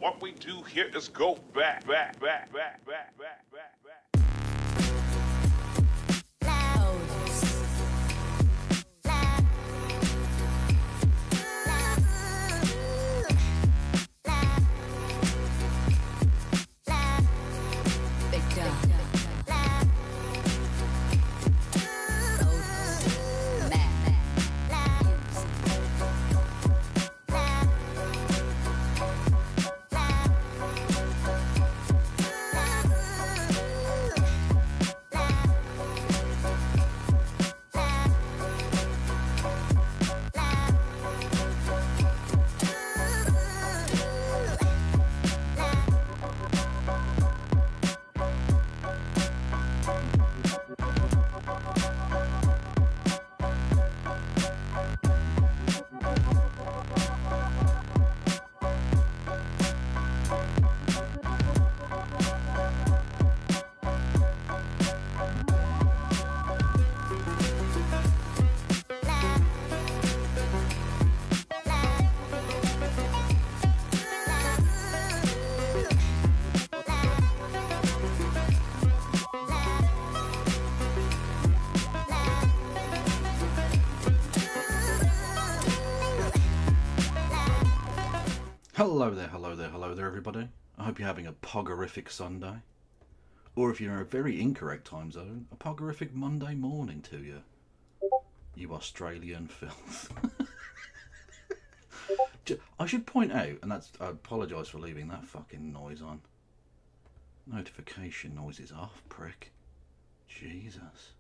What we do here is go back. Hello there, everybody. I hope you're having a poggerific Sunday. Or if you're in a very incorrect time zone, a poggerific Monday morning to you. You Australian filth. I should point out, and I apologise for leaving that fucking noise on. Notification noise is off, prick. Jesus.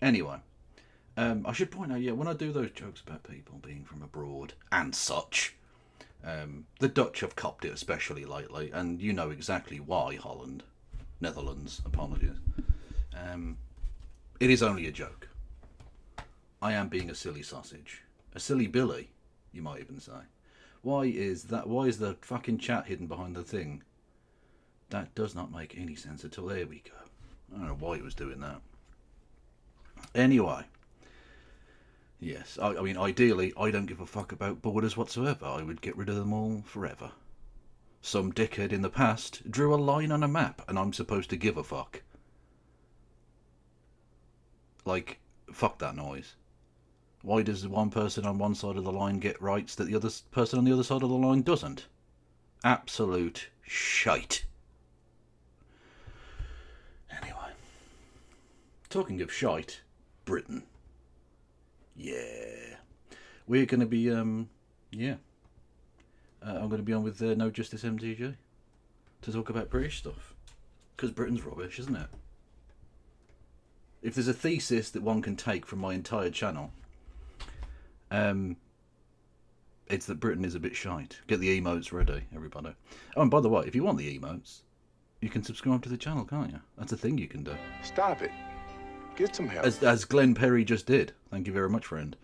Anyway, I should point out, when I do those jokes about people being from abroad and such, the Dutch have copped it especially lately, and you know exactly why, Holland. Netherlands, apologies. It is only a joke. I am being a silly sausage. A silly Billy, you might even say. Why is the fucking chat hidden behind the thing? That does not make any sense at all. There we go. I don't know why it was doing that. Anyway. Yes, I mean, ideally, I don't give a fuck about borders whatsoever. I would get rid of them all forever. Some dickhead in the past drew a line on a map, and I'm supposed to give a fuck. Like, fuck that noise. Why does one person on one side of the line get rights that the other person on the other side of the line doesn't? Absolute shite. Anyway. Talking of shite, Britain. Yeah. We're going to be, I'm going to be on with No Justice MTG to talk about British stuff. Because Britain's rubbish, isn't it? If there's a thesis that one can take from my entire channel, it's that Britain is a bit shite. Get the emotes ready, everybody. Oh, and by the way, if you want the emotes, you can subscribe to the channel, can't you? That's a thing you can do. Stop it. Get some help. As Glenn Perry just did. Thank you very much, friend.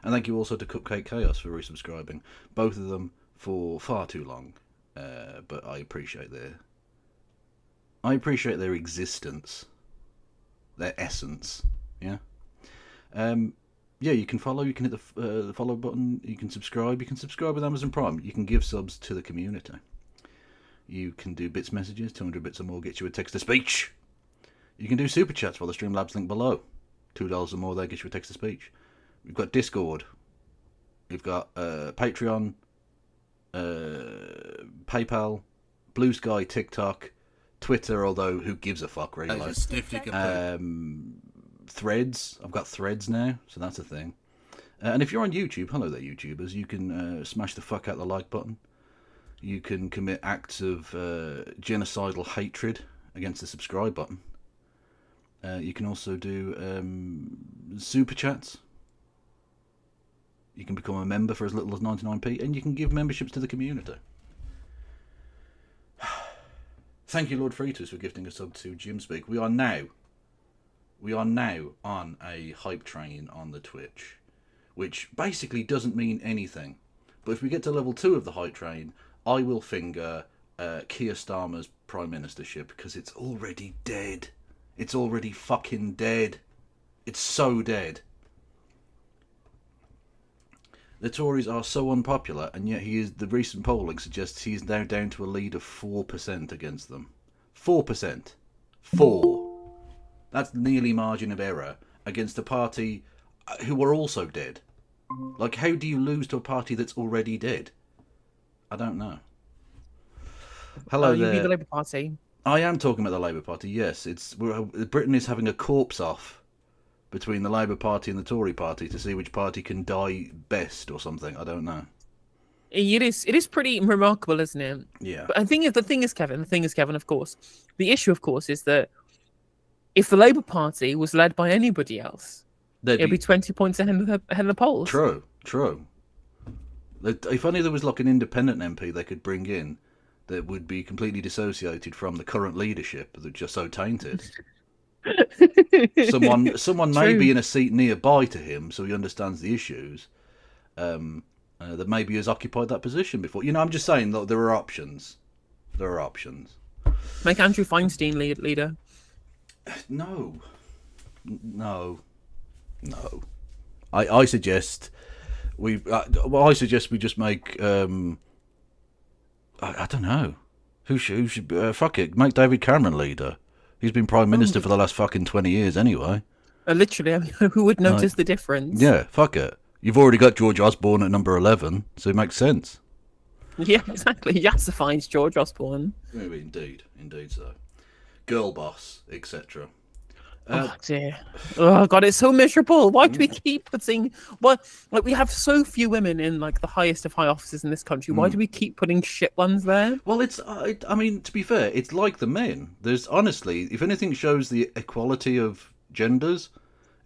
And thank you also to Cupcake Chaos for resubscribing. Both of them for far too long. But I appreciate their existence. Their essence. Yeah? You can follow. You can hit the follow button. You can subscribe. You can subscribe with Amazon Prime. You can give subs to the community. You can do bits messages. 200 bits or more gets you a text-to-speech. You can do super chats via the Streamlabs link below. $2 or more there gets you a text-to-speech. We've got Discord. We've got Patreon, PayPal, Blue Sky, TikTok, Twitter, although who gives a fuck, really. Threads. I've got Threads now, so that's a thing. And if you're on YouTube, hello there, YouTubers, you can smash the fuck out the like button. You can commit acts of genocidal hatred against the subscribe button. You can also do super chats. You can become a member for as little as 99p, and you can give memberships to the community. Thank you, Lord Fritus, for gifting a sub to Jimspeak. We are now on a hype train on the Twitch, which basically doesn't mean anything. But if we get to level 2 of the hype train, I will finger Keir Starmer's prime ministership, because it's already dead. It's already fucking dead. It's so dead. The Tories are so unpopular, and yet the recent polling suggests he is now down to a lead of 4% against them. 4%. 4. That's nearly margin of error against a party who are also dead. Like, how do you lose to a party that's already dead? I don't know. Hello You there. beat the Labour Party. I am talking about the Labour Party, yes. Britain is having a corpse-off between the Labour Party and the Tory Party to see which party can die best or something. I don't know. It is pretty remarkable, isn't it? Yeah. But the thing is, Kevin, of course, the issue, of course, is that if the Labour Party was led by anybody else, it'd be 20 points ahead of the polls. True. If only there was like an independent MP they could bring in that would be completely dissociated from the current leadership that are just so tainted. Someone may be in a seat nearby to him, so he understands the issues. That maybe has occupied that position before. I'm just saying that there are options. Make Andrew Feinstein leader. No. I suggest we just make. I don't know. Who should fuck it? Make David Cameron leader. He's been Prime Minister for the last fucking 20 years anyway. Literally, I mean, who would notice the difference? Yeah, fuck it. You've already got George Osborne at number 11, so it makes sense. Yeah, exactly. Yassifies George Osborne. Indeed so. Girl boss, etc. Oh dear. Oh god, it's so miserable. Why do we keep putting we have so few women in like the highest of high offices in this country. Why do we keep putting shit ones there? Well, it's I mean, to be fair, it's like the men. There's honestly, if anything shows the equality of genders,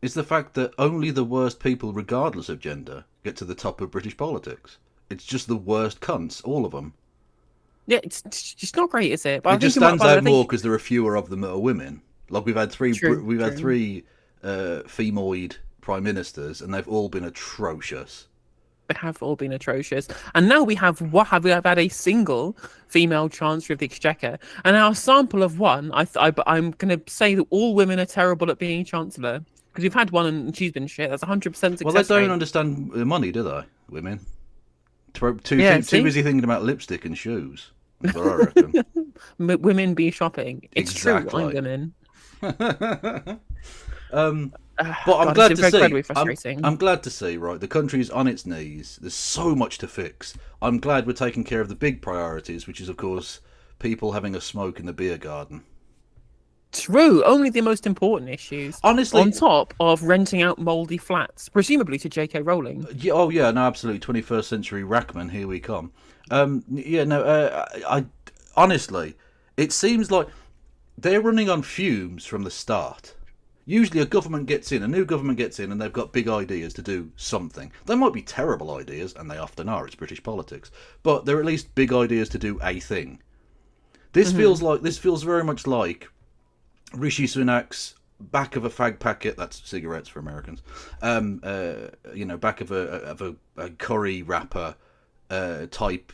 it's the fact that only the worst people, regardless of gender, get to the top of British politics. It's just the worst cunts, all of them. Yeah, it's just not great, is it? But it just stands out more because there are fewer of them that are women. Like we've had three femoid prime ministers, and they've all been atrocious. They have all been atrocious, and now we have had a single female Chancellor of the Exchequer, and our sample of one. I'm going to say that all women are terrible at being Chancellor because we've had one and she's been shit. That's 100% success. Well, they don't understand the money, do they? Women too busy thinking about lipstick and shoes. That's what I reckon. Women be shopping. It's exactly. True. I'm women. But I'm glad to see. I'm glad to see. Right, the country's on its knees. There's so much to fix. I'm glad we're taking care of the big priorities, which is, of course, people having a smoke in the beer garden. True. Only the most important issues. Honestly, on top of renting out mouldy flats, presumably to J.K. Rowling. Yeah, no, absolutely. 21st century Rackman, here we come. I honestly, it seems like they're running on fumes from the start. Usually a new government gets in, and they've got big ideas to do something. They might be terrible ideas, and they often are, it's British politics, but they're at least big ideas to do a thing. This feels very much like Rishi Sunak's back of a fag packet, that's cigarettes for Americans, back of a curry wrapper type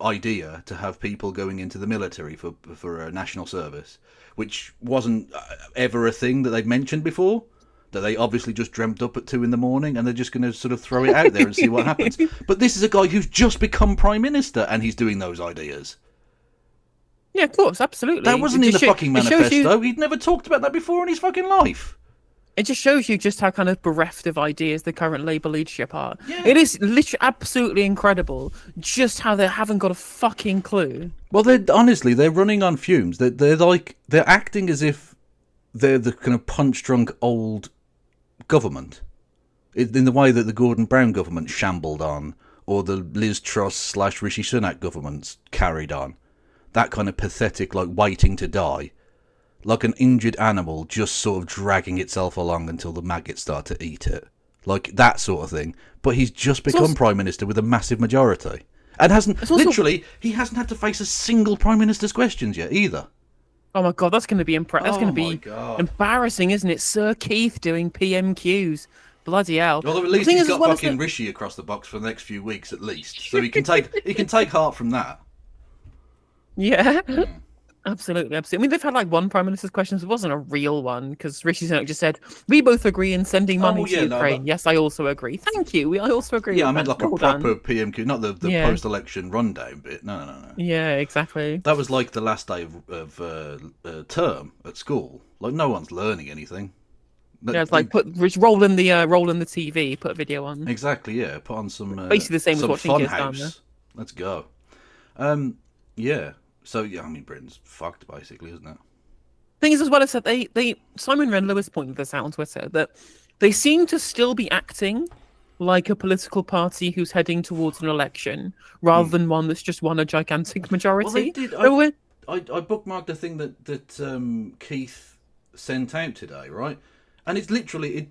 idea to have people going into the military for a national service, which wasn't ever a thing that they'd mentioned before, that they obviously just dreamt up at 2 a.m, and they're just going to sort of throw it out there and see what happens. But this is a guy who's just become Prime Minister and he's doing those ideas. Yeah, of course, absolutely. That wasn't in the fucking manifesto. He'd never talked about that before in his fucking life. It just shows you just how kind of bereft of ideas the current Labour leadership are. Yeah. It is literally absolutely incredible just how they haven't got a fucking clue. Well, they're running on fumes. They're acting as if they're the kind of punch-drunk old government, in the way that the Gordon Brown government shambled on, or the Liz Truss / Rishi Sunak governments carried on. That kind of pathetic, like waiting to die. Like an injured animal just sort of dragging itself along until the maggots start to eat it. Like that sort of thing. But he's just become Prime Minister with a massive majority. And he hasn't had to face a single Prime Minister's questions yet either. Oh my god, that's going to be embarrassing, isn't it? Sir Keith doing PMQs. Bloody hell. Well, at least he's got fucking Rishi across the box for the next few weeks at least. So he can take heart from that. Yeah. Absolutely, absolutely. I mean, they've had like one prime minister's questions. It wasn't a real one because Rishi Sunak just said, "We both agree in sending money to Ukraine." Yes, I also agree. Thank you. I also agree. Yeah, I with meant that. like a Well proper done. PMQ, not the Yeah. post-election rundown bit. No. Yeah, exactly. That was like the last day of term at school. Like no one's learning anything. Yeah, it's like roll in the TV, put a video on. Exactly. Yeah, put on some Basically the same as some watching fun Kids house. Down Let's go. Yeah. So yeah, I mean Britain's fucked basically, isn't it? Thing is, as well as that, they Simon Red Lewis pointed this out on Twitter that they seem to still be acting like a political party who's heading towards an election rather than one that's just won a gigantic majority. Well, they did. I bookmarked the thing that Keith sent out today, right? And it's literally, it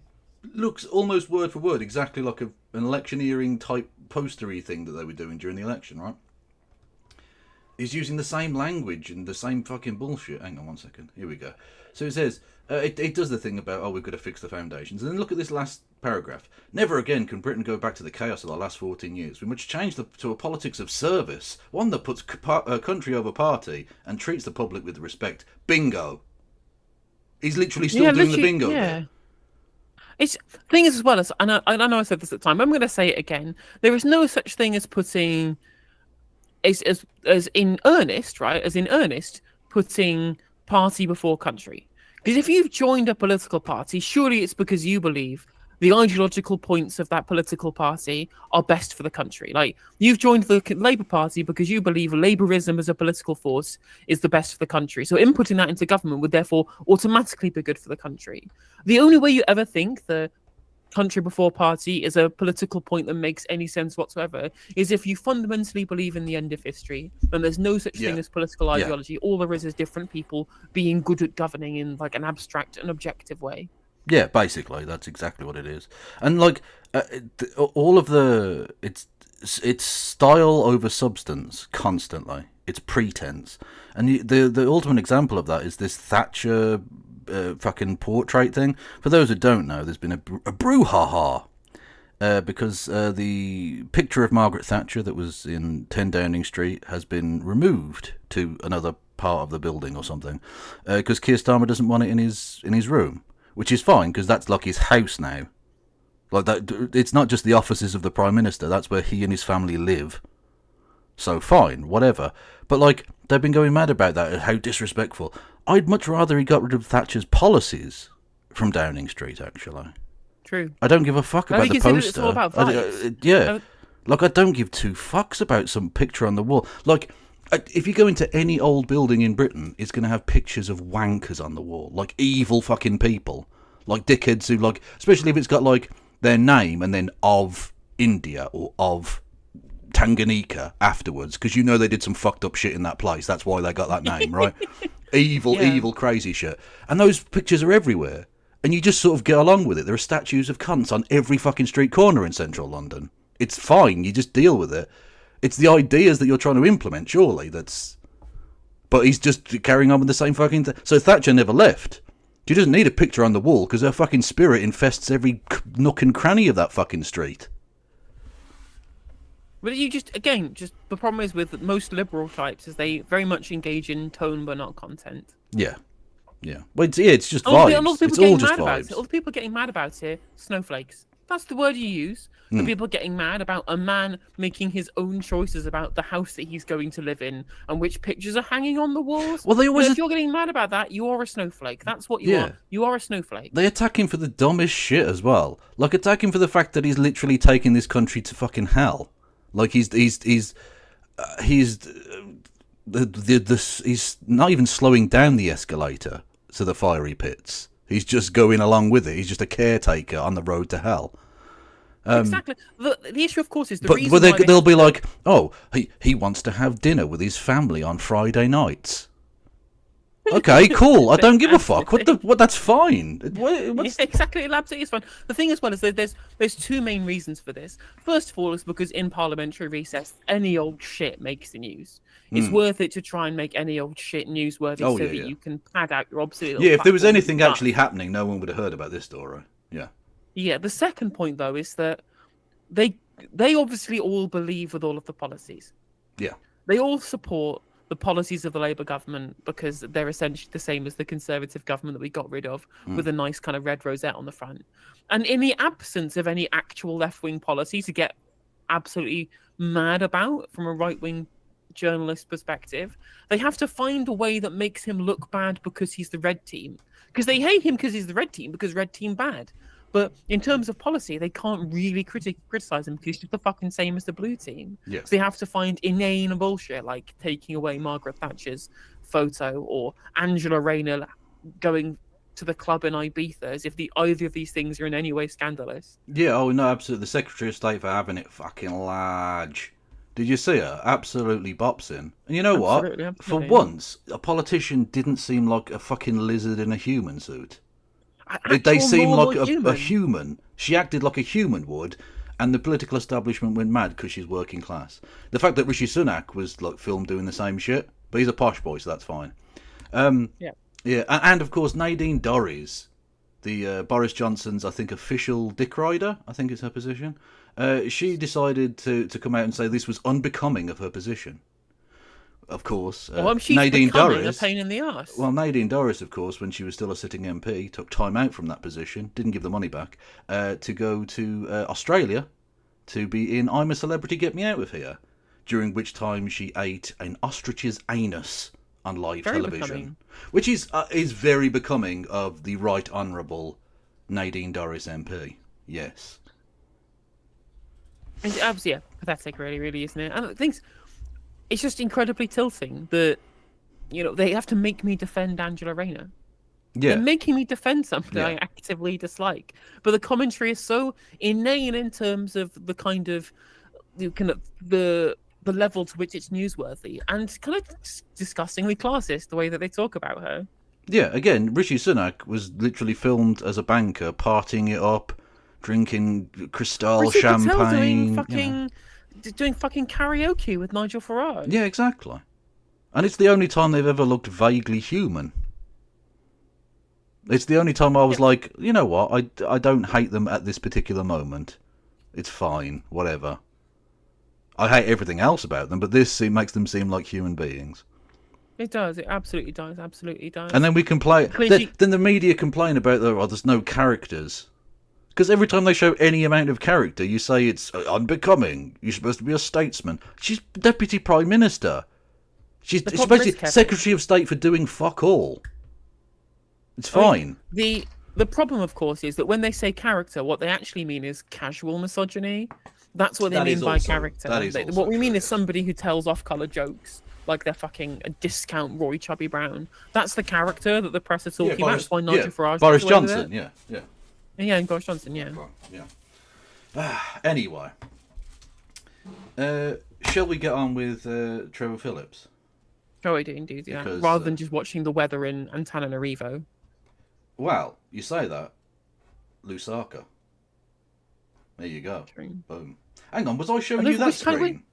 looks almost word for word exactly like an electioneering type postery thing that they were doing during the election, right? He's using the same language and the same fucking bullshit. Hang on one second. Here we go. So it says, it does the thing about, we've got to fix the foundations. And then look at this last paragraph. Never again can Britain go back to the chaos of the last 14 years. We must change to a politics of service. One that puts country over party and treats the public with respect. Bingo. He's literally still doing the bingo bit. It's thing is as well as, and I know I said this at the time, I'm going to say it again. There is no such thing as putting, as in earnest, right? As in earnest, putting party before country. Because if you've joined a political party, surely it's because you believe the ideological points of that political party are best for the country. Like, you've joined the Labour Party because you believe Labourism as a political force is the best for the country. So inputting that into government would therefore automatically be good for the country. The only way you ever think the country before party is a political point that makes any sense whatsoever is if you fundamentally believe in the end of history, then there's no such thing as political ideology. All there is different people being good at governing in like an abstract and objective way. Yeah, basically, that's exactly what it is. And like all of it's style over substance constantly. It's pretense, and the ultimate example of that is this Thatcher fucking portrait thing. For those who don't know, there's been a brouhaha because the picture of Margaret Thatcher that was in 10 Downing Street has been removed to another part of the building or something because Keir Starmer doesn't want it in his room. Which is fine, because that's like his house now. Like that, it's not just the offices of the Prime Minister, that's where he and his family live. So fine, whatever. But like, they've been going mad about that, how disrespectful. I'd much rather he got rid of Thatcher's policies from Downing Street, actually. True. I don't give a fuck about the poster. It's all about vibes. Yeah. Like, I don't give two fucks about some picture on the wall. Like, if you go into any old building in Britain, it's going to have pictures of wankers on the wall. Like, evil fucking people. Like, dickheads who, like, especially if it's got, like, their name and then of India or of Tanganyika afterwards. Because you know they did some fucked up shit in that place. That's why they got that name, right? Evil, crazy shit. And those pictures are everywhere. And you just sort of get along with it. There are statues of cunts on every fucking street corner in central London. It's fine. You just deal with it. It's the ideas that you're trying to implement, surely. But he's just carrying on with the same fucking thing. So Thatcher never left. She doesn't need a picture on the wall because her fucking spirit infests every nook and cranny of that fucking street. But you just the problem is with most liberal types is they very much engage in tone but not content. Yeah. Well, it's just vibes. It's all just vibes. All the people getting mad about it, snowflakes. That's the word you use. The people getting mad about a man making his own choices about the house that he's going to live in and which pictures are hanging on the walls. Well, they always. If you're getting mad about that, you are a snowflake. That's what you are. You are a snowflake. They attack him for the dumbest shit as well. Like, attack him for the fact that he's literally taking this country to fucking hell. Like, he's not even slowing down the escalator to the fiery pits. He's just going along with it. He's just a caretaker on the road to hell. Exactly. The issue, of course, is reason why they'll be like, oh, he wants to have dinner with his family on Friday nights. Okay, cool. I don't give a fuck. What? That's fine. Exactly, it absolutely is fine. The thing as well is that there's two main reasons for this. First of all, is because in parliamentary recess, any old shit makes the news. It's worth it to try and make any old shit newsworthy that you can pad out your obsolete. Yeah, if there was anything actually happening, no one would have heard about this story. Yeah. Yeah. The second point, though, is that they obviously all believe with all of the policies. Yeah. They all support the policies of the Labour government, because they're essentially the same as the Conservative government that we got rid of, with a nice kind of red rosette on the front. And in the absence of any actual left-wing policy to get absolutely mad about from a right-wing journalist perspective, they have to find a way that makes him look bad because he's the red team. Because they hate him because he's the red team, because red team bad. But in terms of policy, they can't really criticize him because he's just the fucking same as the blue team. Yeah. So they have to find inane bullshit like taking away Margaret Thatcher's photo or Angela Rayner going to the club in Ibiza, as if either of these things are in any way scandalous. Yeah, oh no, absolutely. The Secretary of State for having it fucking large. Did you see her? Absolutely bops in. And you know Absolutely, what? absolutely. For once, a politician didn't seem like a fucking lizard in a human suit. They seem like a human. She acted like a human would, and the political establishment went mad because she's working class. The fact that Rishi Sunak was like filmed doing the same shit, but he's a posh boy, so that's fine. Yeah, and of course Nadine Dorries, the Boris Johnson's, I think, official dick rider, I think is her position. She decided to come out and say this was unbecoming of her position. Of course, She's Nadine becoming Dorries, a pain in the arse. well, Nadine Dorries, of course, when she was still a sitting MP, took time out from that position, didn't give the money back, to go to Australia to be in I'm a Celebrity, Get Me Out of Here, during which time she ate an ostrich's anus on live television, becoming. which is very becoming of the Right Honourable Nadine Dorries MP. Yes. It's absolutely pathetic, really, isn't it? And I think it's just incredibly tilting that, they have to make me defend Angela Rayner. Yeah. They're making me defend something I actively dislike. But the commentary is so inane in terms of the kind of the level to which it's newsworthy, and kind of disgustingly classist the way that they talk about her. Yeah, again, Rishi Sunak was literally filmed as a banker, partying it up, drinking Cristal Richard Patel champagne. doing fucking karaoke with Nigel Farage. Yeah, exactly. And it's the only time they've ever looked vaguely human. It's the only time I was like, you know what, I don't hate them at this particular moment. It's fine, whatever. I hate everything else about them, but this makes them seem like human beings. It does. It absolutely does. And then we complain. Then the media complain about, there's no characters. Because every time they show any amount of character, you say it's unbecoming. You're supposed to be a statesman. She's Deputy Prime Minister. She's basically Secretary of State for doing fuck all. It's fine. The problem, of course, is that when they say character, what they actually mean is casual misogyny. That's what they mean by character. What we mean is somebody who tells off-colour jokes, like they're fucking a discount Roy Chubby Brown. That's the character that the press are talking about. That's why Nigel Farage. Boris Johnson, yeah. Yeah, and Boris Johnson, yeah. Anyway, shall we get on with Trevor Phillips? Oh, I do indeed, yeah. Rather than just watching the weather in Antananarivo. Well, you say that. Lusaka. There you go. True. Boom. Hang on, was I showing you that screen?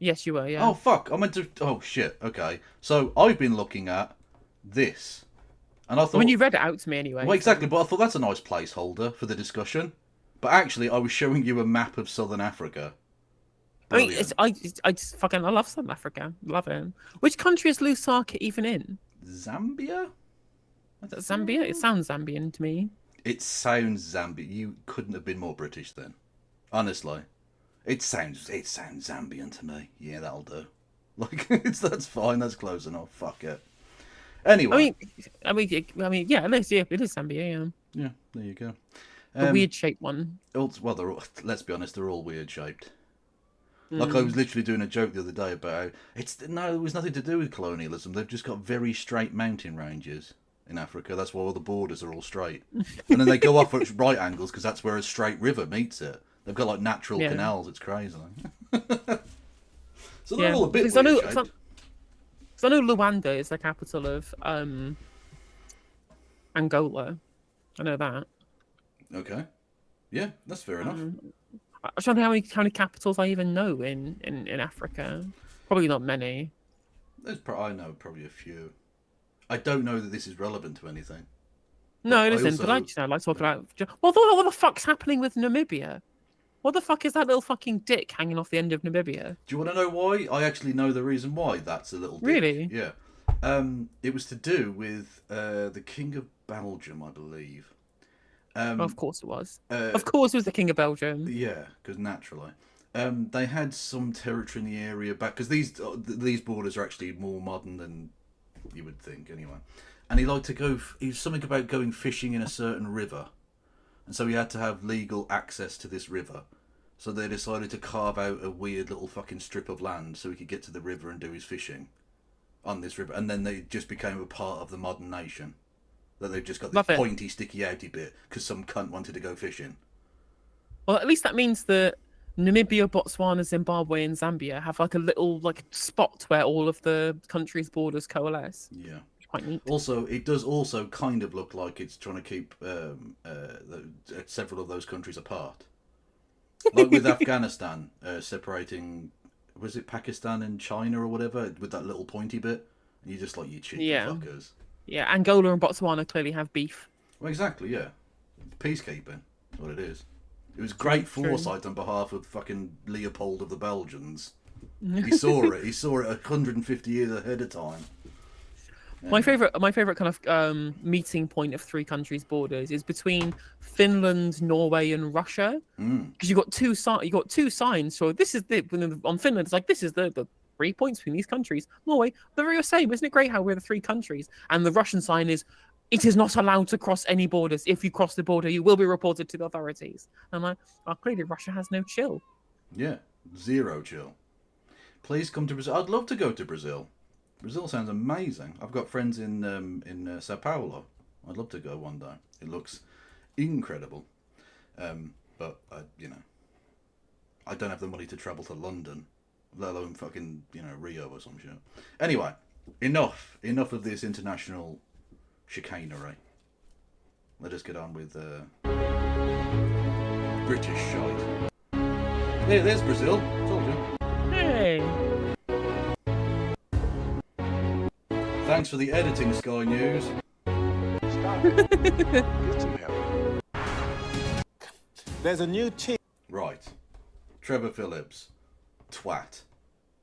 Yes, you were, yeah. Oh, fuck. I meant to... Oh, shit. Okay. So, I've been looking at this. And I thought... When you read it out to me anyway. Well, exactly, but I thought that's a nice placeholder for the discussion. But actually, I was showing you a map of Southern Africa. Brilliant. I love Southern Africa. Love it. Which country is Lusaka even in? Zambia? Zambia? It sounds Zambian to me. It sounds Zambian. You couldn't have been more British then. Honestly. It sounds Zambian to me. Yeah, that'll do. Like, that's fine. That's close enough. Fuck it. Anyway. I mean, yeah, it is Zambia, yeah. Yeah, there you go. A weird shaped one. Well, let's be honest, they're all weird shaped. Like, I was literally doing a joke the other day about it was nothing to do with colonialism. They've just got very straight mountain ranges in Africa. That's why all the borders are all straight. And then they go off at right angles because that's where a straight river meets it. They've got like natural canals. It's crazy. So they're all a bit weird shaped. So I know Luanda is the capital of Angola. I know that. Okay. Yeah, that's fair enough. I'm trying to think how many capitals I even know in Africa. Probably not many. I know probably a few. I don't know that this is relevant to anything. No, it isn't. But I like talking about. Well, what the fuck's happening with Namibia? What the fuck is that little fucking dick hanging off the end of Namibia? Do you want to know why? I actually know the reason why that's a little dick. Really? Yeah. It was to do with the King of Belgium, I believe. Of course it was. Of course it was the King of Belgium. Yeah, because naturally. They had some territory in the area back... Because these borders are actually more modern than you would think, anyway. And he liked to go... He was something about going fishing in a certain river. And so he had to have legal access to this river. So they decided to carve out a weird little fucking strip of land so he could get to the river and do his fishing on this river. And then they just became a part of the modern nation. That they've just got this pointy, sticky, outy bit because some cunt wanted to go fishing. Well, at least that means that Namibia, Botswana, Zimbabwe, and Zambia have like a little spot where all of the countries' borders coalesce. Yeah. Quite neat. Also, it does also kind of look like it's trying to keep several of those countries apart. Like with Afghanistan separating, was it Pakistan and China or whatever, with that little pointy bit? And you just like, you cheeky fuckers. Yeah, Angola and Botswana clearly have beef. Well, exactly, yeah. Peacekeeping, that's what it is. It was great foresight on behalf of fucking Leopold of the Belgians. He saw it. He saw it 150 years ahead of time. Yeah. My favorite kind of meeting point of three countries' borders is between Finland, Norway, and Russia. Because you got two signs. So this is on Finland. It's like this is the 3 points between these countries. Norway, the very same. Isn't it great how we're the three countries? And the Russian sign is, it is not allowed to cross any borders. If you cross the border, you will be reported to the authorities. And I'm like, oh, clearly Russia has no chill. Yeah, zero chill. Please come to Brazil. I'd love to go to Brazil. Brazil sounds amazing. I've got friends in Sao Paulo. I'd love to go one day. It looks incredible. But I don't have the money to travel to London, let alone fucking Rio or some shit. Anyway, enough of this international chicanery. Let us get on with British shite. There's Brazil. Told you. Hey. Thanks for the editing, Sky News. Stop it. Get some help. There's a new team. Right. Trevor Phillips. Twat.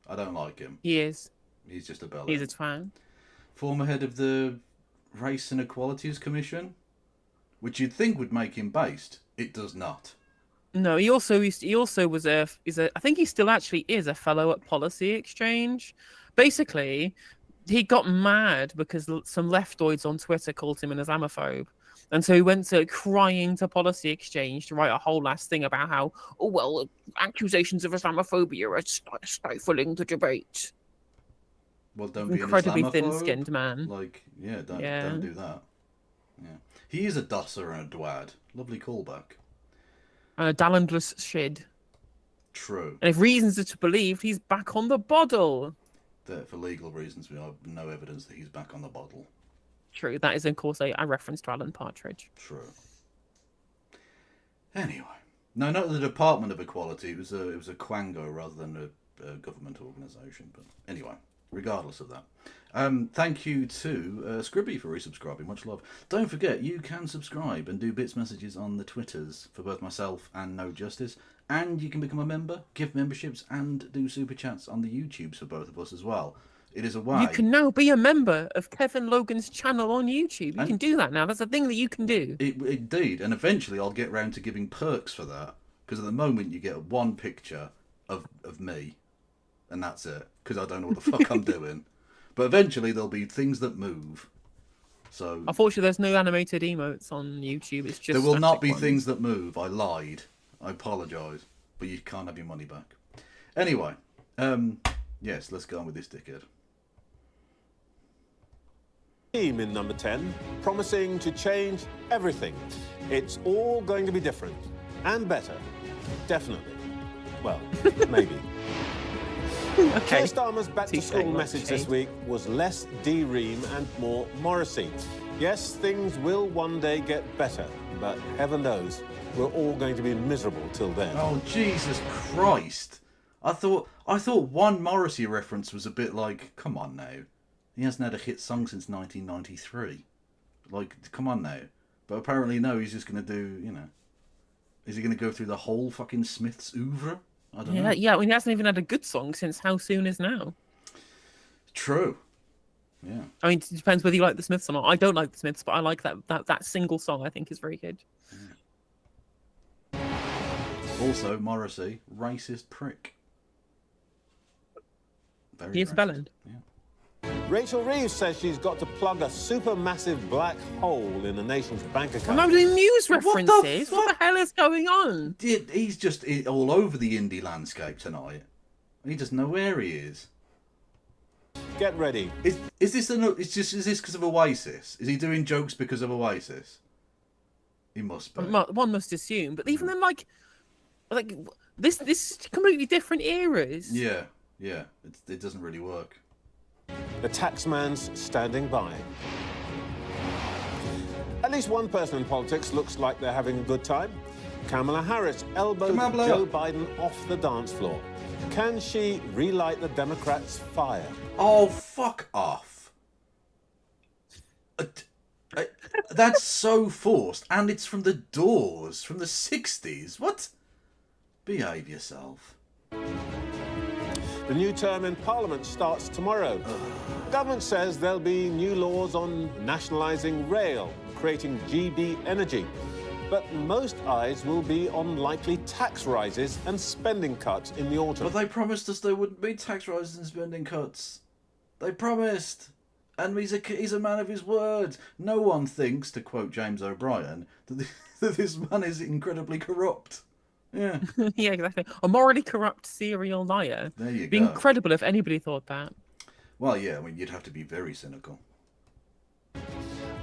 I don't like him. He is. He's just a bellend. He's a twat. Former head of the Race and Equalities Commission, which you'd think would make him based. It does not. No, he also was I think he still actually is a fellow at Policy Exchange. Basically, he got mad because some leftoids on Twitter called him an Islamophobe. And so he went to crying to Policy Exchange to write a whole last thing about how, accusations of Islamophobia are stifling the debate. Well, don't be incredibly an Islamophobe. thin-skinned man. Don't do that. Yeah, he is a dusser and a dwad. Lovely callback. And a Dallandless shid. True. And if reasons are to believe, he's back on the bottle. For legal reasons, we have no evidence that he's back on the bottle. True. That is, of course, a reference to Alan Partridge. True. Anyway, no, not the Department of Equality. It was a quango rather than a government organisation. But anyway, regardless of that, thank you to Scribby for resubscribing. Much love. Don't forget, you can subscribe and do bits messages on the Twitters for both myself and No Justice. And you can become a member, give memberships, and do super chats on the YouTubes for both of us as well. It is a way. You can now be a member of Kevin Logan's channel on YouTube. You can do that now. That's a thing that you can do. Indeed. And eventually I'll get round to giving perks for that. Because at the moment you get one picture of me. And that's it. Because I don't know what the fuck I'm doing. But eventually there'll be things that move. So unfortunately, there's no animated emotes on YouTube. It's just there will not be ones. things that move. I lied. I apologise, but you can't have your money back. Anyway, yes, let's go on with this dickhead. Team in number 10, promising to change everything. It's all going to be different and better. Definitely. Well, maybe. Okay. Keir Starmer's back-to-school message this week was less D-Ream and more Morrissey. Yes, things will one day get better, but heaven knows we're all going to be miserable till then. Oh, Jesus Christ. I thought one Morrissey reference was a bit like, come on now. He hasn't had a hit song since 1993. Like, come on now. But apparently, no, he's just going to do, Is he going to go through the whole fucking Smiths oeuvre? I don't know. Yeah, yeah. I mean, he hasn't even had a good song since How Soon Is Now. True. Yeah. I mean, it depends whether you like the Smiths or not. I don't like the Smiths, but I like that single song. I think is very good. Also, Morrissey, racist prick. Very He is racist. Bellend. Yeah. Rachel Reeves says she's got to plug a supermassive black hole in the nation's bank account. I'm doing news What the references. What fuck? the hell is going on? He's just all over the indie landscape tonight. He doesn't know where he is. Get ready. Is this because of Oasis? Is he doing jokes because of Oasis? He must be. One must assume, but even then, like this is completely different eras. Yeah. It doesn't really work. The taxman's standing by. At least one person in politics looks like they're having a good time. Kamala Harris elbowed Kamala. Joe Biden off the dance floor. Can she relight the Democrats' fire? Oh, fuck off. That's so forced. And it's from the Doors, from the 60s. What? Behave yourself. The new term in Parliament starts tomorrow. The government says there'll be new laws on nationalising rail, creating GB Energy. But most eyes will be on likely tax rises and spending cuts in the autumn. But they promised us there wouldn't be tax rises and spending cuts. They promised. And he's a man of his word. No one thinks, to quote James O'Brien, that this man is incredibly corrupt. Yeah. Yeah, exactly. A morally corrupt serial liar. There you It'd be go. incredible if anybody thought that. Well, yeah, I mean, you'd have to be very cynical.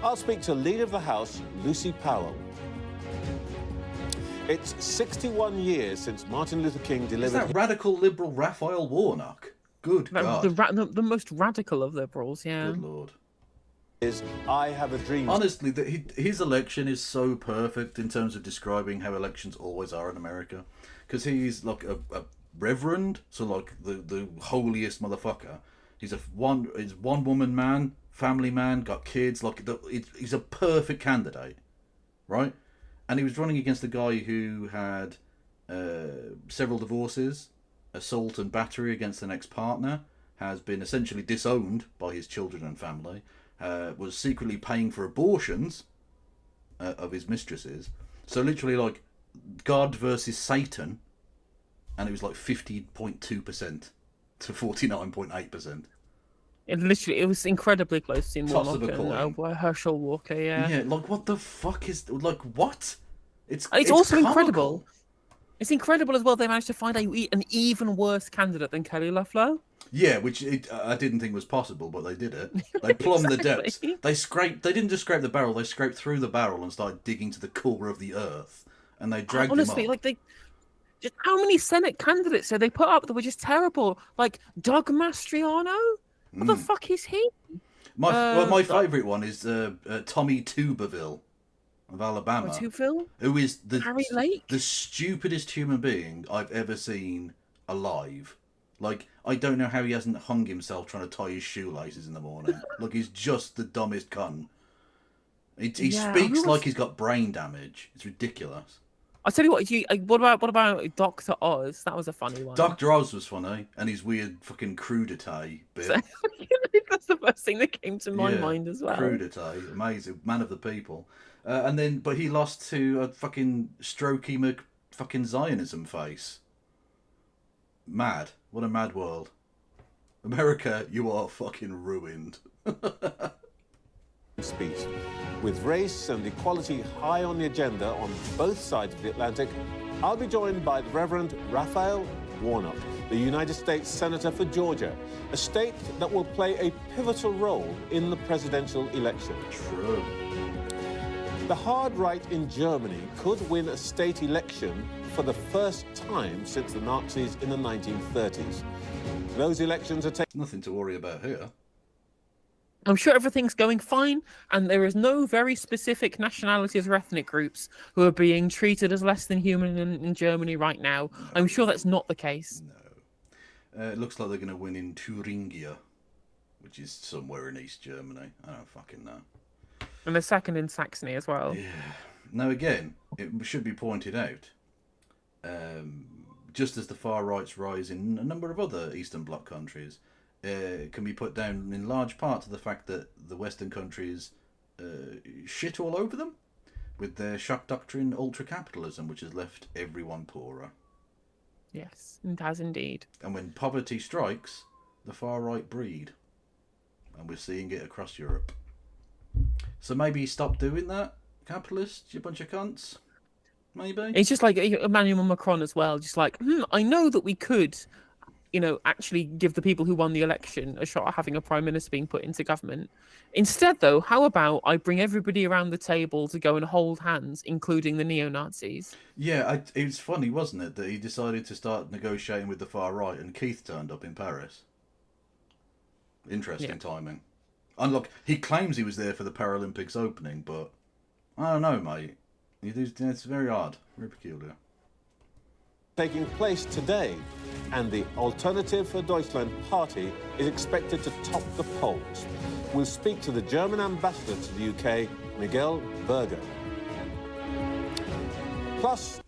I'll speak to Leader of the House, Lucy Powell. It's 61 years since Martin Luther King Is delivered that radical liberal Raphael Warnock? Good God. The most radical of liberals, yeah. Good Lord. his I Have a Dream. Honestly, his election is so perfect in terms of describing how elections always are in America. Because he's like a reverend, so like the holiest motherfucker. He's one woman man, family man, got kids. He's a perfect candidate, right? And he was running against a guy who had several divorces, assault and battery against an ex-partner, has been essentially disowned by his children and family, was secretly paying for abortions of his mistresses. So literally like God versus Satan, and it was like 50.2% to 49.8%. It was incredibly close to Toss of Warnock a and coin. Herschel Walker, yeah. Yeah, like what the fuck is like what? It's also comical. incredible. It's incredible as well. They managed to find an even worse candidate than Kelly Loeffler. Yeah, which I didn't think was possible, but they did it. They plumbed the depths. Exactly. They didn't just scrape the barrel. They scraped through the barrel and started digging to the core of the earth, and they dragged Honestly, him up. just how many Senate candidates did they put up that were just terrible? Like Doug Mastriano. What the fuck is he? My favourite one is Tommy Tuberville of Alabama, Phil? who is Harry Lake? the stupidest human being I've ever seen alive. Like, I don't know how he hasn't hung himself trying to tie his shoelaces in the morning. Look, he's just the dumbest cunt. He speaks like he's got brain damage. It's ridiculous. I'll tell you what. What about Dr. Oz? That was a funny one. Dr. Oz was funny, and his weird fucking crudité bit. That's the first thing that came to my mind as well. Crudité, amazing, man of the people. But he lost to a fucking strokey fucking Zionism face. Mad. What a mad world. America, you are fucking ruined. speech. With race and equality high on the agenda on both sides of the Atlantic, I'll be joined by the Reverend Raphael Warnock, the United States Senator for Georgia, a state that will play a pivotal role in the presidential election. True. The hard right in Germany could win a state election for the first time since the Nazis in the 1930s. Those elections are taking... Nothing to worry about here. I'm sure everything's going fine, and there is no very specific nationalities or ethnic groups who are being treated as less than human in Germany right now. No. I'm sure that's not the case. No. It looks like they're going to win in Thuringia, which is somewhere in East Germany. I don't fucking know. And they're second in Saxony as well. Yeah. Now, again, it should be pointed out, just as the far right's rise in a number of other Eastern Bloc countries can be put down in large part to the fact that the Western countries shit all over them with their shock doctrine ultra-capitalism, which has left everyone poorer. Yes, it has indeed. And when poverty strikes, the far right breed. And we're seeing it across Europe. So maybe stop doing that, capitalists, you bunch of cunts. Maybe. It's just like Emmanuel Macron as well. Just like, I know that we could, actually give the people who won the election a shot at having a prime minister being put into government. Instead, though, how about I bring everybody around the table to go and hold hands, including the neo-Nazis? Yeah, it was funny, wasn't it, that he decided to start negotiating with the far right and Keith turned up in Paris. Interesting timing. And look, he claims he was there for the Paralympics opening, but I don't know, mate. It's very odd, very peculiar. Taking place today, and the Alternative for Deutschland party is expected to top the polls. We'll speak to the German ambassador to the UK, Miguel Berger. Plus,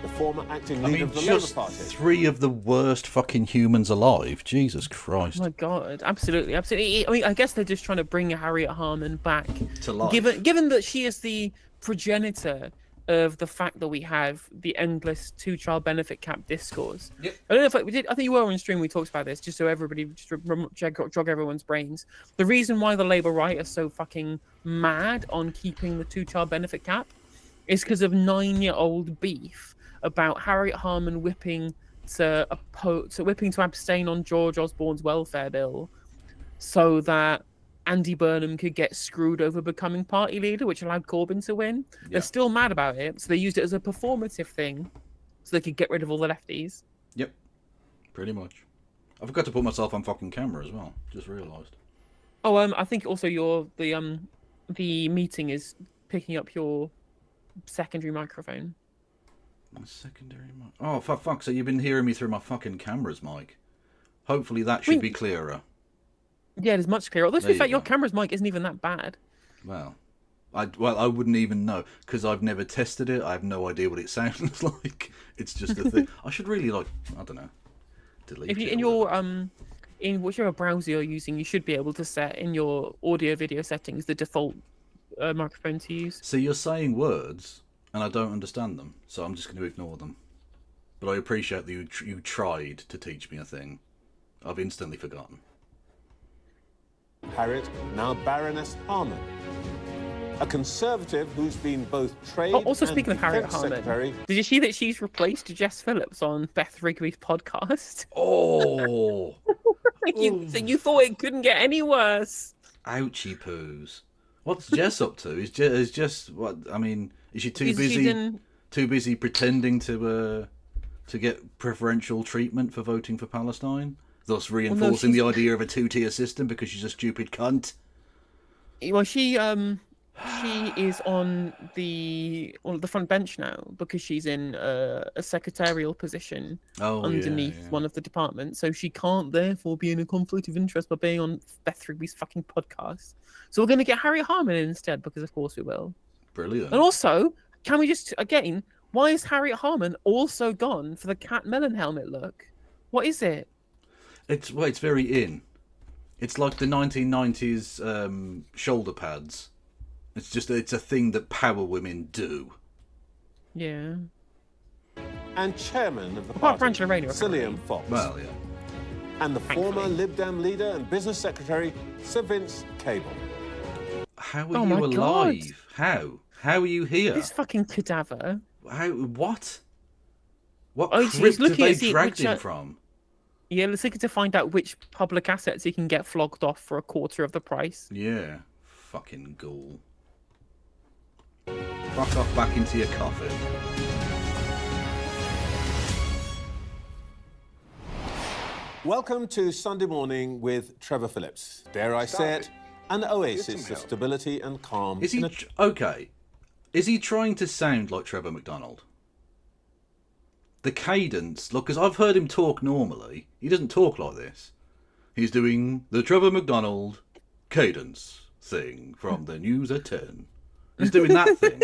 the former acting leader of the Labour Party. Three of the worst fucking humans alive. Jesus Christ. Oh my God, absolutely, absolutely. I mean, I guess they're just trying to bring Harriet Harman back To life. Given that she is the progenitor of the fact that we have the endless two-child benefit cap discourse. Yep. I don't know if we did. I think you were on stream. We talked about this just so everybody just jog everyone's brains. The reason why the Labour right are so fucking mad on keeping the two-child benefit cap is because of 9-year-old beef about Harriet Harman whipping to abstain on George Osborne's welfare bill, so that Andy Burnham could get screwed over becoming party leader, which allowed Corbyn to win. Yeah. They're still mad about it, so they used it as a performative thing, so they could get rid of all the lefties. Yep, pretty much. I forgot to put myself on fucking camera as well. Just realised. Oh, I think also the meeting is picking up your secondary microphone. My secondary mic. Oh, for fuck's sake! You've been hearing me through my fucking cameras, Mike. Hopefully that should be clearer. Yeah, it is much clearer. Although, to be fair, your camera's mic isn't even that bad. Well, I wouldn't even know, because I've never tested it. I have no idea what it sounds like. It's just a thing. I should really, I don't know, delete if you, it. In whichever browser you're using, you should be able to set in your audio video settings the default microphone to use. So you're saying words, and I don't understand them, so I'm just going to ignore them. But I appreciate that you tried to teach me a thing. I've instantly forgotten. Harriet, now Baroness Harman. A Conservative who's been both trade also and speaking of Harriet Defence Harman, Secretary. did you see that she's replaced Jess Phillips on Beth Rigby's podcast? Oh! you thought it couldn't get any worse. Ouchie poos. What's Jess up to? Is Jess what? I mean, is she too busy pretending to get preferential treatment for voting for Palestine, thus reinforcing the idea of a two-tier system because she's a stupid cunt? Well, she is on the front bench now because she's in a secretarial position underneath one of the departments, so she can't therefore be in a conflict of interest by being on Beth Rigby's fucking podcast. So we're going to get Harriet Harman in instead, because of course we will. Brilliant. And also, can we just again? Why is Harriet Harman also gone for the Cat Melon helmet look? What is it? It's very in. It's like the 1990s shoulder pads. It's a thing that power women do. Yeah. And chairman of the Apart party, from Cillian Fox. Well, yeah. And the former Lib Dem leader and business secretary, Sir Vince Cable. How are you alive? God. How are you here? This fucking cadaver. What? What he's crypt have looking they at the- dragged which, him from? Yeah, let's look to find out which public assets he can get flogged off for a quarter of the price. Yeah. Fucking ghoul. Fuck off back into your coffin. Welcome to Sunday Morning with Trevor Phillips. Dare I say it, an oasis of stability and calm. Is he okay? Is he trying to sound like Trevor McDonald? The cadence, look, because I've heard him talk normally. He doesn't talk like this. He's doing the Trevor McDonald cadence thing from the news at 10. He's doing that thing.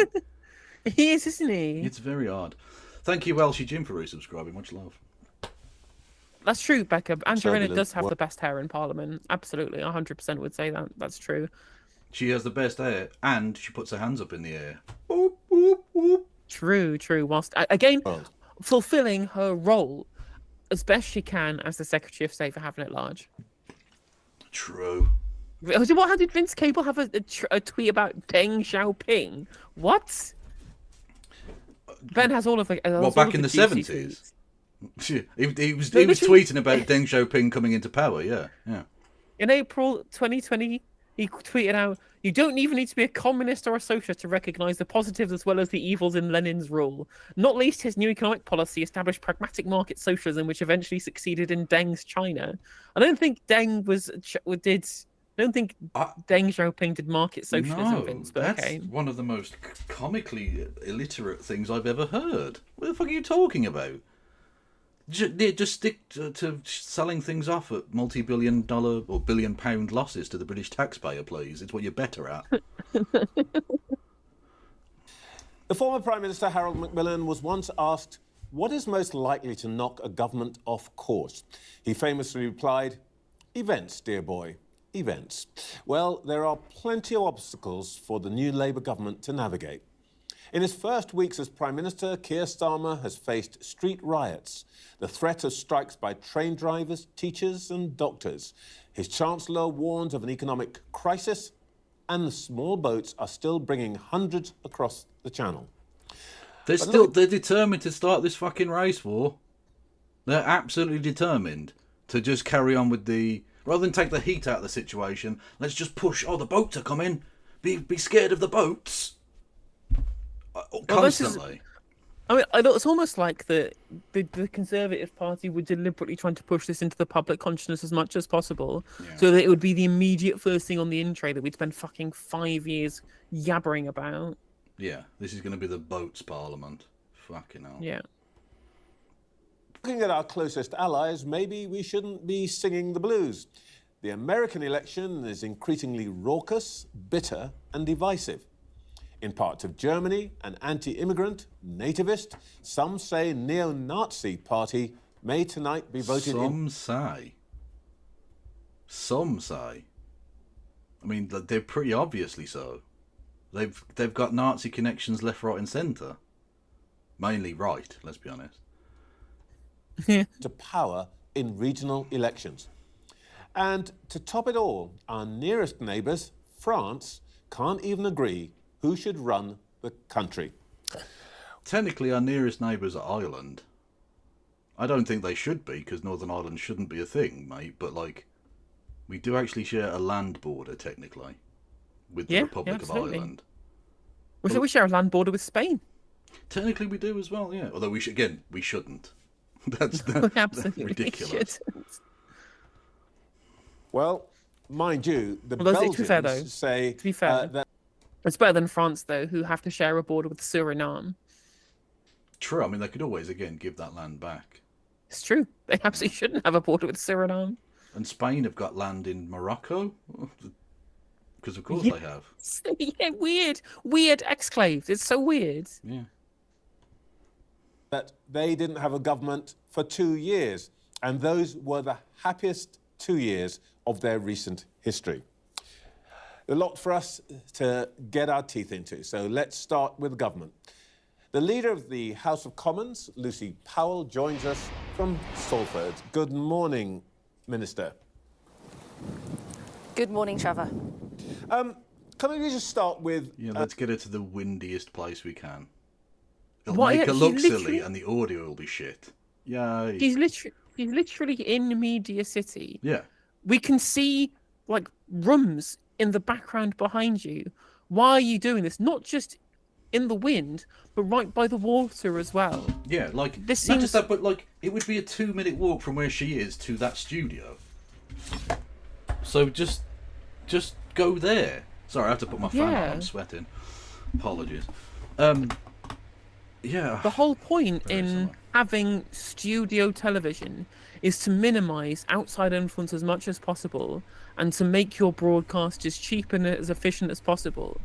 He is, isn't he? It's very odd. Thank you, Welshie Jim, for resubscribing. Much love. That's true, Becca. Angelina Turbulent does have work. the best hair in Parliament. Absolutely, 100% would say that. That's true. She has the best hair, and she puts her hands up in the air. Boop, boop, boop. True. Whilst again, Well, fulfilling her role as best she can as the Secretary of State for Having It Large. True. How did Vince Cable have a tweet about Deng Xiaoping? What? Ben has all of the. Well, back in the 70s. He was tweeting about Deng Xiaoping coming into power. Yeah. In April 2020, he tweeted out, "You don't even need to be a communist or a socialist to recognize the positives as well as the evils in Lenin's rule. Not least, his new economic policy established pragmatic market socialism, which eventually succeeded in Deng's China." I don't think Deng Deng Xiaoping did market socialism, No, Vince, but that's okay. one of the most comically illiterate things I've ever heard. What the fuck are you talking about? Just stick to selling things off at multi-billion-dollar or billion-pound losses to the British taxpayer, please. It's what you're better at. the former Prime Minister Harold Macmillan was once asked, what is most likely to knock a government off course? He famously replied, events, dear boy, events. Well, there are plenty of obstacles for the new Labour government to navigate. In his first weeks as Prime Minister, Keir Starmer has faced street riots, the threat of strikes by train drivers, teachers and doctors. His Chancellor warns of an economic crisis, and the small boats are still bringing hundreds across the Channel. They're determined to start this fucking race war. They're absolutely determined to just carry on with the... Rather than take the heat out of the situation, let's just push, the boats are coming. Be scared of the boats. Constantly. I mean, it's almost like the Conservative Party were deliberately trying to push this into the public consciousness as much as possible, so that it would be the immediate first thing on the in tray that we'd spend fucking 5 years yabbering about. Yeah, this is going to be the boats parliament. Fucking hell. Yeah. Looking at our closest allies, maybe we shouldn't be singing the blues. The American election is increasingly raucous, bitter and divisive. In parts of Germany, an anti-immigrant, nativist, some say neo-Nazi party may tonight be voted in. Some say. I mean, they're pretty obviously so. They've got Nazi connections left, right and centre. Mainly right, let's be honest. To power in regional elections. And to top it all, our nearest neighbours, France, can't even agree who should run the country. Technically, our nearest neighbours are Ireland. I don't think they should be, because Northern Ireland shouldn't be a thing, mate. But, we do actually share a land border, technically, with the Republic of Ireland. We share a land border with Spain. Technically, we do as well, yeah. Although, we shouldn't. That's Absolutely ridiculous. Well, mind you, the Belgians say to be fair, that... It's better than France, though, who have to share a border with Suriname. True. I mean, they could always, again, give that land back. It's true. They absolutely shouldn't have a border with Suriname. And Spain have got land in Morocco. Because, of course, they have. Yeah, weird exclaves. It's so weird. Yeah. That they didn't have a government for 2 years. And those were the happiest 2 years of their recent history. A lot for us to get our teeth into, so let's start with government. The leader of the House of Commons, Lucy Powell, joins us from Salford. Good morning, Minister. Good morning, Trevor. Can we just start with... Yeah, let's get her to the windiest place we can. It'll make her look silly and the audio will be shit. Yay. He's literally in Media City. Yeah. We can see, rooms in the background behind you. Why are you doing this? Not just in the wind, but right by the water as well. Yeah, this not seems... just that, but it would be a 2-minute walk from where she is to that studio. So just go there. Sorry, I have to put my fan on. I'm sweating. Apologies. Yeah. The whole point Very in similar. having studio television is to minimize outside influence as much as possible and to make your broadcast as cheap and as efficient as possible.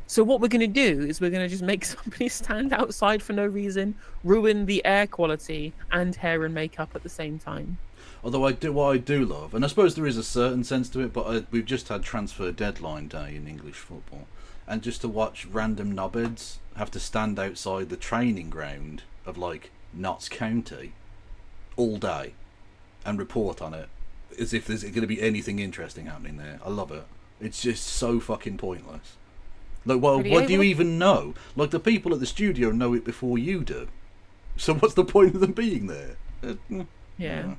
So what we're going to do is we're going to just make somebody stand outside for no reason, ruin the air quality and hair and makeup at the same time. Although what I do love, and I suppose there is a certain sense to it, but we've just had transfer deadline day in English football, and just to watch random knobheads have to stand outside the training ground of like Notts County all day and report on it as if there's going to be anything interesting happening there. I love it. It's just so fucking pointless. Like, well, what do you even know? Like, the people at the studio know it before you do. So what's the point of them being there? Yeah.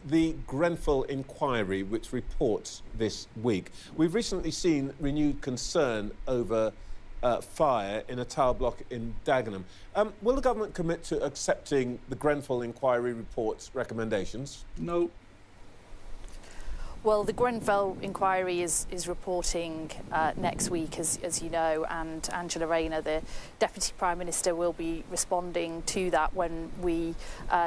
The Grenfell inquiry, which reports this week. We've recently seen renewed concern over fire in a tower block in Dagenham. Will the government commit to accepting the Grenfell inquiry report's recommendations? No. Well, the Grenfell inquiry is reporting next week, as you know, and Angela Rayner, the Deputy Prime Minister, will be responding to that when we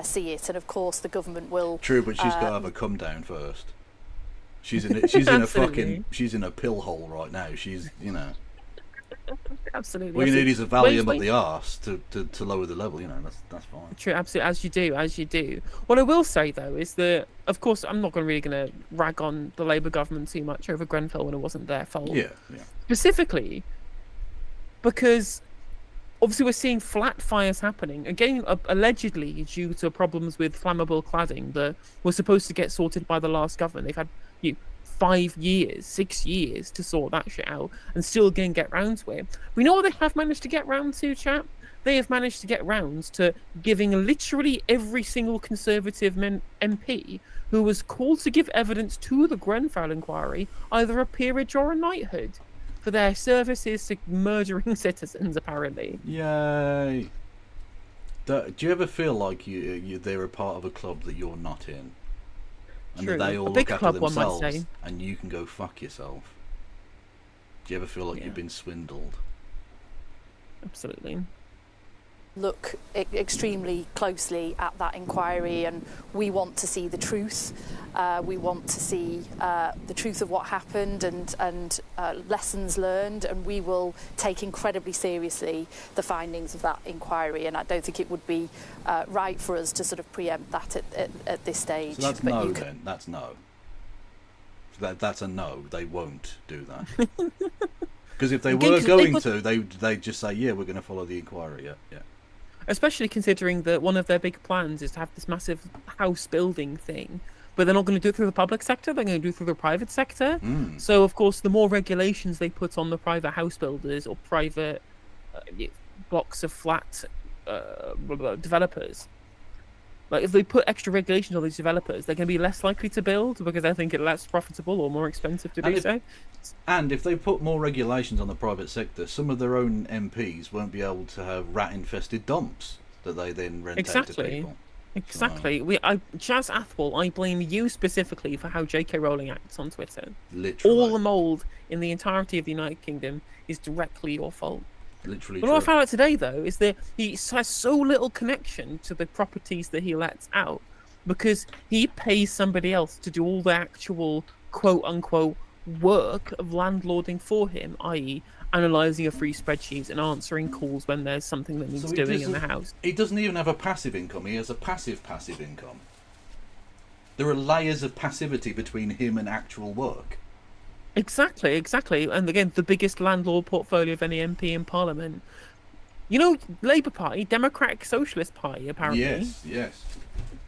see it. And of course, the government will. True, but she's got to have a come down first. She's in a pill hole right now. She's, you know. Absolutely. All you need is a Valium up the arse to lower the level. You know, that's fine. True, absolutely, as you do. What I will say though is that, of course, I'm not really going to rag on the Labour government too much over Grenfell when it wasn't their fault. Yeah. Specifically, because obviously we're seeing flat fires happening again, allegedly due to problems with flammable cladding that were supposed to get sorted by the last government. They've had 5 years, 6 years to sort that shit out and still again get round to it. We know what they have managed to get round to, chap. They have managed to get round to giving literally every single Conservative MP who was called to give evidence to the Grenfell inquiry either a peerage or a knighthood for their services to murdering citizens, apparently. Yay. Do you ever feel like they're a part of a club that you're not in? And True. that they all A big look after club, one might themselves, say. and you can go fuck yourself? Do you ever feel like you've been swindled? Absolutely. Look extremely closely at that inquiry, and we want to see the truth. We want to see the truth of what happened and lessons learned, and we will take incredibly seriously the findings of that inquiry. And I don't think it would be right for us to sort of preempt that at this stage. So that's no then. That's no. That's a no. They won't do that. Because if they were going to, they'd just say, yeah, we're going to follow the inquiry. Yeah. Especially considering that one of their big plans is to have this massive house building thing, but they're not going to do it through the public sector, they're going to do it through the private sector. So, of course, the more regulations they put on the private house builders or private blocks of flat developers, like if they put extra regulations on these developers, they're going to be less likely to build because they think it's less profitable or more expensive to do so. And if they put more regulations on the private sector, some of their own MPs won't be able to have rat-infested dumps that they then rent out to people. Exactly. Jazz Athwal, I blame you specifically for how J.K. Rowling acts on Twitter. Literally. All the mould in the entirety of the United Kingdom is directly your fault. Literally. But what I found out today, though, is that he has so little connection to the properties that he lets out because he pays somebody else to do all the actual quote-unquote work of landlording for him, i.e. analysing a free spreadsheet and answering calls when there's something that needs doing in the house. He doesn't even have a passive income, he has a passive income. There are layers of passivity between him and actual work. Exactly. And again, the biggest landlord portfolio of any MP in Parliament. You know, Labour Party, Democratic Socialist Party, apparently. Yes.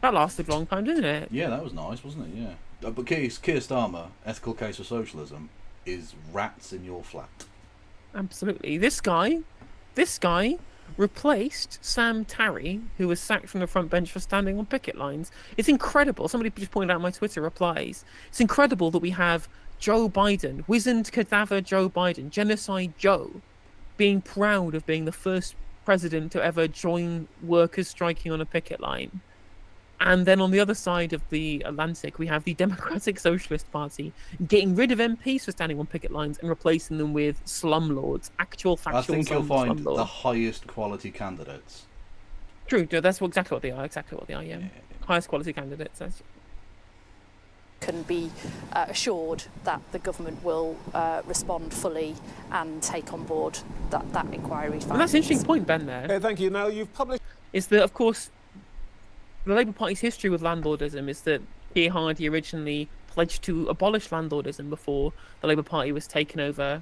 That lasted a long time, didn't it? Yeah, that was nice, wasn't it? Yeah. But Keir Starmer, ethical case for socialism, is rats in your flat. Absolutely. This guy replaced Sam Tarry, who was sacked from the front bench for standing on picket lines. It's incredible. Somebody just pointed out in my Twitter replies. It's incredible that we have Joe Biden, wizened cadaver Joe Biden, genocide Joe, being proud of being the first president to ever join workers striking on a picket line. And then on the other side of the Atlantic, we have the Democratic Socialist Party getting rid of MPs for standing on picket lines and replacing them with slumlords, actual factual I think you'll find slumlords. the highest quality candidates. True, that's exactly what they are. Exactly what they are. Yeah, highest quality candidates. Can be assured that the government will respond fully and take on board that inquiry findings. And that's an interesting point, Ben. There Okay, thank you. Now, you've published... is that, of course, the Labour Party's history with landlordism is that Keir Hardie originally pledged to abolish landlordism before the Labour Party was taken over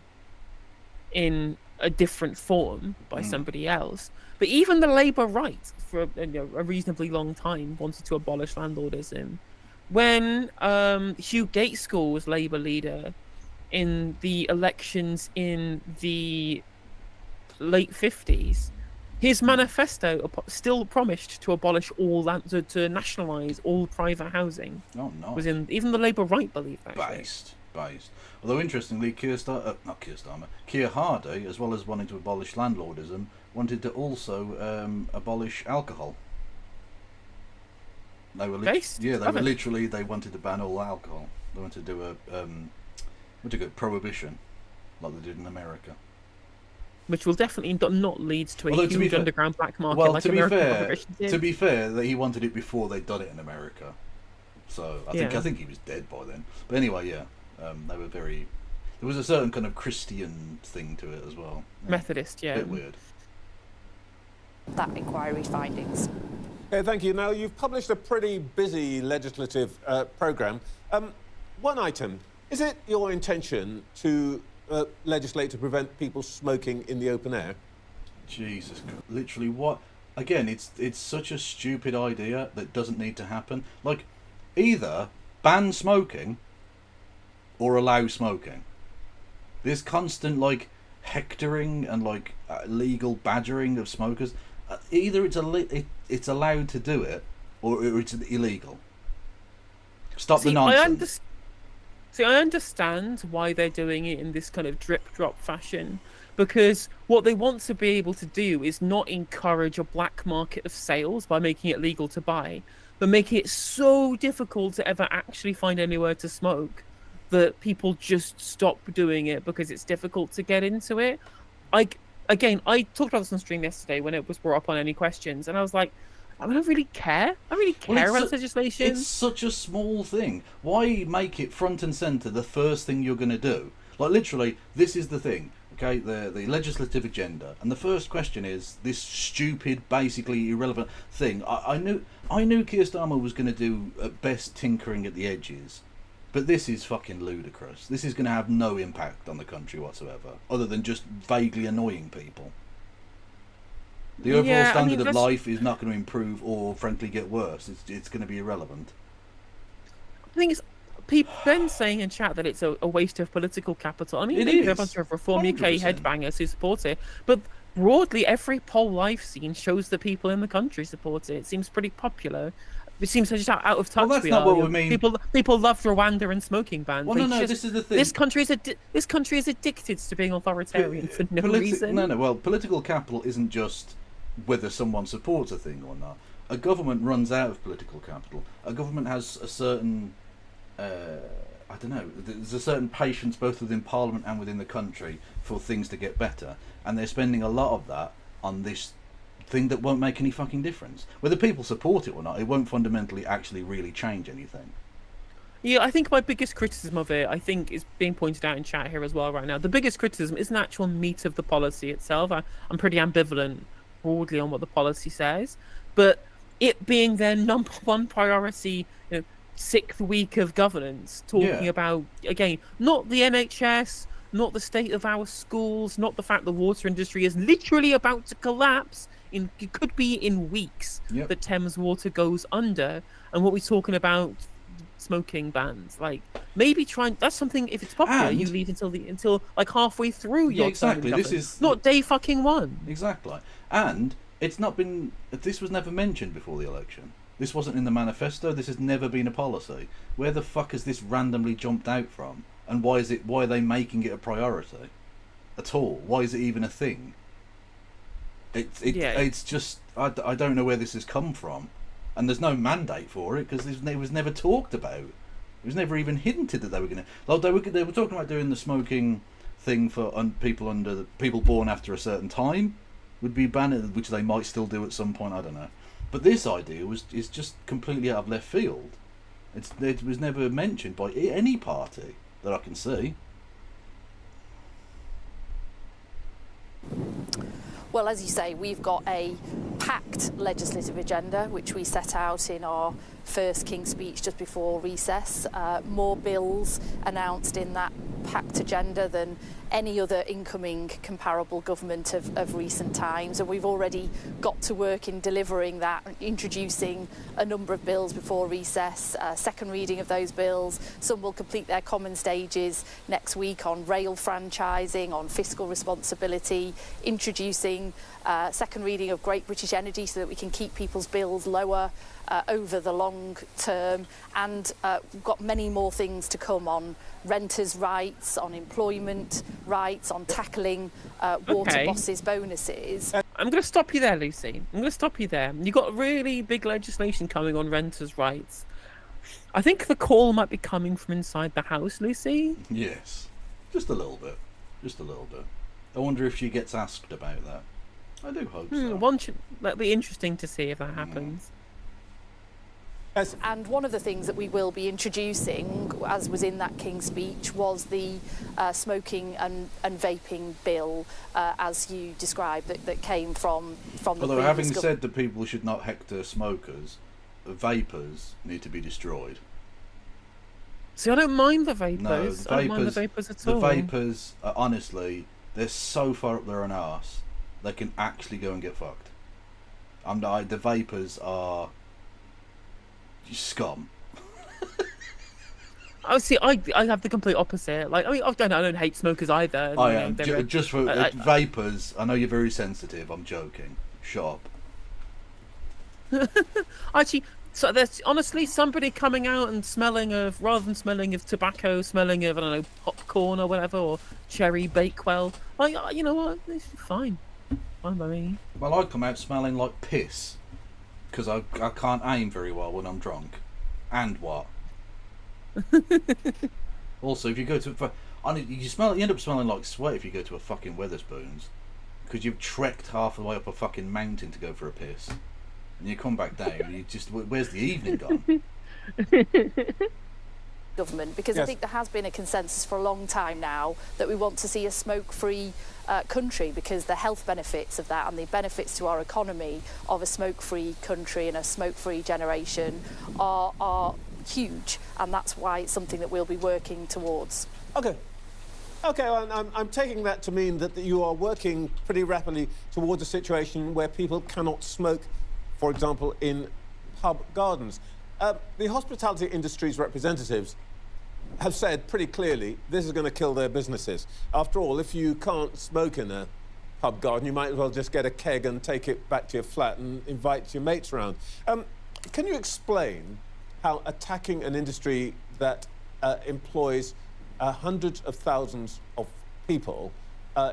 in a different form by somebody else. But even the Labour right, for a reasonably long time, wanted to abolish landlordism. When Hugh Gaitskell was Labour leader in the elections in the late 50s, his manifesto still promised to abolish all land, to nationalise all private housing. Oh, no. Was in even the Labour right believed that. Based. Although interestingly, Keir Hardie, as well as wanting to abolish landlordism, wanted to also abolish alcohol. They were literally they wanted to ban all alcohol. They wanted to do a prohibition, like they did in America. Which will definitely not lead to a huge underground black market like to American be fair, prohibition did. To be fair, that he wanted it before they'd done it in America. So I think he was dead by then. But anyway, they were very. There was a certain kind of Christian thing to it as well. Yeah. Methodist, yeah. A bit weird. That inquiry findings. Okay, thank you. Now, you've published a pretty busy legislative programme. One item, is it your intention to legislate to prevent people smoking in the open air? Jesus, literally what? Again, it's such a stupid idea that doesn't need to happen. Like, either ban smoking or allow smoking. This constant, like, hectoring and, like, legal badgering of smokers. Either it's allowed to do it or it's illegal. Stop the nonsense. I understand why they're doing it in this kind of drip-drop fashion, because what they want to be able to do is not encourage a black market of sales by making it legal to buy, but making it so difficult to ever actually find anywhere to smoke that people just stop doing it because it's difficult to get into it. I talked about this on stream yesterday when it was brought up on Any Questions, and I was like, I don't really care. I really care about legislation. It's such a small thing. Why make it front and centre the first thing you're going to do? Like, literally, this is the thing, okay? The legislative agenda. And the first question is this stupid, basically irrelevant thing. I knew Keir Starmer was going to do, at best, tinkering at the edges. But this is fucking ludicrous. This is going to have no impact on the country whatsoever, other than just vaguely annoying people. The overall standard of life is not going to improve or, frankly, get worse. It's going to be irrelevant. I think it's Ben saying in chat that it's a waste of political capital. I mean, there are a bunch of Reform 100%. UK headbangers who support it, but broadly, every poll I've seen shows that people in the country support it. It seems pretty popular. It seems just out of touch. Well, that's not what we mean. People love Rwanda and smoking bans. Well, no, this is the thing. This country is addicted to being authoritarian for no reason. Well, political capital isn't just whether someone supports a thing or not. A government runs out of political capital. A government has a certain, I don't know, there's a certain patience both within Parliament and within the country for things to get better. And they're spending a lot of that on this thing that won't make any fucking difference. Whether people support it or not, it won't fundamentally actually really change anything. Yeah, I think my biggest criticism of it, I think, is being pointed out in chat here as well right now. The biggest criticism isn't the actual meat of the policy itself. I'm pretty ambivalent broadly on what the policy says, but it being their number one priority, sixth week of governance, talking about, again, not the NHS, not the state of our schools, not the fact the water industry is literally about to collapse. It could be in weeks that Thames Water goes under, and what we're talking about, smoking bans. Like, maybe that's something, if it's popular, you leave until like halfway through your exactly. This is not day fucking one. Exactly. And this was never mentioned before the election. This wasn't in the manifesto. This has never been a policy. Where the fuck has this randomly jumped out from? And why are they making it a priority at all? Why is it even a thing? It's just, I don't know where this has come from. and there's no mandate for it because it was never talked about. It was never even hinted that they were going to. Like they were talking about doing the smoking thing for people born after a certain time would be banned, which they might still do at some point. I don't know. But this idea is just completely out of left field. It was never mentioned by any party that I can see. Well, as you say, we've got a packed legislative agenda, which we set out in our first King's Speech just before recess. More bills announced in that packed agenda than any other incoming comparable government of recent times, and we've already got to work in delivering that, introducing a number of bills before recess, second reading of those bills. Some will complete their common stages next week on rail franchising, on fiscal responsibility, introducing second reading of Great British Energy so that we can keep people's bills lower over the long term, and we've got many more things to come on renters' rights, on employment rights, on tackling water bosses' bonuses. I'm going to stop you there, Lucy. I'm going to stop you there. You've got really big legislation coming on renters' rights. I think the call might be coming from inside the house, Lucy. Yes, just a little bit. Just a little bit. I wonder if she gets asked about that. I do hope so. That'd be interesting to see if that happens. And one of the things that we will be introducing, as was in that King's Speech, was the smoking and vaping bill, as you described, that came from the Although having said that people should not hector smokers, vapors need to be destroyed. See, I don't mind the vapors. No, the I don't mind the vapors at all. The vapors are, honestly, they're so far up their own arse, they can actually go and get fucked. The vapors are scum. Oh, see, I have the complete opposite. Like, I mean, I don't hate smokers either. I am. Just for vapors, I know you're very sensitive. I'm joking. Shut up. Actually, so there's honestly somebody coming out and rather than smelling of tobacco, smelling of, I don't know, popcorn or whatever, or cherry bakewell. Like, you know what? It's fine. Fine by me. Well, I come out smelling like piss because I can't aim very well when I'm drunk. And what? Also, if you go to you end up smelling like sweat if you go to a fucking Weatherspoons because you've trekked half the way up a fucking mountain to go for a piss, and you come back down and you just, where's the evening gone? Government, because Yes. I think there has been a consensus for a long time now that we want to see a smoke-free country, because the health benefits of that and the benefits to our economy of a smoke-free country and a smoke-free generation are huge, and that's why it's something that we'll be working towards. Okay. Well, I'm taking that to mean that you are working pretty rapidly towards a situation where people cannot smoke, for example, in pub gardens. The hospitality industry's representatives have said pretty clearly this is going to kill their businesses. After all, if you can't smoke in a pub garden, you might as well just get a keg and take it back to your flat and invite your mates around. Can you explain how attacking an industry that employs hundreds of thousands of people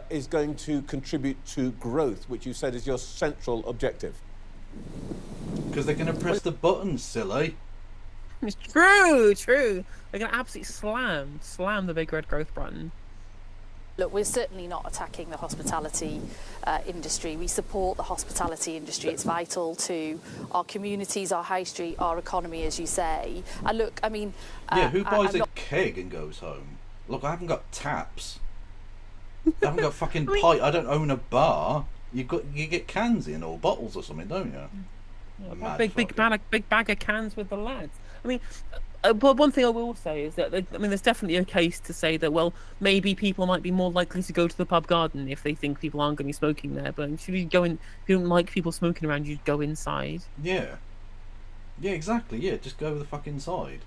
is going to contribute to growth, which you said is your central objective? Because they're going to press the buttons, silly. It's true. They're going to absolutely slam the big red growth button. Look, we're certainly not attacking the hospitality industry. We support the hospitality industry. It's vital to our communities, our high street, our economy, as you say. And look, I mean... Yeah, who buys a keg and goes home? Look, I haven't got taps. I haven't got fucking pipe. I don't own a bar. You get cans in, or bottles or something, don't you? Yeah, big bag of cans with the lads. I mean, but one thing I will say is that there's definitely a case to say that, well, maybe people might be more likely to go to the pub garden if they think people aren't going to be smoking there. But should you go in? If you don't like people smoking around, you go inside. Yeah, exactly. Yeah, just go the fuck inside.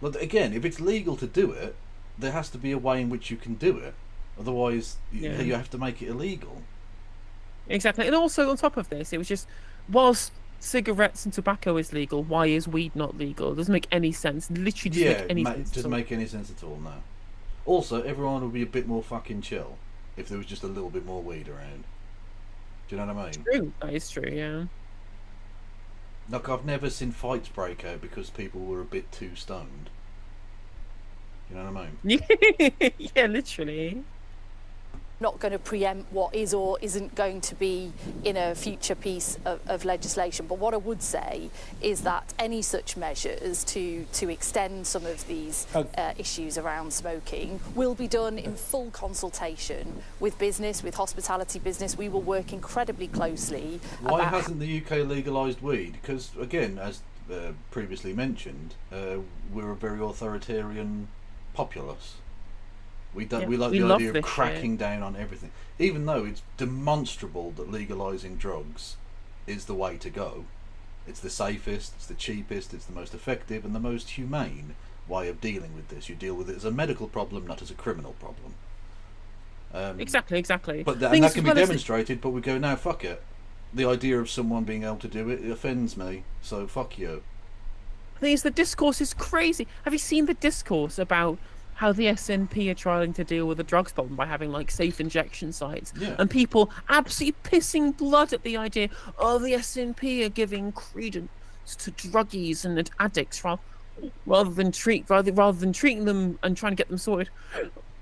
But again, if it's legal to do it, there has to be a way in which you can do it. Otherwise, you have to make it illegal. Exactly. And also on top of this, it was just, whilst cigarettes and tobacco is legal, why is weed not legal? It doesn't make any sense. Literally doesn't make any sense. Doesn't make any sense at all, no. Also, everyone would be a bit more fucking chill if there was just a little bit more weed around. Do you know what I mean? True. That is true, yeah. Like, I've never seen fights break out because people were a bit too stoned. You know what I mean? Yeah, literally. Not going to preempt what is or isn't going to be in a future piece of legislation. But what I would say is that any such measures to extend some of these issues around smoking will be done in full consultation with business, with hospitality business. We will work incredibly closely. Why hasn't the UK legalised weed? Because, again, as previously mentioned, we're a very authoritarian populace. We like the idea of cracking down on everything, even though it's demonstrable that legalising drugs is the way to go. It's the safest, it's the cheapest, it's the most effective and the most humane way of dealing with this. You deal with it as a medical problem, not as a criminal problem. Exactly. But and that can be demonstrated, but we go, no, fuck it. The idea of someone being able to do it offends me, so fuck you. The thing is, the discourse is crazy. Have you seen the discourse about how the SNP are trying to deal with the drugs problem by having like safe injection sites, and people absolutely pissing blood at the idea, oh, the SNP are giving credence to druggies and addicts rather than treating them and trying to get them sorted.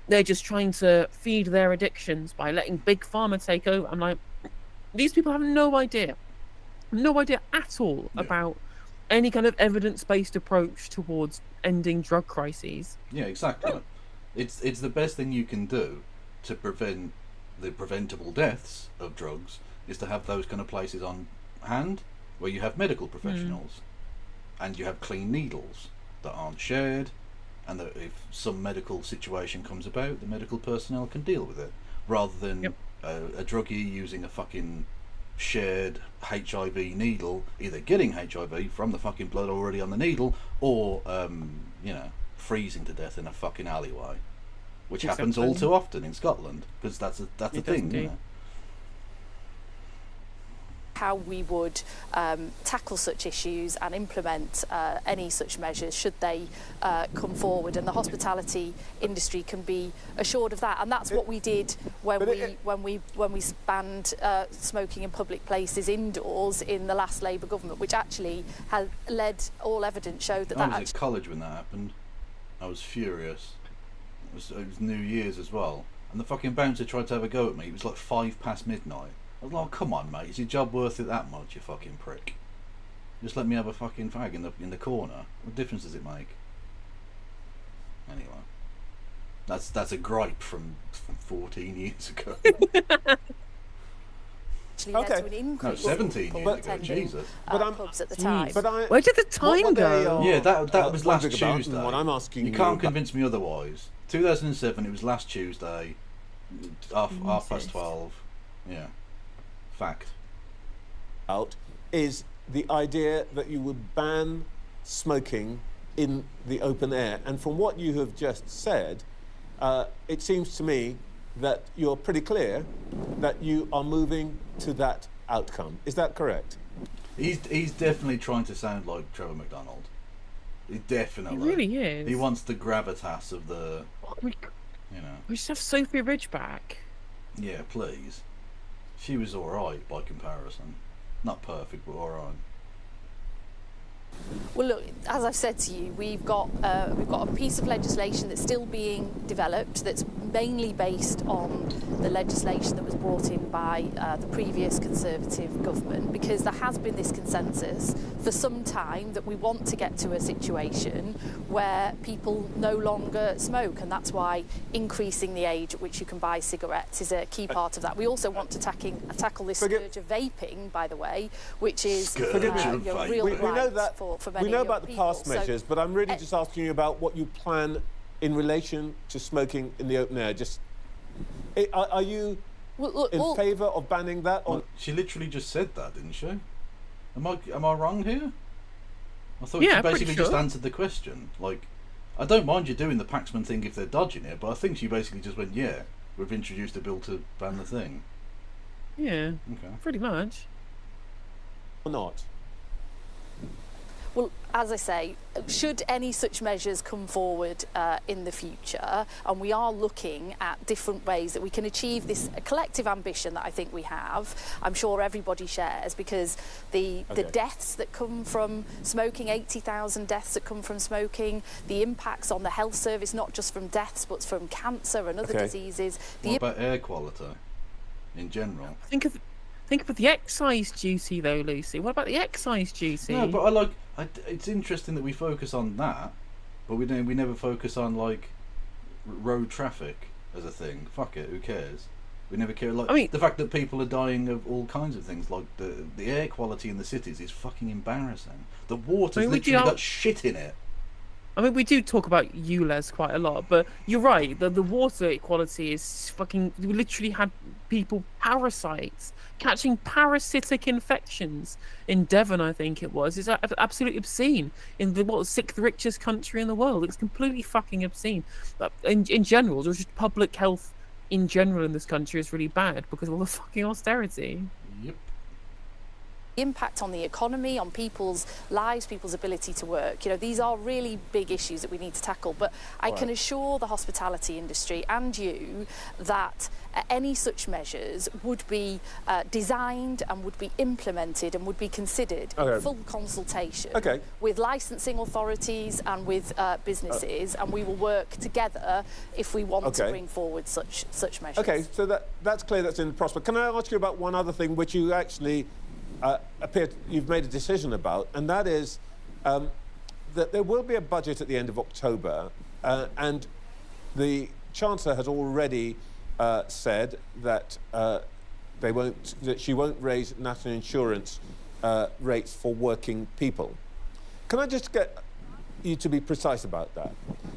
They're just trying to feed their addictions by letting big pharma take over. I'm like, these people have no idea at all about any kind of evidence-based approach towards ending drug crises. Yeah, exactly. It's the best thing you can do to prevent the preventable deaths of drugs is to have those kind of places on hand where you have medical professionals and you have clean needles that aren't shared, and that if some medical situation comes about, the medical personnel can deal with it, rather than a druggie using a fucking shared HIV needle, either getting HIV from the fucking blood already on the needle, or freezing to death in a fucking alleyway, which happens all too often in Scotland, because that's a thing, you know. How we would tackle such issues and implement any such measures should they come forward, and the hospitality industry can be assured of that. And that's what we did when we banned smoking in public places indoors in the last Labour government, which actually had led, all evidence showed that I was at college when that happened. I was furious. It was New Year's as well, and the fucking bouncer tried to have a go at me. It was like 5 past midnight. I was like, oh, come on, mate, is your job worth it that much, you fucking prick? Just let me have a fucking fag in the corner. What difference does it make? Anyway, that's a gripe from 14 years ago. led to an increase 17 years ago, Jesus. Clubs at the time. Where did the time go? Yeah, that was last Tuesday. What I'm asking you can't convince me otherwise. 2007, it was last Tuesday, half past 12. Yeah. Fact. Out is the idea that you would ban smoking in the open air. And from what you have just said, it seems to me that you're pretty clear that you are moving to that outcome. Is that correct? He's definitely trying to sound like Trevor McDonald. He definitely. He really is. He wants the gravitas of the. We just have Sophie Ridge back. Yeah, please. She was alright by comparison. Not perfect, but alright. Well, look, as I've said to you, we've got a piece of legislation that's still being developed, that's mainly based on the legislation that was brought in by the previous Conservative government, because there has been this consensus for some time that we want to get to a situation where people no longer smoke, and that's why increasing the age at which you can buy cigarettes is a key part of that. We also want to tackle this scourge of vaping, by the way, which is real rights for many we know about the people. past measures, but I'm really just asking you about what you plan in relation to smoking in the open air. Just are you in favour of banning that? Or she literally just said that, didn't she? Am I wrong here? I thought she basically just answered the question. Like, I don't mind you doing the Paxman thing if they're dodging it, but I think she basically just went, yeah, we've introduced a bill to ban the thing. Yeah, pretty much. Or not? Well, as I say, should any such measures come forward in the future, and we are looking at different ways that we can achieve this collective ambition that I think we have, I'm sure everybody shares, because the deaths that come from smoking, 80,000 deaths that come from smoking, the impacts on the health service, not just from deaths, but from cancer and other diseases. What about air quality in general? Think of the excise duty, though, Lucy. What about the excise duty? No, but it's interesting that we focus on that, but we never focus on like road traffic as a thing. Fuck it, who cares? We never care. Like, I mean, the fact that people are dying of all kinds of things, like the air quality in the cities is fucking embarrassing. The water's literally got shit in it. I mean, we do talk about ULEZ quite a lot, but you're right. The water quality is fucking. We literally had people parasites catching parasitic infections in Devon, I think it was. It's absolutely obscene. In the sixth richest country in the world, it's completely fucking obscene. But in general, there's just public health in general in this country is really bad because of all the fucking austerity. Yep. Impact on the economy, on people's lives, people's ability to work. You know, these are really big issues that we need to tackle. But I can assure the hospitality industry and you that any such measures would be designed and would be implemented and would be considered full consultation with licensing authorities and with businesses, and we will work together if we want to bring forward such measures. Okay, so that's clear, that's in the prospect. Can I ask you about one other thing which you actually you've made a decision about, and that is that there will be a budget at the end of October, and the Chancellor has already said that she won't raise national insurance rates for working people. Can I just get you to be precise about that?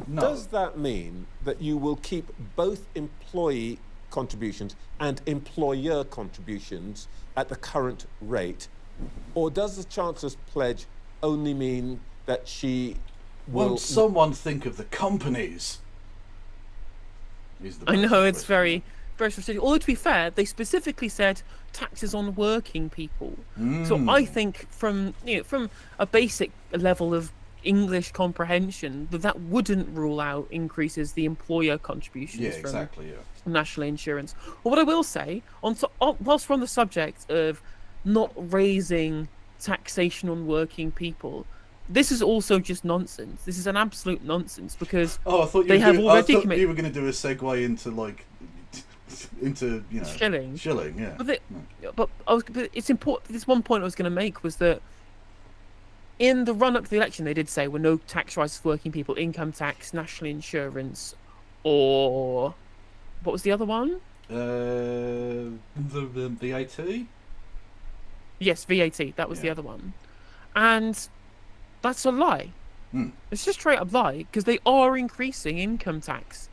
No. Does that mean that you will keep both employee contributions and employer contributions at the current rate, or does the Chancellor's pledge only mean that she will... Won't someone think of the companies? I know, it's very frustrating. Although, to be fair, they specifically said taxes on working people. So I think from a basic level of English comprehension, that wouldn't rule out increases the employer contributions from national insurance. Well, what I will say, whilst we're on the subject of not raising taxation on working people, this is also just nonsense. This is an absolute nonsense because I thought you were going to do a segue into shilling, yeah. But it's important. This one point I was going to make was that in the run-up to the election, they did say, well, no tax rises for working people, income tax, national insurance, or... What was the other one? The VAT? Yes, VAT. That was the other one. And that's a lie. It's just straight up lie, because they are increasing income tax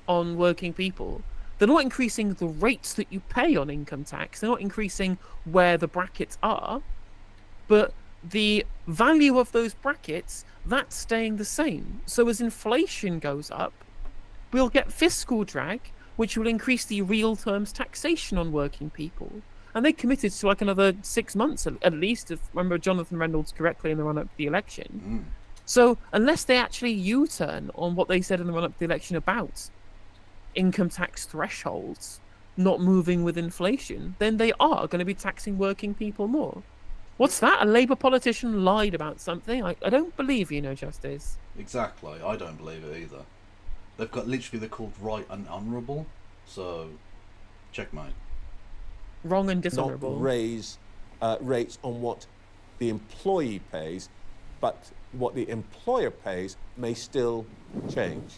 on working people. They're not increasing the rates that you pay on income tax. They're not increasing where the brackets are. But the value of those brackets, that's staying the same. So as inflation goes up, we'll get fiscal drag, which will increase the real terms taxation on working people. And they committed to like another 6 months at least, if I remember Jonathan Reynolds correctly, in the run-up to the election. So unless they actually U-turn on what they said in the run-up to the election about income tax thresholds not moving with inflation, then they are going to be taxing working people more. What's that? A Labour politician lied about something? I don't believe you, No Justice. Exactly. I don't believe it either. They're called right and honourable, so checkmate. Wrong and dishonourable. Not raise rates on what the employee pays, but what the employer pays may still change.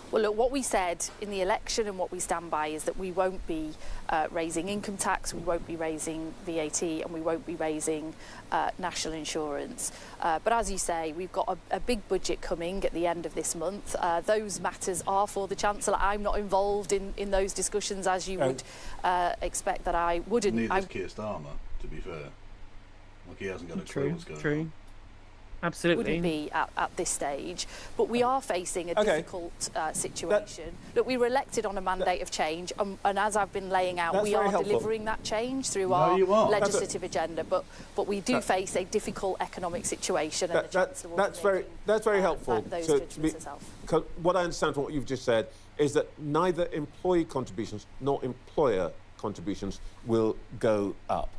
Well, look, what we said in the election and what we stand by is that we won't be raising income tax, we won't be raising VAT, and we won't be raising national insurance. But as you say, we've got a big budget coming at the end of this month. Those matters are for the Chancellor. I'm not involved in those discussions, as you would expect that I wouldn't. Neither is Keir Starmer, to be fair. Like, he hasn't got a clue what's going on. Absolutely. be at this stage. But we are facing a difficult situation. Look, we were elected on a mandate of change, and as I've been laying out, we are delivering that change through our legislative agenda. But we do face a difficult economic situation, and the Chancellor will that's very helpful. Those judgments herself. What I understand from what you've just said is that neither employee contributions nor employer contributions will go up.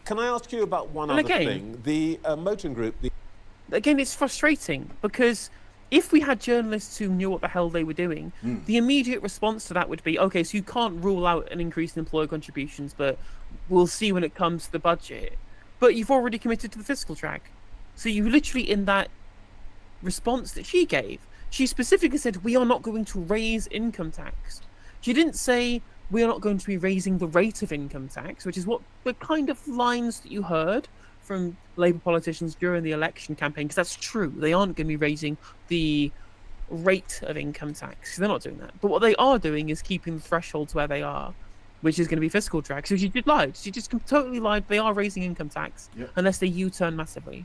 Can I ask you about one other thing? The motoring group... Again, it's frustrating because if we had journalists who knew what the hell they were doing, the immediate response to that would be, okay, so you can't rule out an increase in employer contributions, but we'll see when it comes to the budget. But you've already committed to the fiscal track. So you literally, in that response that she gave, she specifically said, we are not going to raise income tax. She didn't say, we are not going to be raising the rate of income tax, which is what the kind of lines that you heard from Labour politicians during the election campaign, because that's true. They aren't going to be raising the rate of income tax. They're not doing that. But what they are doing is keeping the thresholds where they are, which is going to be fiscal track. So she did lie. She just totally lied. They are raising income tax unless they U-turn massively.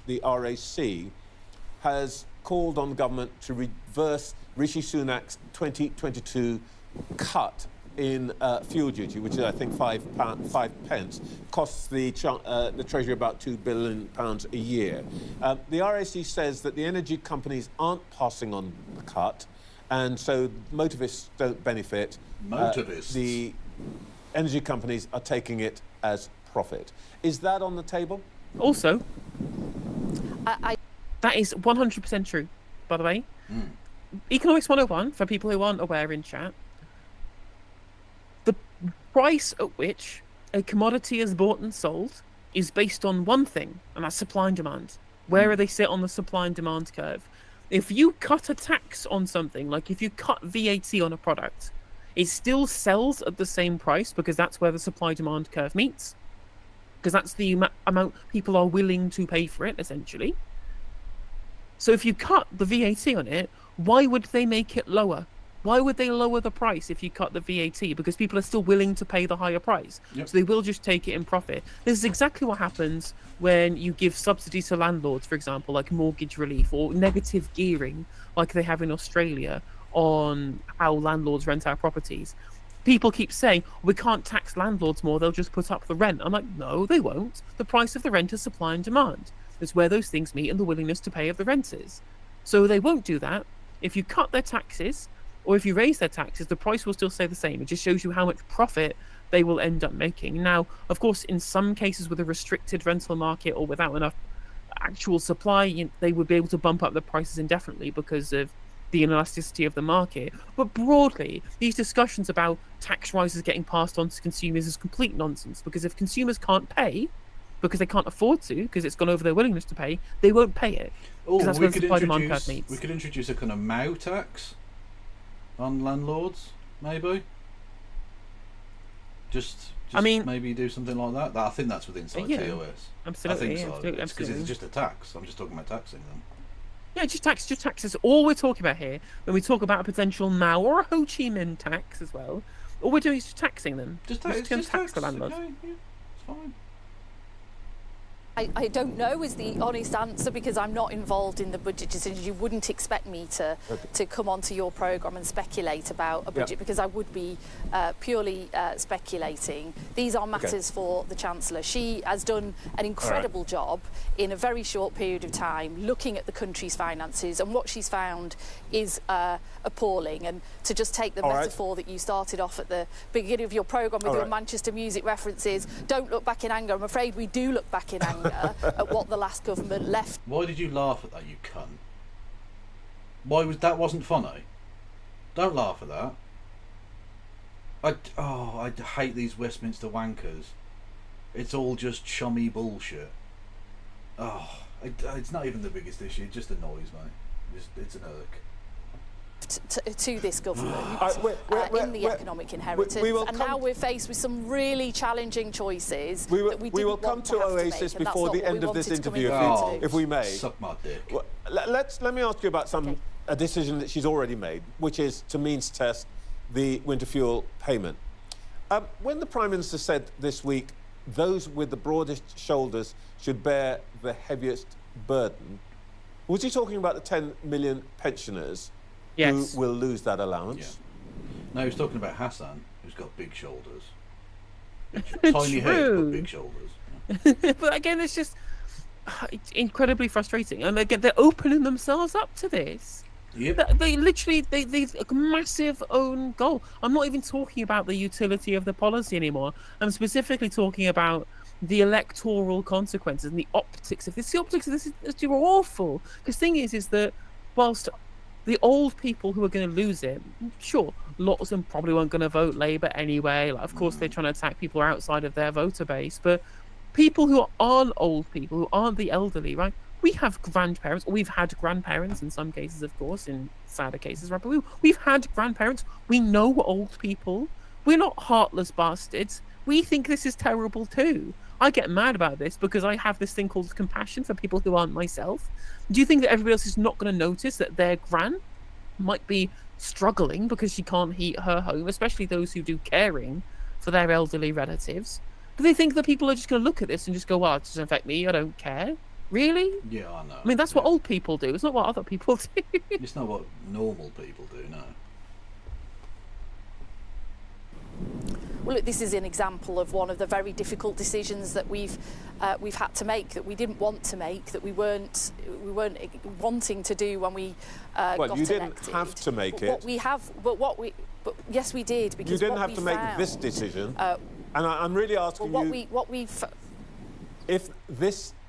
The RAC has called on the government to reverse Rishi Sunak's 2022 cut in fuel duty, which is, I think, 5 pence, costs the Treasury about £2 billion a year. The RAC says that the energy companies aren't passing on the cut, and so motorists don't benefit. Motorists? The energy companies are taking it as profit. Is that on the table? Also, that is 100% true, by the way. Economics 101, for people who aren't aware in chat, the price at which a commodity is bought and sold is based on one thing, and that's supply and demand. Where they sit on the supply and demand curve. If you cut a tax on something, like if you cut VAT on a product, it still sells at the same price because that's where the supply demand curve meets. Because that's the amount people are willing to pay for it, essentially. So if you cut the VAT on it, why would they make it lower? Why would they lower the price if you cut the VAT? Because people are still willing to pay the higher price. So they will just take it in profit. This is exactly what happens when you give subsidies to landlords, for example, like mortgage relief or negative gearing, like they have in Australia, on how landlords rent out properties. People keep saying, we can't tax landlords more, they'll just put up the rent. I'm like, no, they won't. The price of the rent is supply and demand. It's where those things meet and the willingness to pay of the renters. So they won't do that. If you cut their taxes, or if you raise their taxes, the price will still stay the same. It just shows you how much profit they will end up making. Now, of course, in some cases with a restricted rental market or without enough actual supply, they would be able to bump up the prices indefinitely because of the inelasticity of the market. But broadly, these discussions about tax rises getting passed on to consumers is complete nonsense, because if consumers can't pay, because they can't afford to, because it's gone over their willingness to pay, they won't pay it. Oh, that's where the supply demand curve meets. We could introduce a kind of MAU tax on landlords, maybe. Just I mean, maybe do something like that. I think that's within TOS. Absolutely, I think so. Because it's just a tax. I'm just talking about taxing them. Yeah, just taxes. All we're talking about here, when we talk about a potential MAU or a Ho Chi Minh tax as well, all we're doing is just taxing them. Just tax the landlords. Okay, yeah, it's fine. I don't know is the honest answer, because I'm not involved in the budget decisions. You wouldn't expect me to come onto your programme and speculate about a budget, because I would be purely speculating. These are matters for the Chancellor. She has done an incredible job in a very short period of time looking at the country's finances, and what she's found is appalling. And to just take the metaphor that you started off at the beginning of your programme with your Manchester music references, don't look back in anger. I'm afraid we do look back in anger at what the last government left. Why did you laugh at that, you cunt? That wasn't funny? Don't laugh at that. I hate these Westminster wankers. It's all just chummy bullshit. It's not even the biggest issue. It just annoys me. It's an irk. To this government in the economic inheritance, now we're faced with some really challenging choices that we will come to Oasis before the end of this interview, if we may. Suck my dick. Well, let me ask you about a decision that she's already made, which is to means test the winter fuel payment. When the Prime Minister said this week those with the broadest shoulders should bear the heaviest burden. Was he talking about the 10 million pensioners Yes. who will lose that allowance? No, he was talking about Hassan, who's got big shoulders. Tiny head, but big shoulders. But again, it's incredibly frustrating. And again, they're opening themselves up to this. Yep. They literally, they a massive own goal. I'm not even talking about the utility of the policy anymore. I'm specifically talking about the electoral consequences and the optics of this. The optics of this is awful. Because the thing is that whilst the old people who are going to lose it, sure, lots of them probably weren't going to vote Labour anyway. Like, of course, they're trying to attack people outside of their voter base. But people who aren't old people, who aren't the elderly, right? We have grandparents, or we've had grandparents in some cases, of course, in sadder cases, right? But we've had grandparents. We know old people. We're not heartless bastards. We think this is terrible too. I get mad about this because I have this thing called compassion for people who aren't myself. Do you think that everybody else is not going to notice that their gran might be struggling because she can't heat her home, especially those who do caring for their elderly relatives? Do they think that people are just going to look at this and just go, well, it doesn't affect me, I don't care? Really? Yeah, I know. I mean, that's what old people do. It's not what other people do. It's not what normal people do, no. Well, look, this is an example of one of the very difficult decisions that we've had to make, that we didn't want to make, that we weren't wanting to do when we got elected. Well, you didn't have to make it. But yes, we did, because you didn't what have to we make found, this decision. And I'm really asking if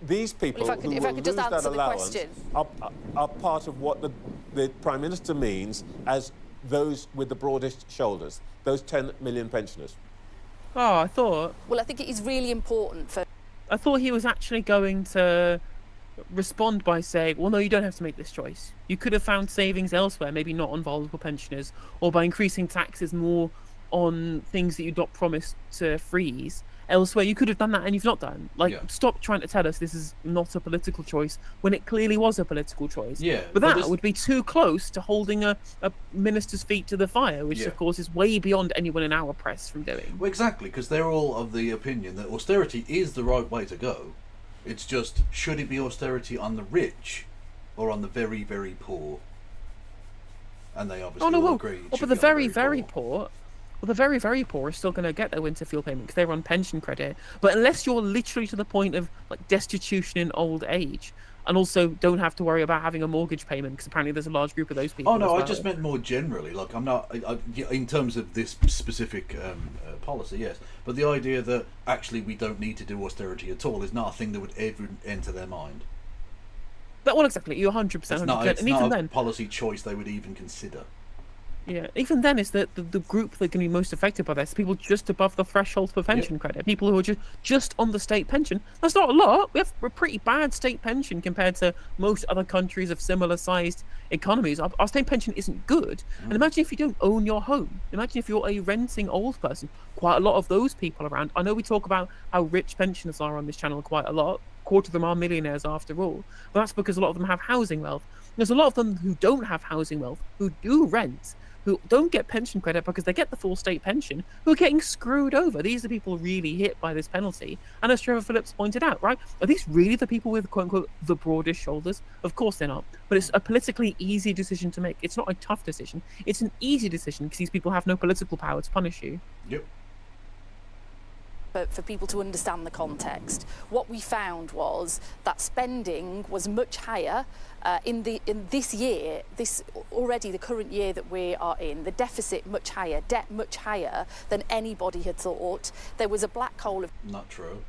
these people who will lose that allowance are part of what the Prime Minister means as those with the broadest shoulders, those 10 million pensioners. Oh, I thought it is really important for... I thought he was actually going to respond by saying, well, no, you don't have to make this choice. You could have found savings elsewhere, maybe not on vulnerable pensioners, or by increasing taxes more on things that you not promised to freeze elsewhere. You could have done that, and you've not done. Stop trying to tell us this is not a political choice when it clearly was a political choice. Yeah, but that would be too close to holding a minister's feet to the fire, which of course is way beyond anyone in our press from doing. Well, exactly, because they're all of the opinion that austerity is the right way to go. It's just, should it be austerity on the rich or on the very, very poor? And they obviously all agree. But the very, very poor. Well, the very, very poor are still going to get their winter fuel payment because they're on pension credit. But unless you're literally to the point of destitution in old age, and also don't have to worry about having a mortgage payment, because apparently there's a large group of those people. Oh no, I just meant more generally. Like, I'm not in terms of this specific policy, yes. But the idea that actually we don't need to do austerity at all is not a thing that would ever enter their mind. Well, exactly. You're 100%. It's not a policy choice they would even consider. Yeah, even then, is that the group that can be most affected by this? People just above the threshold for pension credit. People who are just on the state pension. That's not a lot. We have a pretty bad state pension compared to most other countries of similar-sized economies. Our state pension isn't good. And imagine if you don't own your home. Imagine if you're a renting old person. Quite a lot of those people around. I know we talk about how rich pensioners are on this channel quite a lot. A quarter of them are millionaires after all. But that's because a lot of them have housing wealth. There's a lot of them who don't have housing wealth, who do rent, who don't get pension credit because they get the full state pension, who are getting screwed over. These are people really hit by this penalty. And as Trevor Phillips pointed out, right, are these really the people with, quote-unquote, the broadest shoulders? Of course they're not. But it's a politically easy decision to make. It's not a tough decision. It's an easy decision because these people have no political power to punish you. Yep. For people to understand the context, what we found was that spending was much higher in this year, the current year that we are in. The deficit much higher, debt much higher than anybody had thought. There was a black hole of... Not true.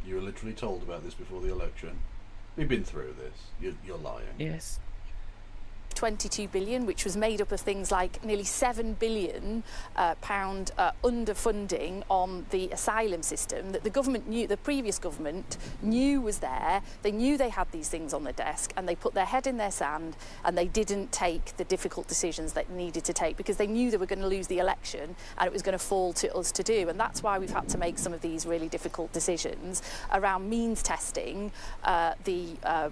You were literally told about this before the election. We've been through this. You're lying. Yes. 22 billion, which was made up of things like nearly 7 billion pound underfunding on the asylum system that the previous government knew was there. They knew they had these things on their desk, and they put their head in their sand, and they didn't take the difficult decisions that needed to take because they knew they were going to lose the election and it was going to fall to us to do. And that's why we've had to make some of these really difficult decisions around means testing the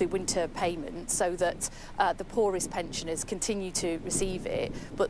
winter payment so that the poorest pensioners continue to receive it, but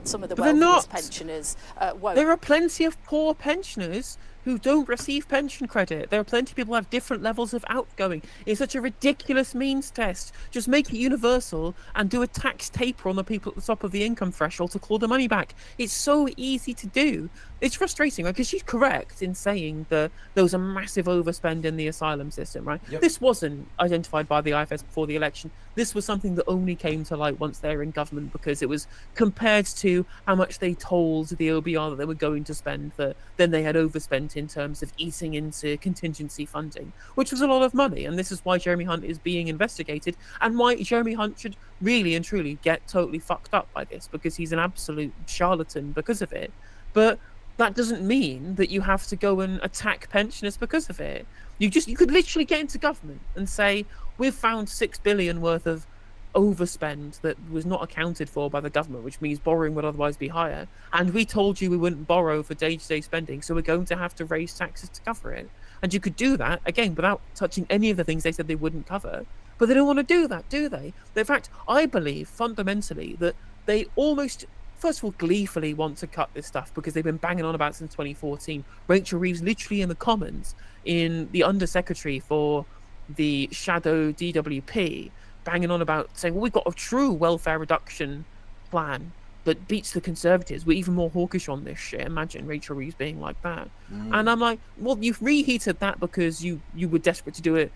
some of the wealthiest pensioners won't. There are plenty of poor pensioners who don't receive pension credit. There are plenty of people who have different levels of outgoing. It's such a ridiculous means test. Just make it universal and do a tax taper on the people at the top of the income threshold to claw the money back. It's so easy to do. It's frustrating, right? Because she's correct in saying that there was a massive overspend in the asylum system, right? Yep. This wasn't identified by the IFS before the election. This was something that only came to light once they were in government, because it was compared to how much they told the OBR that they were going to spend, that then they had overspent in terms of eating into contingency funding, which was a lot of money. And this is why Jeremy Hunt is being investigated, and why Jeremy Hunt should really and truly get totally fucked up by this, because he's an absolute charlatan because of it. But that doesn't mean that you have to go and attack pensioners because of it. You could literally get into government and say, we've found $6 billion worth of overspend that was not accounted for by the government, which means borrowing would otherwise be higher, and we told you we wouldn't borrow for day-to-day spending, so we're going to have to raise taxes to cover it. And you could do that again without touching any of the things they said they wouldn't cover. But they don't want to do that, do they? In fact, I believe fundamentally that they almost, first of all, gleefully want to cut this stuff because they've been banging on about it since 2014. Rachel Reeves literally in the Commons, in the Undersecretary for the shadow DWP, banging on about saying, well, we've got a true welfare reduction plan that beats the Conservatives. We're even more hawkish on this shit. Imagine Rachel Reeves being like that. And I'm like, well, you've reheated that because you were desperate to do it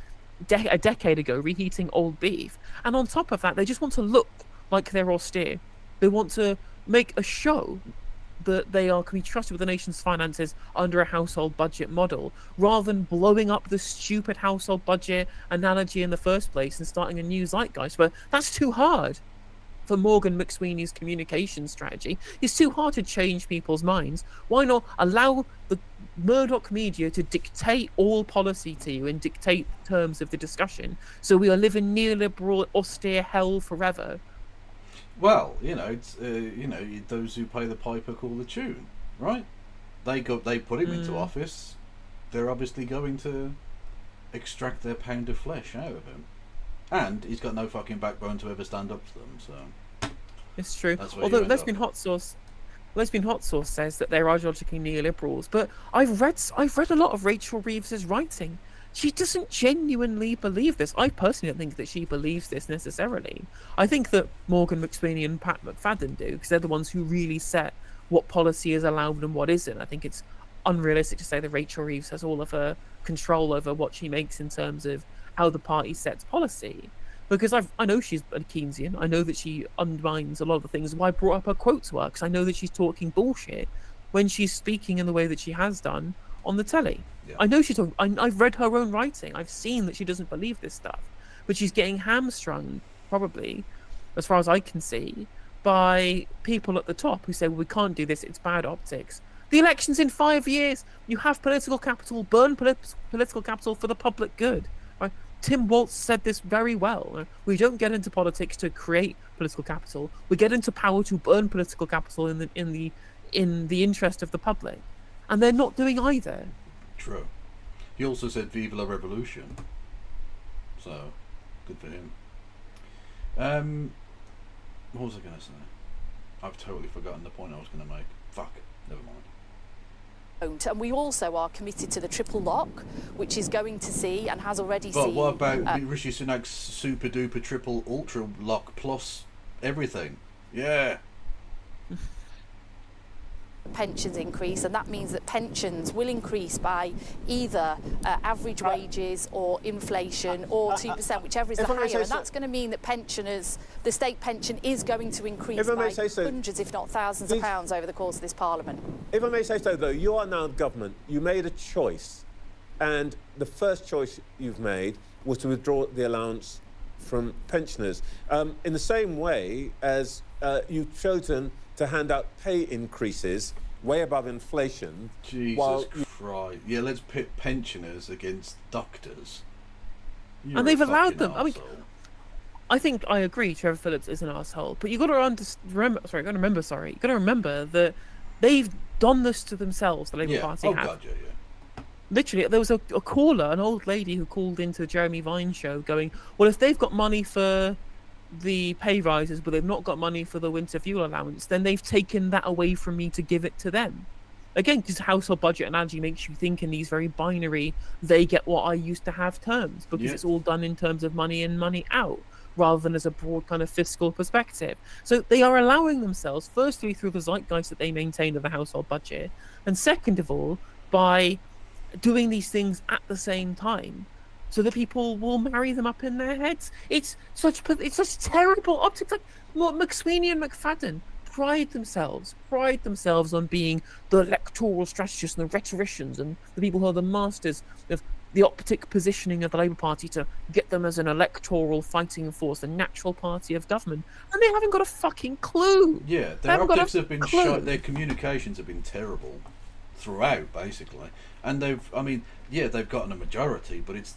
a decade ago, reheating old beef. And on top of that, they just want to look like they're austere. They want to make a show that they can be trusted with the nation's finances under a household budget model, rather than blowing up the stupid household budget analogy in the first place and starting a new zeitgeist. But that's too hard for Morgan McSweeney's communication strategy. It's too hard to change people's minds. Why not allow the Murdoch media to dictate all policy to you and dictate terms of the discussion, so we are living neoliberal, austere hell forever? Well, it's those who pay the piper call the tune, right? They put him into office. They're obviously going to extract their pound of flesh out of him, and he's got no fucking backbone to ever stand up to them. So it's true. That's Although Lesbian Hot Sauce says that they're ideologically neoliberals, but I've read a lot of Rachel Reeves's writing. She doesn't genuinely believe this. I personally don't think that she believes this necessarily. I think that Morgan McSweeney and Pat McFadden do, because they're the ones who really set what policy is allowed and what isn't. I think it's unrealistic to say that Rachel Reeves has all of her control over what she makes in terms of how the party sets policy. Because I know she's a Keynesian. I know that she undermines a lot of the things. Why I brought up her quote to her, because I know that she's talking bullshit when she's speaking in the way that she has done on the telly. Yeah. I know she's talking. I've read her own writing. I've seen that she doesn't believe this stuff, but she's getting hamstrung, probably, as far as I can see, by people at the top who say, well, we can't do this, it's bad optics. The election's in 5 years. You have political capital. Burn political capital for the public good. Right? Tim Walz said this very well. We don't get into politics to create political capital. We get into power to burn political capital in the interest of the public, and they're not doing either. True. He also said "Vive la Revolution," so good for him. What was I going to say? I've totally forgotten the point I was going to make. Fuck. Never mind. And we also are committed to the triple lock, which is going to see and has already but seen. But what about Rishi Sunak's super duper triple ultra lock plus everything? Yeah. Pensions increase, and that means that pensions will increase by either average wages or inflation or 2%, whichever is the higher, and that's going to mean that pensioners, the state pension is going to increase by hundreds, if not thousands of pounds over the course of this Parliament. If I may say so, though, you are now government. You made a choice, and the first choice you've made was to withdraw the allowance from pensioners. In the same way as you've chosen to hand out pay increases way above inflation. Jesus Christ. Yeah, let's pit pensioners against doctors. You're and they've allowed them. Arsehole. I mean, I think I agree Trevor Phillips is an arsehole, but you've got to remember that they've done this to themselves, the Labour Party have. God, yeah. Literally, there was a caller, an old lady who called into the Jeremy Vine show going, well, if they've got money for the pay rises, but they've not got money for the winter fuel allowance, then they've taken that away from me to give it to them. again, because household budget analogy makes you think in these very binary, they get what I used to have terms, because it's all done in terms of money in, money out, rather than as a broad kind of fiscal perspective. So they are allowing themselves, firstly, through the zeitgeist that they maintain of the household budget, and second of all, by doing these things at the same time, so that people will marry them up in their heads. It's such terrible optics. Like McSweeney and McFadden pride themselves on being the electoral strategists and the rhetoricians and the people who are the masters of the optic positioning of the Labour Party to get them as an electoral fighting force, the natural party of government, and they haven't got a fucking clue. Yeah, their optics have been shot. Their communications have been terrible throughout, basically, and they've gotten a majority, but it's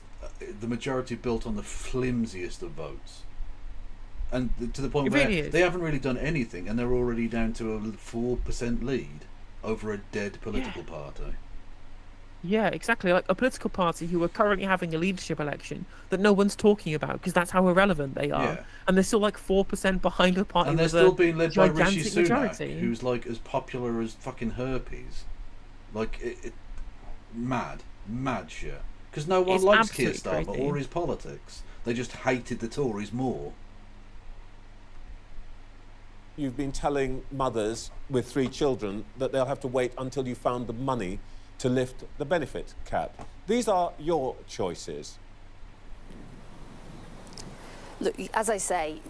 the majority built on the flimsiest of votes, and to the point where they haven't really done anything, and they're already down to a 4% lead over a dead political party. Yeah, exactly. Like a political party who are currently having a leadership election that no one's talking about because that's how irrelevant they are. Yeah. And they're still like 4% behind a party. And they're still being led by Rishi Sunak, majority. who's like as popular as fucking herpes. Like, mad shit. Because no one likes Keir Starmer or his politics. They just hated the Tories more. You've been telling mothers with 3 children that they'll have to wait until you found the money to lift the benefit cap. These are your choices. Look, as I say,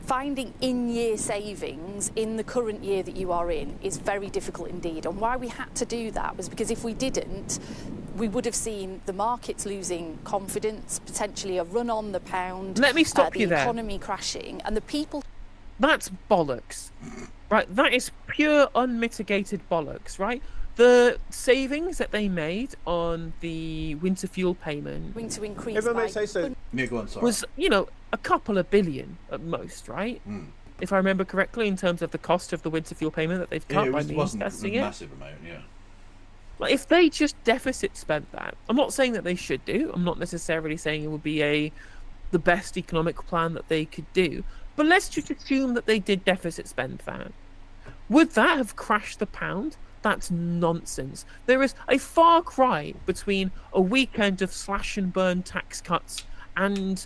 finding in-year savings in the current year that you are in is very difficult indeed. And why we had to do that was because if we didn't, we would have seen the markets losing confidence, potentially a run on the pound. Let me stop you there. The economy crashing, and the people... That's bollocks, right? That is pure unmitigated bollocks, right? The savings that they made on the winter fuel payment going to increase if I may say so. Yeah, go on, sorry. was, a couple of billion at most, right? If I remember correctly, in terms of the cost of the winter fuel payment that they've cut by means testing it. Massive amount, yeah. Like, if they just deficit spent that, I'm not saying that they should do. I'm not necessarily saying it would be the best economic plan that they could do. But let's just assume that they did deficit spend that. Would that have crashed the pound? That's nonsense. There is a far cry between a weekend of slash and burn tax cuts and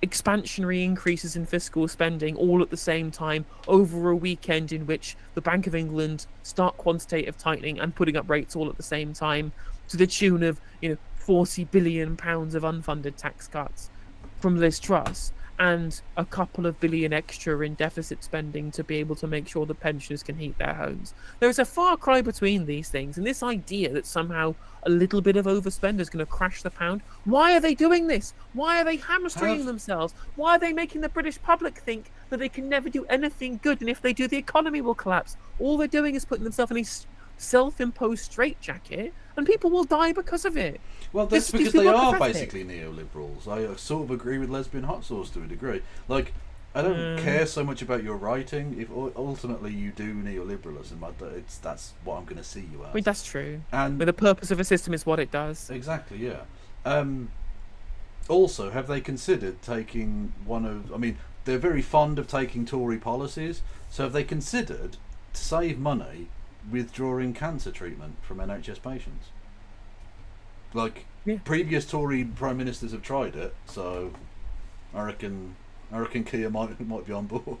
expansionary increases in fiscal spending all at the same time over a weekend in which the Bank of England start quantitative tightening and putting up rates all at the same time to the tune of £40 billion of unfunded tax cuts from Liz Truss, and a couple of billion extra in deficit spending to be able to make sure the pensioners can heat their homes. There is a far cry between these things, and this idea that somehow a little bit of overspend is going to crash the pound. Why are they doing this? Why are they hamstringing themselves? Why are they making the British public think that they can never do anything good, and if they do, the economy will collapse? All they're doing is putting themselves in a self-imposed straitjacket, and people will die because of it. Well, that's because they are basically neoliberals. I sort of agree with Lesbian Hot Sauce to a degree. Like, I don't care so much about your writing. If ultimately you do neoliberalism, that's what I'm going to see you as. I mean, that's true. And the purpose of a system is what it does. Exactly, yeah. Also, have they considered taking they're very fond of taking Tory policies, so have they considered, to save money, withdrawing cancer treatment from NHS patients? Like, previous Tory prime ministers have tried it, so I reckon Keir might be on board.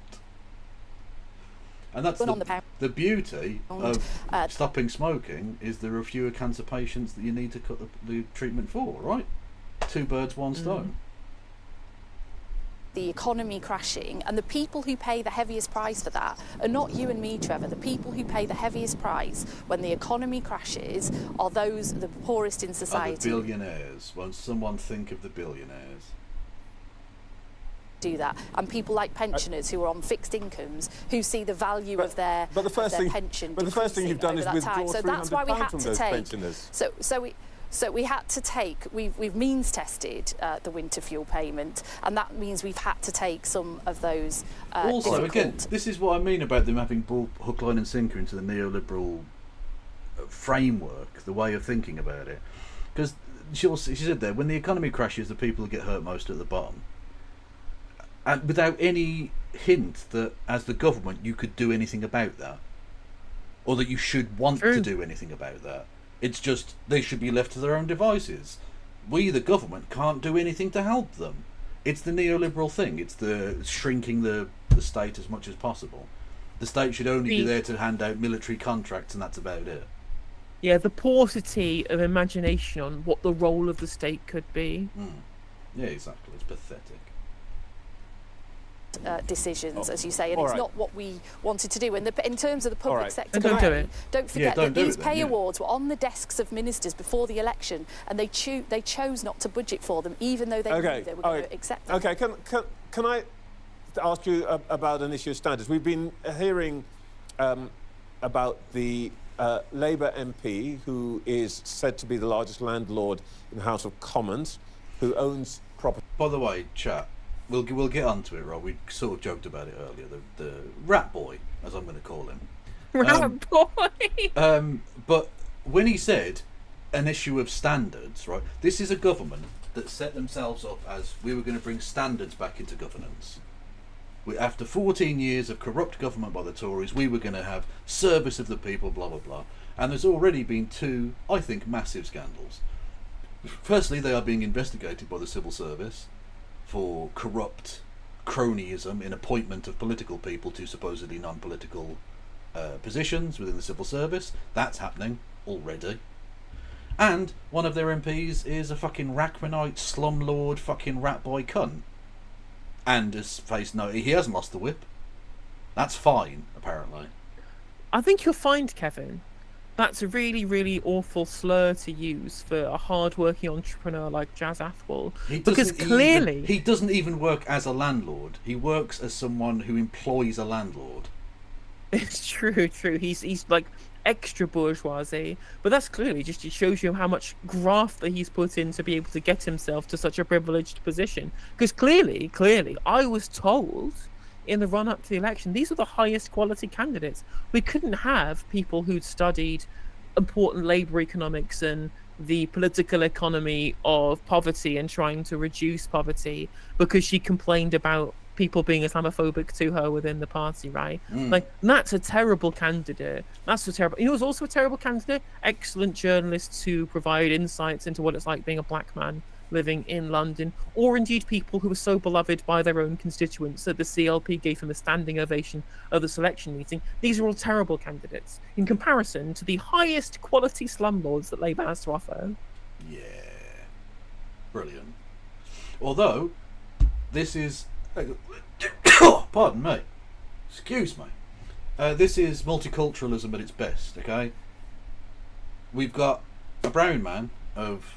And that's the beauty of stopping smoking, is there are fewer cancer patients that you need to cut the treatment for, right? 2 birds, 1 stone. The economy crashing, and the people who pay the heaviest price for that are not you and me, Trevor. The people who pay the heaviest price when the economy crashes are the poorest in society. The billionaires. Won't someone think of the billionaires? Do that, and people like pensioners who are on fixed incomes who see the value of their pension. But the first thing you've done is withdraw so that's why we had from to those take. Pensioners. So we had to take. We've means tested the winter fuel payment, and that means we've had to take some of those. Also, again, this is what I mean about them having brought hook, line, and sinker into the neoliberal framework, the way of thinking about it. Because she said there, when the economy crashes, the people who get hurt most at the bottom. And without any hint that, as the government, you could do anything about that. or that you should want True. to do anything about that. It's just they should be left to their own devices. We, the government, can't do anything to help them. It's the neoliberal thing. It's the shrinking the state as much as possible. The state should only be there to hand out military contracts, and that's about it. Yeah, the paucity of imagination on what the role of the state could be. Yeah, exactly. It's pathetic. Decisions, as you say, and All it's right. not what we wanted to do. And in terms of the public right. sector, And don't do pay, it. don't forget don't that do these it then, pay yeah. awards were on the desks of ministers before the election, and they chose not to budget for them, even though they knew they were going to accept them. Okay, can I ask you about an issue of standards? We've been hearing about the Labour MP who is said to be the largest landlord in the House of Commons, who owns property. By the way, chat, we'll get onto it, Rob. We sort of joked about it earlier. The rat boy, as I'm going to call him. Rat boy. But when he said an issue of standards, right? This is a government that set themselves up as we were going to bring standards back into governance. After 14 years of corrupt government by the Tories, we were going to have service of the people, blah, blah, blah. And there's already been two, I think, massive scandals. Firstly, they are being investigated by the civil service for corrupt cronyism in appointment of political people to supposedly non-political positions within the civil service. That's happening already. And one of their MPs is a fucking Rachmanite slumlord fucking rat boy cunt. And has faced he hasn't lost the whip. That's fine, apparently. I think you'll find, Kevin, that's a really, really awful slur to use for a hard-working entrepreneur like Jazz Athwal. Because clearly... he doesn't even work as a landlord. He works as someone who employs a landlord. It's true. He's like extra bourgeoisie, but that's clearly just, it shows you how much graft that he's put in to be able to get himself to such a privileged position. Because clearly, I was told in the run-up to the election, these were the highest quality candidates. We couldn't have people who'd studied important labour economics and the political economy of poverty and trying to reduce poverty because she complained about people being Islamophobic to her within the party, right? Like, that's a terrible candidate. You know who's also a terrible candidate? Excellent journalists who provide insights into what it's like being a black man living in London, or indeed people who were so beloved by their own constituents that the CLP gave him a standing ovation at the selection meeting. These are all terrible candidates in comparison to the highest quality slumlords that Labour has to offer. Yeah. Brilliant. Although, this is... pardon me. Excuse me. This is multiculturalism at its best, okay? We've got a brown man of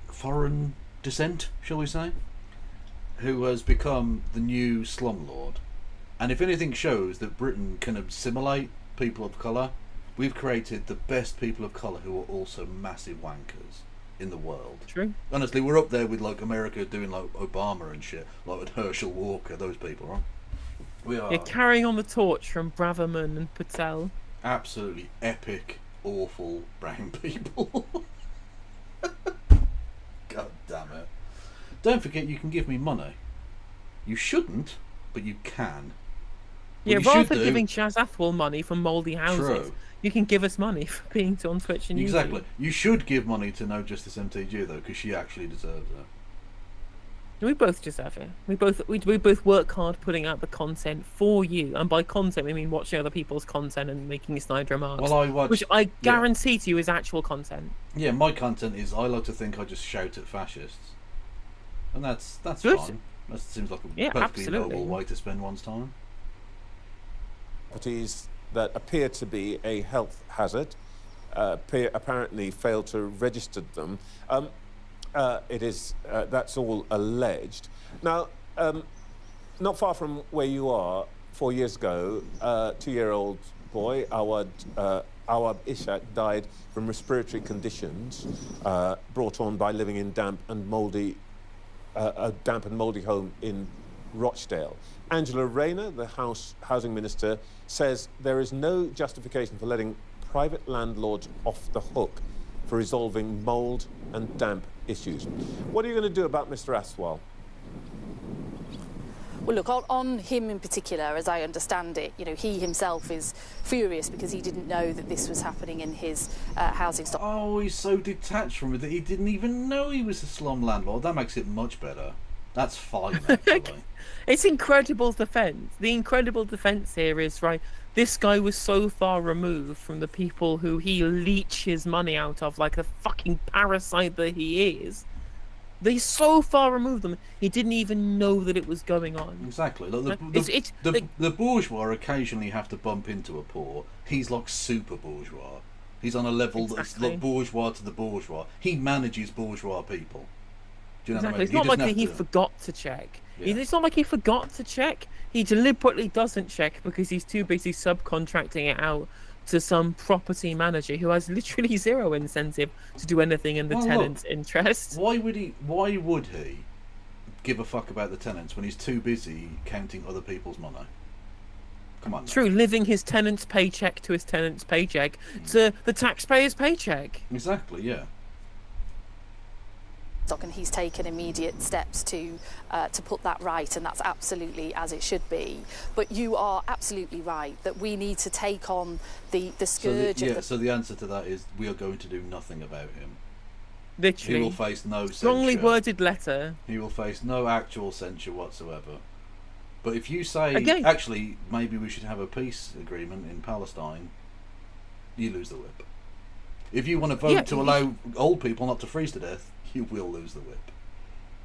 foreign descent, shall we say, who has become the new slumlord. And if anything shows that Britain can assimilate people of colour, we've created the best people of colour who are also massive wankers in the world. True. Honestly, we're up there with like America doing like Obama and shit, like with Herschel Walker, those people, right? We are Carrying on the torch from Braverman and Patel. absolutely epic, awful brown people. God damn it. Don't forget you can give me money. You shouldn't, but you can. Yeah, What you rather should than do- giving Jazz Athwal money for mouldy houses, True. you can give us money for being on Twitch and YouTube. Exactly. You should give money to No Justice MTG though, because she actually deserves it. We both deserve it. We both work hard putting out the content for you, and by content we mean watching other people's content and making snide remarks. Well, I watch, which I guarantee to you is actual content. Yeah, my content is I like to think I just shout at fascists, and that's Good. fine. That seems like a Yeah, perfectly absolutely. noble way to spend one's time. Properties that appear to be a health hazard, apparently failed to register them. That's all alleged. Now, not far from where you are, 4 years ago, 2-year-old boy, Awad Ishak, died from respiratory conditions brought on by living in a damp and mouldy home in Rochdale. Angela Rayner, the housing minister, says there is no justification for letting private landlords off the hook for resolving mould and damp issues. What are you going to do about Mr. Athwal? Well, look, on him in particular, as I understand it, you know, he himself is furious because he didn't know that this was happening in his housing stock. Oh, he's so detached from it that he didn't even know he was a slum landlord. That makes it much better. That's fine, actually. It's incredible defense. The incredible defense here is, right, this guy was so far removed from the people who he leeches money out of, like the fucking parasite that he is. They so far removed them, he didn't even know that it was going on. Exactly. Like Like, the bourgeois occasionally have to bump into a poor. He's like super bourgeois. He's on a level that's like bourgeois to the bourgeois. He manages bourgeois people. Do you know what I mean? It's not like he forgot to check. Yeah. It's not like he forgot to check. He deliberately doesn't check because he's too busy subcontracting it out to some property manager who has literally zero incentive to do anything in the tenant's interest. Why would he give a fuck about the tenants when he's too busy counting other people's money? Come on. True, living his tenant's paycheck to his tenant's paycheck to the taxpayer's paycheck. Exactly, yeah. And he's taken immediate steps to put that right, and that's absolutely as it should be. But you are absolutely right that we need to take on the scourge. So the answer to that is we are going to do nothing about him. Literally. He will face no strongly censure. worded letter. He will face no actual censure whatsoever. But if you say, Again, actually, maybe we should have a peace agreement in Palestine, you lose the whip. If you want to vote to allow old people not to freeze to death, you will lose the whip.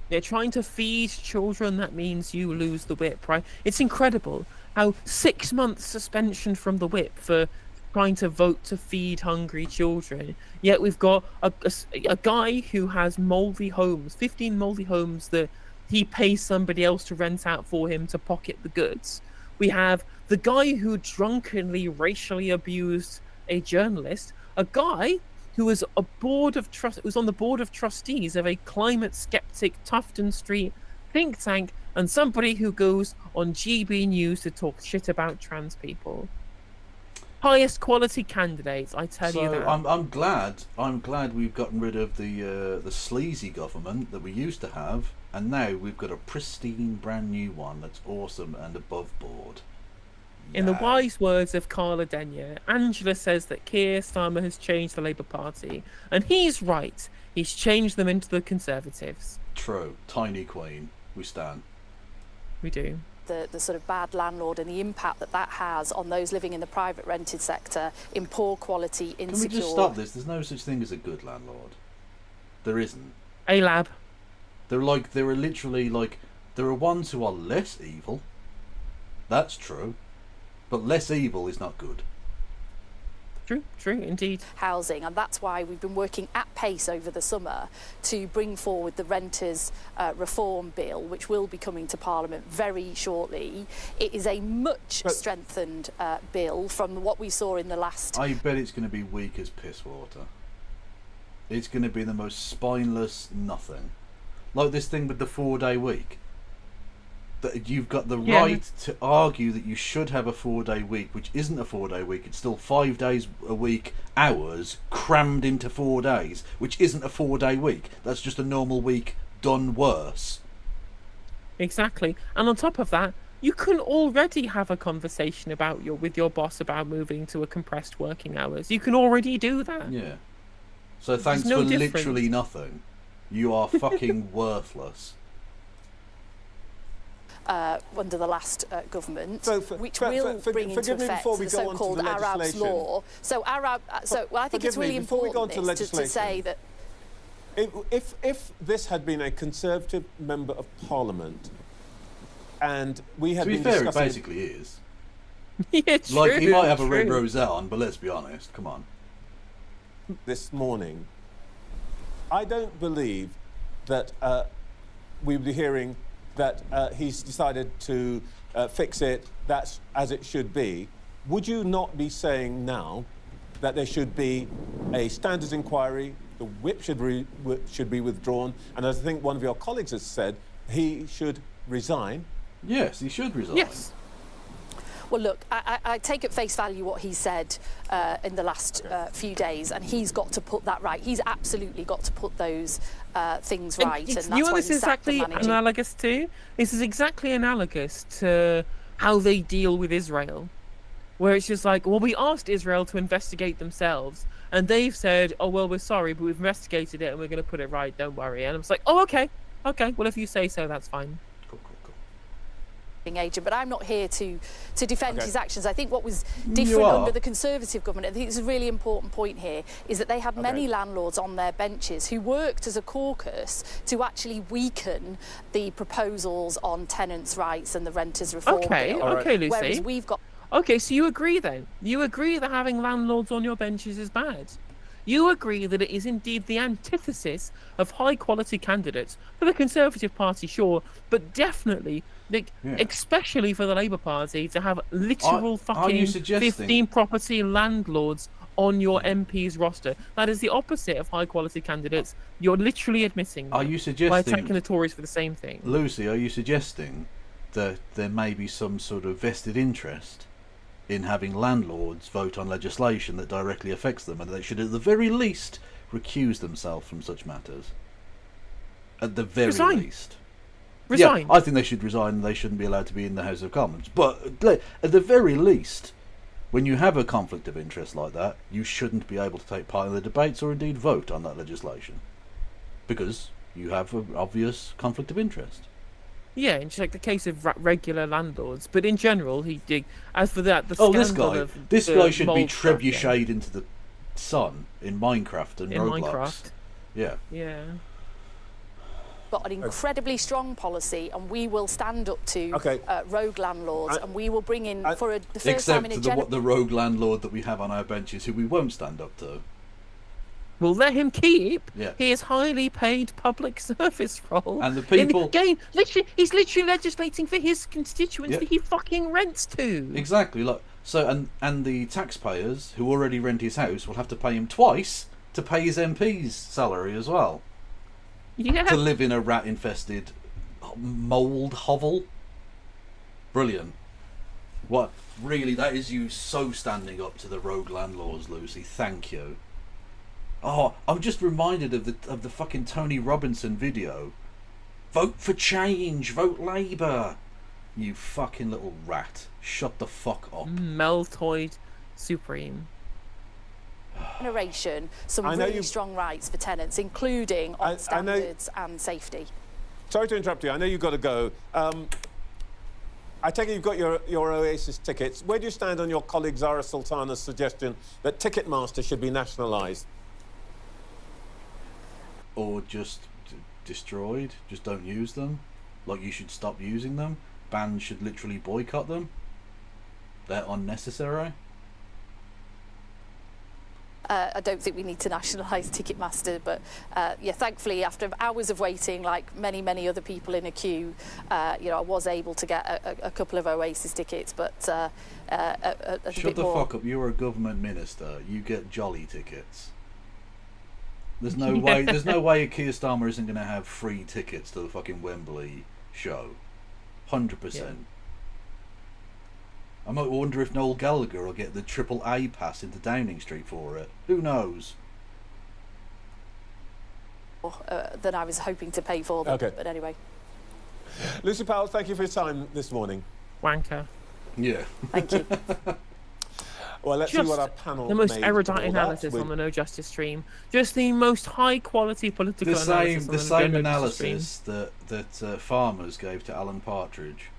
They're trying to feed children, that means you lose the whip, right? It's incredible how 6 months suspension from the whip for trying to vote to feed hungry children. Yet we've got a guy who has mouldy homes, 15 mouldy homes that he pays somebody else to rent out for him to pocket the goods. We have the guy who drunkenly racially abused a journalist, a guy who was on the board of trustees of a climate skeptic Tufton Street think tank, and somebody who goes on GB News to talk shit about trans people. Highest quality candidates, I tell you that. I'm glad we've gotten rid of the sleazy government that we used to have, and now we've got a pristine brand new one that's awesome and above board. In the wise words of Carla Denyer, Angela says that Keir Starmer has changed the Labour Party, and he's right. He's changed them into the Conservatives. True. Tiny Queen. We stand. We do. The sort of bad landlord and the impact that has on those living in the private rented sector in poor quality, insecure... Can we just stop this? There's no such thing as a good landlord. There isn't. A-Lab. There are ones who are less evil. That's true. But less evil is not good. True, indeed. Housing, and that's why we've been working at pace over the summer to bring forward the Renters Reform Bill, which will be coming to Parliament very shortly. It is a much strengthened bill from what we saw in the last... I bet it's going to be weak as piss water. It's going to be the most spineless nothing. Like this thing with the 4-day week. That you've got the right to argue that you should have a 4-day week, which isn't a 4-day week. It's still 5 days a week, hours crammed into 4 days, which isn't a 4-day week. That's just a normal week done worse. Exactly. And on top of that, you can already have a conversation with your boss about moving to a compressed working hours. You can already do that. Yeah. So thanks for literally nothing. You are fucking worthless. Under the last government, which will bring into effect the so-called Arabs law. I think it's really important to say that if this had been a Conservative member of Parliament, and we had been discussing... To be fair, it basically is. Yeah, true, like, he might have a red rosette on, but let's be honest, come on. This morning, I don't believe that we would be hearing that he's decided to fix it, that's as it should be. Would you not be saying now that there should be a standards inquiry, the whip should be withdrawn, and as I think one of your colleagues has said, he should resign? Yes, he should resign. Yes. Well, look, I take at face value what he said in the last few days, and he's got to put that right. He's absolutely got to put those things right, and that's you know why what this he is sacked the exactly manager. analogous to? This is exactly analogous to how they deal with Israel, where it's just like, well, we asked Israel to investigate themselves, and they've said, oh, well, we're sorry, but we've investigated it, and we're going to put it right, don't worry. And I'm just like, oh, okay, well, if you say so, that's fine. Cool. Agent, but I'm not here to defend his actions. I think what was You different are. under the Conservative government, I think it's a really important point here, is that they had many landlords on their benches who worked as a caucus to actually weaken the proposals on tenants' rights and the renters' reform bill. Okay, Lucy. Whereas we've got Okay, so you agree then? You agree that having landlords on your benches is bad? You agree that it is indeed the antithesis of high-quality candidates for the Conservative Party, sure, but definitely, especially for the Labour Party, to have literal are you fucking suggesting- 15 property landlords on your MP's roster. That is the opposite of high-quality candidates. You're literally admitting Are that you by suggesting, attacking the Tories for the same thing. Lucy, are you suggesting that there may be some sort of vested interest in having landlords vote on legislation that directly affects them, and they should at the very least recuse themselves from such matters? At the very Resign. least. Resign. Yeah, I think they should resign and they shouldn't be allowed to be in the House of Commons. But at the very least, when you have a conflict of interest like that, you shouldn't be able to take part in the debates or indeed vote on that legislation. Because you have an obvious conflict of interest. Yeah, and just like the case of regular landlords, but in general, he did. As for that, the scandal this of guy the should be mold stuff, yeah. trebucheted into the sun in Minecraft and In Roblox. Minecraft. Yeah. Yeah. got an incredibly strong policy, and we will stand up to rogue landlords, and we will bring in, for the first time in a Except the rogue landlord that we have on our benches, who we won't stand up to. We'll let him keep Yeah. his highly paid public service role. And the people... Again, he's literally legislating for his constituents that he fucking rents to. Exactly. Like, so, and the taxpayers who already rent his house will have to pay him twice to pay his MP's salary as well. Yeah. To live in a rat-infested mould hovel. Brilliant. What? Really, that is you so standing up to the rogue landlords, Lucy. Thank you. Oh, I'm just reminded of the fucking Tony Robinson video. Vote for change. Vote Labour. You fucking little rat. Shut the fuck up. Meltoid Supreme. Generation, some really strong rights for tenants, including on standards and safety. Sorry to interrupt you. I know you've got to go. I take it you've got your Oasis tickets. Where do you stand on your colleague Zara Sultana's suggestion that Ticketmaster should be nationalised? Or just destroyed. Just don't use them. Like, you should stop using them. Bands should literally boycott them. They're unnecessary. I don't think we need to nationalise Ticketmaster, but yeah, thankfully, after hours of waiting, like many other people in a queue, you know, I was able to get a couple of Oasis tickets, but Shut the fuck up! You're a government minister. You get jolly tickets. There's no way. There's no way Keir Starmer isn't going to have free tickets to the fucking Wembley show. 100%. I might wonder if Noel Gallagher will get the AAA pass into Downing Street for it. Who knows? Than I was hoping to pay for them. Okay. But anyway. Lucy Powell, thank you for your time this morning. Wanker. Yeah. Thank you. Well, let's see what our panel the most made erudite of all analysis that. on the No Justice stream. Just the most high quality political The analysis. same, on the same No Justice stream. analysis that farmers gave to Alan Partridge.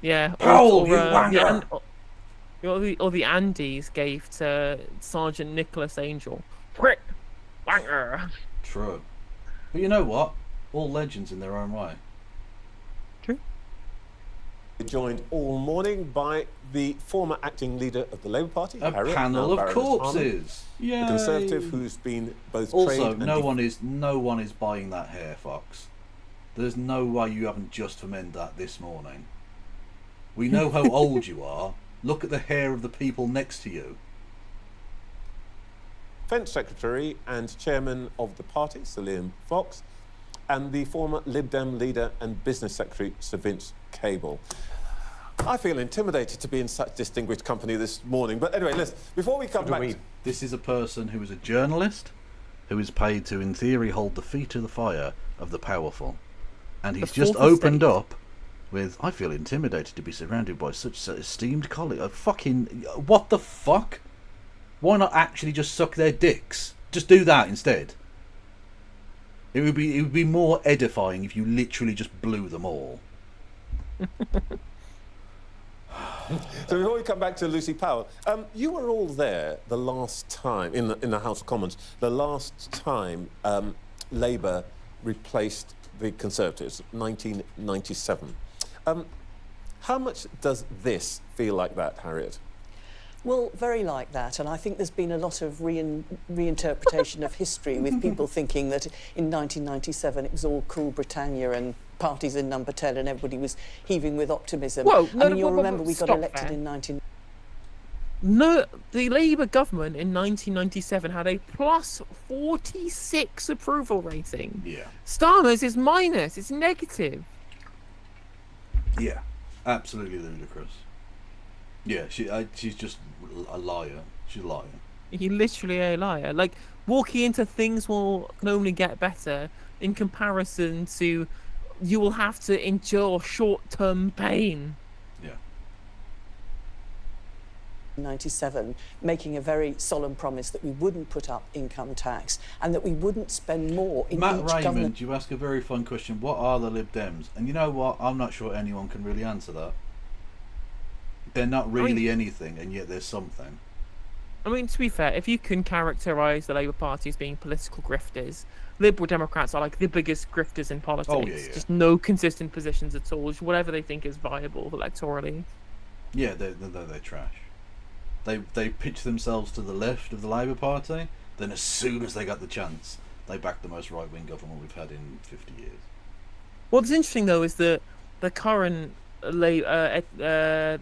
Yeah. Powell, you wanker! Yeah, or the Andes gave to Sergeant Nicholas Angel. Prick! Wanker! True. But you know what? All legends in their own way. True. Joined all morning by the former acting leader of the Labour Party, A Harriet, panel now of Baroness corpses. Harman, Yeah. the Conservative who's been both Also, trained and no one is buying that hair, Fox. There's no way you haven't just fermented that this morning. We know how old you are. Look at the hair of the people next to you. Defence Secretary and Chairman of the party, Sir Liam Fox, and the former Lib Dem leader and Business Secretary, Sir Vince Cable. I feel intimidated to be in such distinguished company this morning. But anyway, listen, before we come back... This is a person who is a journalist who is paid to, in theory, hold the feet to the fire of the powerful. And he's just opened up with, I feel intimidated to be surrounded by such esteemed colleagues. Fucking, what the fuck? Why not actually just suck their dicks? Just do that instead. It would be more edifying if you literally just blew them all. So before we come back to Lucy Powell, you were all there the last time, in the House of Commons, the last time Labour replaced the Conservatives, 1997. How much does this feel like that, Harriet? Well, very like that, and I think there's been a lot of reinterpretation of history, with people thinking that in 1997 it was all cool Britannia and parties in number 10 and everybody was heaving with optimism. Whoa, no, I mean, you'll remember we got elected in 19... No, the Labour government in 1997 had a plus 46 approval rating. Yeah. Starmer's is minus, it's negative. Yeah, absolutely ludicrous. Yeah, she's just a liar. She's a liar. You're literally a liar. Like, walking into things can only get better in comparison to you will have to endure short-term pain. Yeah. 97, making a very solemn promise that we wouldn't put up income tax and that we wouldn't spend more in Matt each Raymond, government. you ask a very fun question. What are the Lib Dems? And you know what? I'm not sure anyone can really answer that. They're not really anything, and yet there's something. I mean, to be fair, if you can characterise the Labour Party as being political grifters, Liberal Democrats are like the biggest grifters in politics. Oh, yeah. Just no consistent positions at all. Just whatever they think is viable electorally. Yeah, they're trash. They pitch themselves to the left of the Labour Party, then as soon as they got the chance, they back the most right-wing government we've had in 50 years. What's interesting, though, is that the current Lib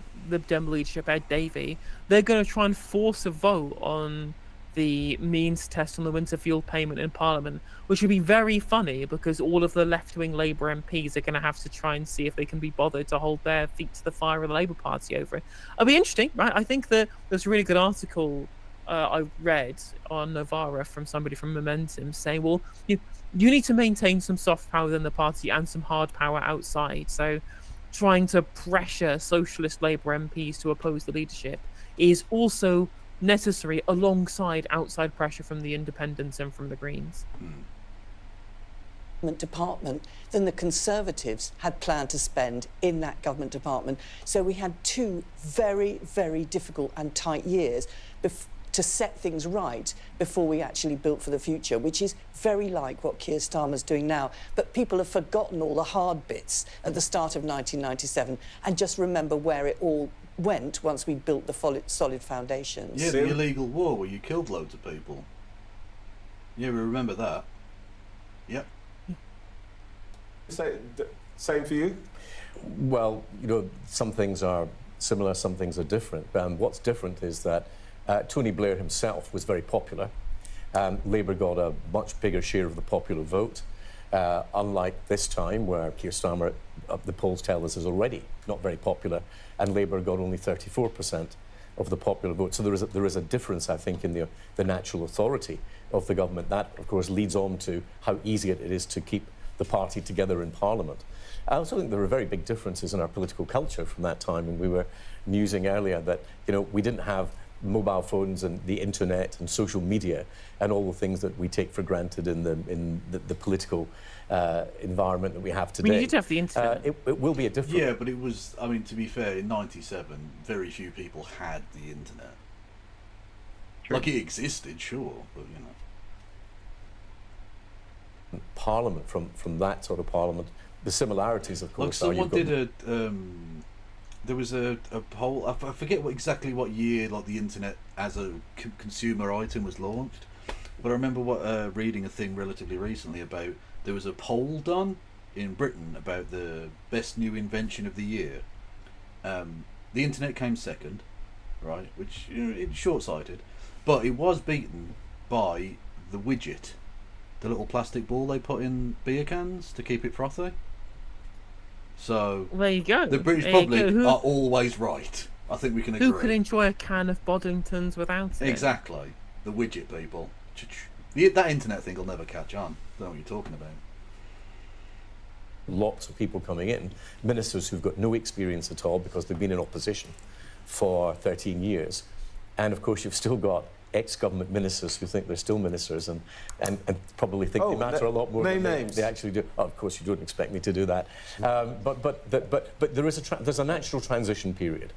Dem leadership, Ed Davey, they're going to try and force a vote on the means test on the winter fuel payment in Parliament, which would be very funny because all of the left-wing Labour MPs are going to have to try and see if they can be bothered to hold their feet to the fire of the Labour Party over it. It'll be interesting, right? I think that there's a really good article I read on Novara from somebody from Momentum saying, well, you need to maintain some soft power within the party and some hard power outside. So trying to pressure socialist Labour MPs to oppose the leadership is also necessary alongside outside pressure from the Independents and from the Greens. Department than the Conservatives had planned to spend in that government department. So we had two very, very difficult and tight years to set things right before we actually built for the future, which is very like what Keir Starmer's doing now. But people have forgotten all the hard bits at the start of 1997 and just remember where it all went once we built the solid foundations. Yeah, the illegal war where you killed loads of people. Yeah, we remember that. Yep. Same for you? Well, you know, some things are similar, some things are different. What's different is that Tony Blair himself was very popular. Labour got a much bigger share of the popular vote, unlike this time where Keir Starmer, the polls tell us, is already not very popular, and Labour got only 34% of the popular vote. So there is a difference, I think, in the natural authority of the government. That, of course, leads on to how easy it is to keep the party together in Parliament. I also think there are very big differences in our political culture from that time, and we were musing earlier that, you know, we didn't have mobile phones and the internet and social media and all the things that we take for granted in the political environment that we have today. I mean, you did have the internet. It will be a different... Yeah, but it was, I mean, to be fair, in 97, very few people had the internet. True. Like, it existed, sure, but, you know. Parliament, from that sort of Parliament, the similarities, of course, like someone did there was a poll, I forget exactly what year, like, the internet as a consumer item was launched, but I remember reading a thing relatively recently about, there was a poll done in Britain about the best new invention of the year. The internet came second, right, which, you know, it's short-sighted, but it was beaten by the widget, the little plastic ball they put in beer cans to keep it frothy. So There you go. the British There you public go. are always right. I think we can agree. Who could enjoy a can of Boddingtons without it? Exactly. The widget people. That internet thing will never catch on. Don't know what you're talking about. Lots of people coming in, ministers who've got no experience at all because they've been in opposition for 13 years. And of course, you've still got ex-government ministers who think they're still ministers and probably think they matter a lot more than they actually do. Oh, of course, you don't expect me to do that. But there is there's a natural transition period,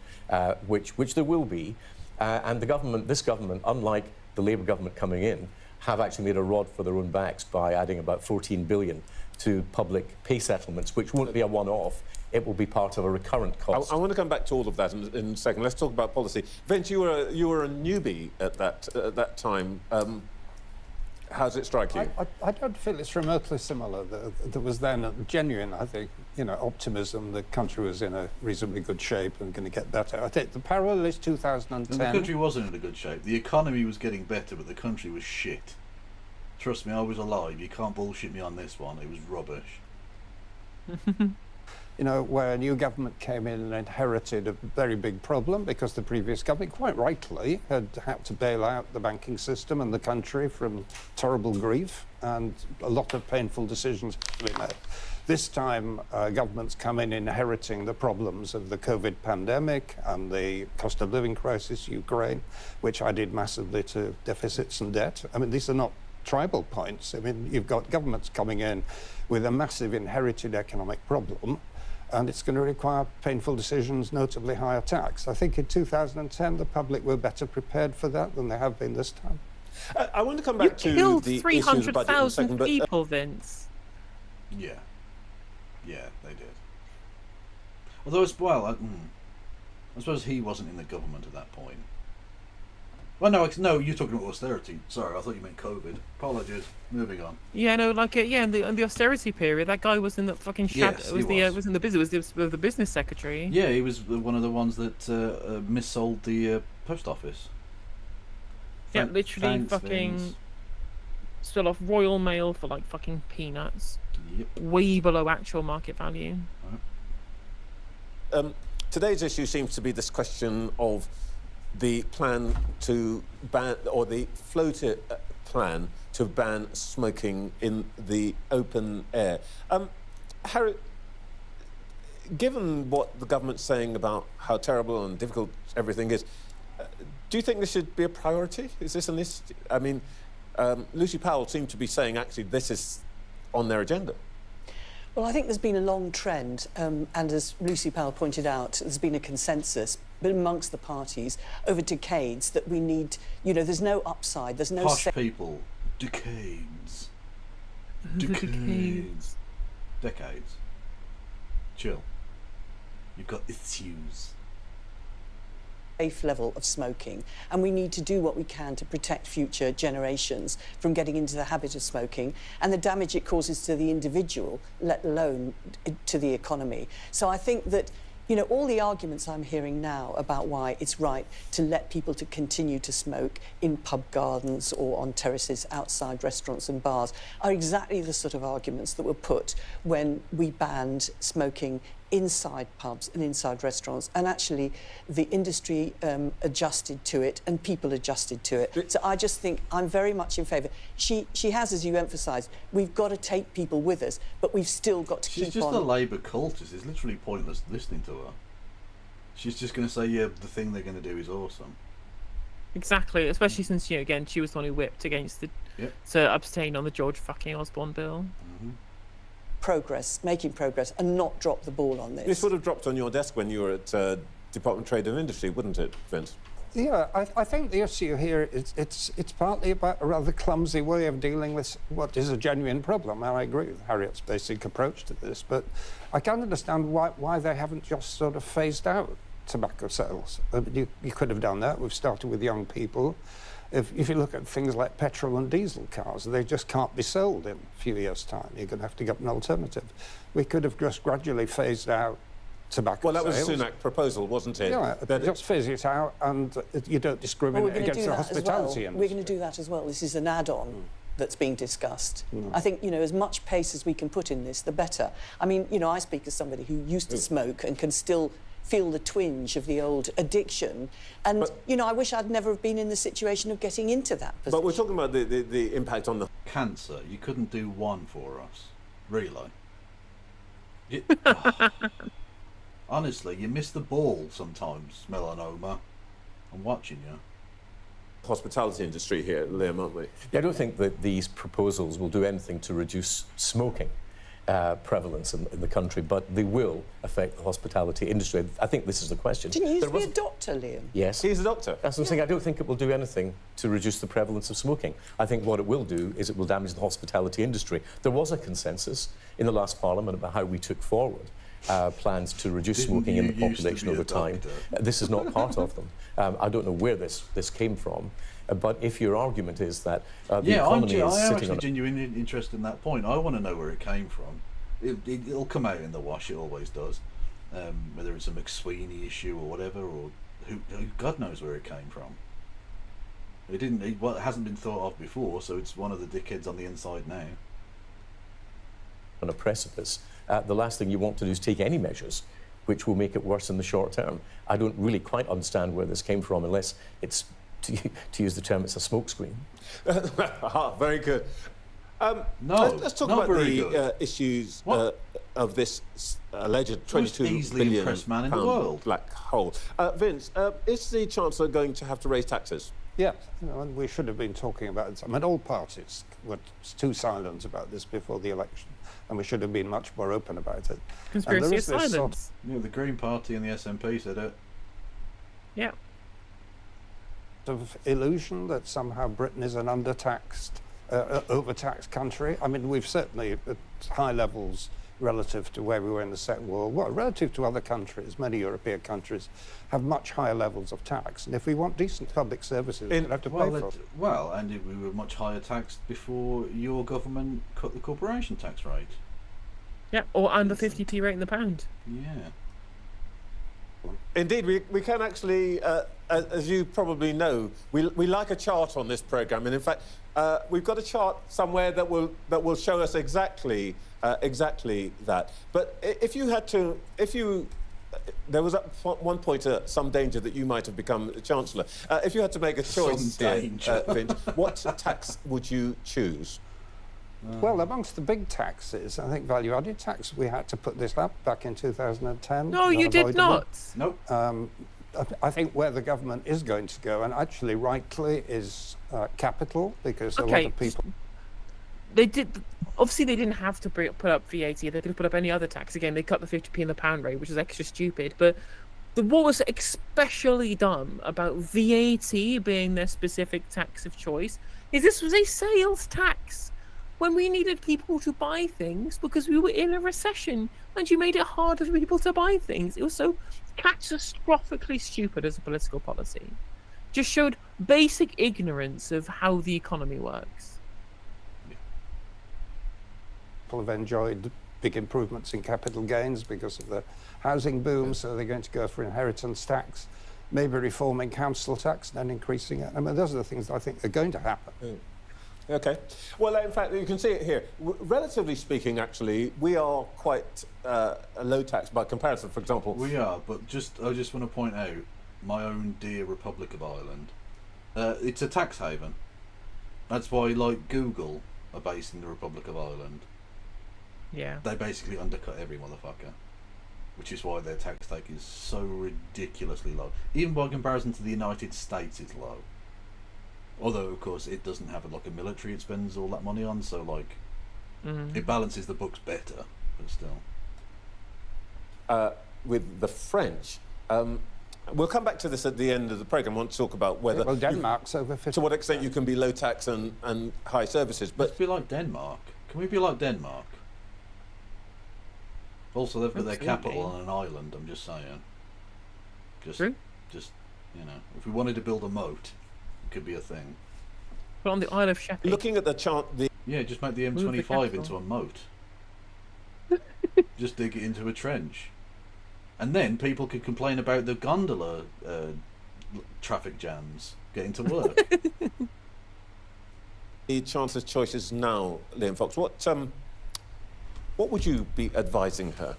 which there will be. And this government, unlike the Labour government coming in, have actually made a rod for their own backs by adding about 14 billion to public pay settlements, which won't be a one-off. It will be part of a recurrent cost. I want to come back to all of that in a second. Let's talk about policy. Vince, you were a newbie at that time. How does it strike you? I don't feel it's remotely similar. There was then a genuine, I think, optimism. The country was in a reasonably good shape and going to get better. I think the parallel is 2010. The country wasn't in a good shape. The economy was getting better, but the country was shit. Trust me, I was alive. You can't bullshit me on this one. It was rubbish. Where a new government came in and inherited a very big problem because the previous government, quite rightly, had had to bail out the banking system and the country from terrible grief, and a lot of painful decisions to be made. This time, governments come in inheriting the problems of the COVID pandemic and the cost of living crisis, Ukraine, which added massively to deficits and debt. I mean, these are not tribal points. I mean, you've got governments coming in with a massive inherited economic problem, and it's going to require painful decisions, notably higher tax. I think in 2010, the public were better prepared for that than they have been this time. I want to come back to killed the 300,000 people, Vince. Yeah, they did. Although, I suppose he wasn't in the government at that point. Well, no, you're talking about austerity. Sorry, I thought you meant COVID. Apologies. Moving on. Yeah, no, in the austerity period, that guy was in the fucking shadow. Yes, was in the business. Was the business secretary. Yeah, he was one of the ones that missold the post office. Yeah, literally Thanks, fucking Vince. still off Royal Mail for like fucking peanuts. Yep. Way below actual market value. Today's issue seems to be this question of the plan to ban, or the floated plan to ban smoking in the open air. Harry, given what the government's saying about how terrible and difficult everything is, do you think this should be a priority? Is this an issue? I mean, Lucy Powell seemed to be saying actually this is on their agenda. Well, I think there's been a long trend, and as Lucy Powell pointed out, there's been a consensus amongst the parties over decades that we need, there's no upside, there's no... Posh people. Decades. Decades. Decades. Chill. You've got issues. Safe level of smoking, and we need to do what we can to protect future generations from getting into the habit of smoking and the damage it causes to the individual, let alone to the economy. So I think that all the arguments I'm hearing now about why it's right to let people to continue to smoke in pub gardens or on terraces outside restaurants and bars are exactly the sort of arguments that were put when we banned smoking inside pubs and inside restaurants, and actually the industry adjusted to it and people adjusted to it. So I just think I'm very much in favour. She has, as you emphasised, we've got to take people with us, but we've still got to keep on... She's just a Labour cultist. It's literally pointless listening to her. She's just going to say, yeah, the thing they're going to do is awesome. Exactly, especially since, again, she was the one who whipped against to abstain on the George fucking Osborne bill. Mm-hmm. Making progress, and not drop the ball on this. This would have dropped on your desk when you were at Department of Trade and Industry, wouldn't it, Vince? Yeah, I think the issue here is it's partly about a rather clumsy way of dealing with what is a genuine problem. And I agree with Harriet's basic approach to this, but I can't understand why they haven't just sort of phased out tobacco sales. You could have done that. We've started with young people. If you look at things like petrol and diesel cars, they just can't be sold in a few years' time. You're going to have to get an alternative. We could have just gradually phased out tobacco sales. Well, that was a Sunak proposal, wasn't it? Yeah, just phase it out, and you don't discriminate against the hospitality industry. We're going to do that as well. This is an add-on that's being discussed. I think, as much pace as we can put in this, the better. I mean, I speak as somebody who used to smoke and can still feel the twinge of the old addiction. And, I wish I'd never have been in the situation of getting into that position. But we're talking about the impact on the... Cancer, you couldn't do one for us. Really. Honestly, you miss the ball sometimes, melanoma. I'm watching you. hospitality industry here, Liam, aren't we? Yeah, I don't think that these proposals will do anything to reduce smoking prevalence in the country, but they will affect the hospitality industry. I think this is the question. Didn't you used to be a doctor, Liam? Yes. He's a doctor. That's what I'm saying. I don't think it will do anything to reduce the prevalence of smoking. I think what it will do is it will damage the hospitality industry. There was a consensus in the last Parliament about how we took forward plans to reduce smoking in the population over time. This is not part of them. I don't know where this came from, but if your argument is that the economy is I am sitting actually on... genuinely interested in that point. I want to know where it came from. It'll come out in the wash, it always does. Whether it's a McSweeney issue or whatever, or who God knows where it came from. It hasn't been thought of before, so it's one of the dickheads on the inside now. On a precipice, the last thing you want to do is take any measures which will make it worse in the short term. I don't really quite understand where this came from, unless it's, to use the term, it's a smokescreen. Very good. Let's talk about the issues of this alleged 22 billion impressed man in the world. Black hole. Vince, is the Chancellor going to have to raise taxes? Yeah, and we should have been talking about it. I mean, all parties were too silent about this before the election, and we should have been much more open about it. Conspiracy of silence. The Green Party and the SNP said it. Yeah. Of illusion that somehow Britain is an undertaxed, overtaxed country. I mean, we've certainly at high levels relative to where we were in the Second World War, relative to other countries, many European countries have much higher levels of tax. And if we want decent public services, we'll have to pay for it. Well, and we were much higher taxed before your government cut the corporation tax rate. Yeah, or under 50p rate in the pound. Yeah. Indeed, we can actually, as you probably know, we like a chart on this programme, and in fact, we've got a chart somewhere that will show us exactly that. But if you had to, there was at one point some danger that you might have become Chancellor. If you had to make a choice, Vince, what tax would you choose? Well, amongst the big taxes, I think value-added tax, we had to put this up back in 2010. No, you did not. Nope. I think where the government is going to go, and actually rightly, is capital, because a lot of people... They did. Obviously, they didn't have to put up VAT. They could have put up any other tax. Again, they cut the 50p in the pound rate, which is extra stupid. But what was especially dumb about VAT being their specific tax of choice is this was a sales tax when we needed people to buy things because we were in a recession, and you made it harder for people to buy things. It was so catastrophically stupid as a political policy. Just showed basic ignorance of how the economy works. Have enjoyed big improvements in capital gains because of the housing boom, so they're going to go for inheritance tax, maybe reforming council tax and then increasing it. I mean, those are the things that I think are going to happen. Okay. Well, in fact, you can see it here. Relatively speaking, actually, we are quite a low tax by comparison, for example. We are, but I just want to point out my own dear Republic of Ireland. It's a tax haven. That's why, like, Google are based in the Republic of Ireland. Yeah. They basically undercut every motherfucker, which is why their tax take is so ridiculously low. Even by comparison to the United States, it's low. Although, of course, it doesn't have like a military it spends all that money on, so like it balances the books better, but still. With the French, we'll come back to this at the end of the programme. I want to talk about whether... Well, Denmark's over 50%. To what extent you can be low tax and high services. But let's be like Denmark. Can we be like Denmark? Also, they've got their capital on an island, I'm just saying. Just, you know, if we wanted to build a moat, it could be a thing. But on the Isle of Sheppey. Looking at the chart... Yeah, just make the M25 into a moat. Just dig it into a trench. And then people could complain about the gondola traffic jams getting to work. The Chancellor's choices now, Liam Fox. What would you be advising her?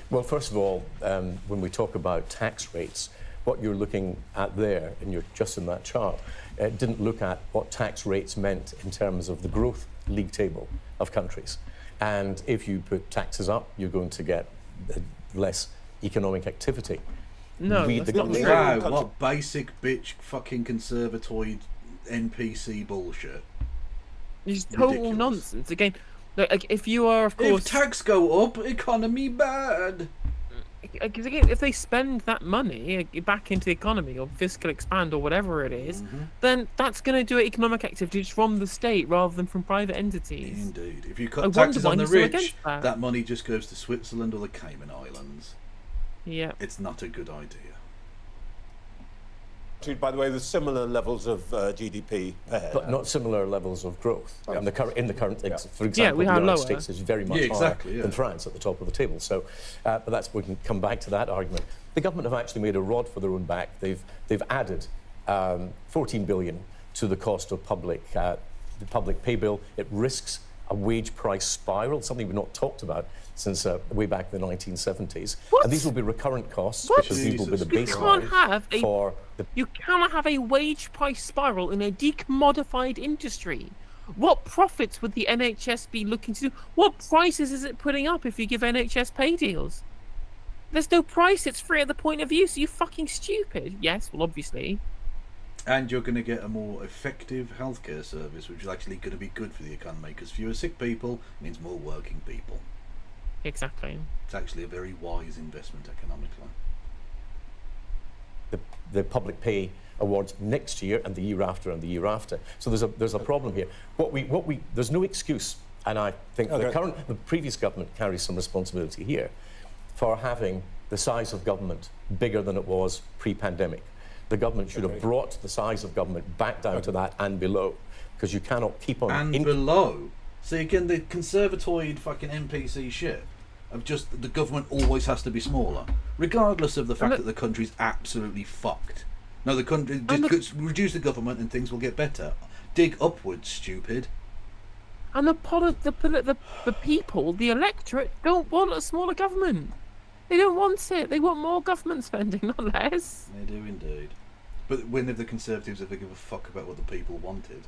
Well, first of all, when we talk about tax rates, what you're looking at there, and you're just in that chart, didn't look at what tax rates meant in terms of the growth league table of countries. And if you put taxes up, you're going to get less economic activity. No, We- that's the not government- true. Wow, what basic bitch fucking conservatoid NPC bullshit. It's total Ridiculous. nonsense. Again, like, if you are, of course, If tax go up, economy bad. because again, if they spend that money back into the economy or fiscal expand or whatever it is, then that's going to do economic activities from the state rather than from private entities. Indeed. If you I cut wonder taxes why on the he's so rich, against that. that money just goes to Switzerland or the Cayman Islands. Yeah. It's not a good idea. By the way, with similar levels of GDP per head. But not similar levels of growth. In the current, for example, Yeah, we the have United lower. States is very much Yeah, exactly, higher yeah. than France at the top of the table. So, but that's we can come back to that argument. The government have actually made a rod for their own back. They've added 14 billion to the cost of the public pay bill. It risks a wage price spiral, something we've not talked about since way back in the 1970s. What? And these will be recurrent costs What? because these will be the You can't baseline have a for the You cannot have a wage price spiral in a decommodified industry. What profits would the NHS be looking to do? What prices is it putting up if you give NHS pay deals? There's no price, it's free at the point of use. Are you fucking stupid? Yes, well, obviously. And you're going to get a more effective healthcare service, which is actually going to be good for the economy, because fewer sick people means more working people. Exactly. It's actually a very wise investment economically. the public pay awards next year and the year after and the year after. So there's a problem here. There's no excuse, and I think the previous government carries some responsibility here for having the size of government bigger than it was pre-pandemic. The government should have brought the size of government back down to that and below, because you cannot keep on And below. See, again, the conservatoid fucking NPC shit of just the government always has to be smaller, regardless of the fact that the country's absolutely fucked. No, the country just reduce the government and things will get better. Dig upwards, stupid. And the people, the electorate, don't want a smaller government. They don't want it. They want more government spending, not less. They do indeed. But when did the Conservatives ever give a fuck about what the people wanted?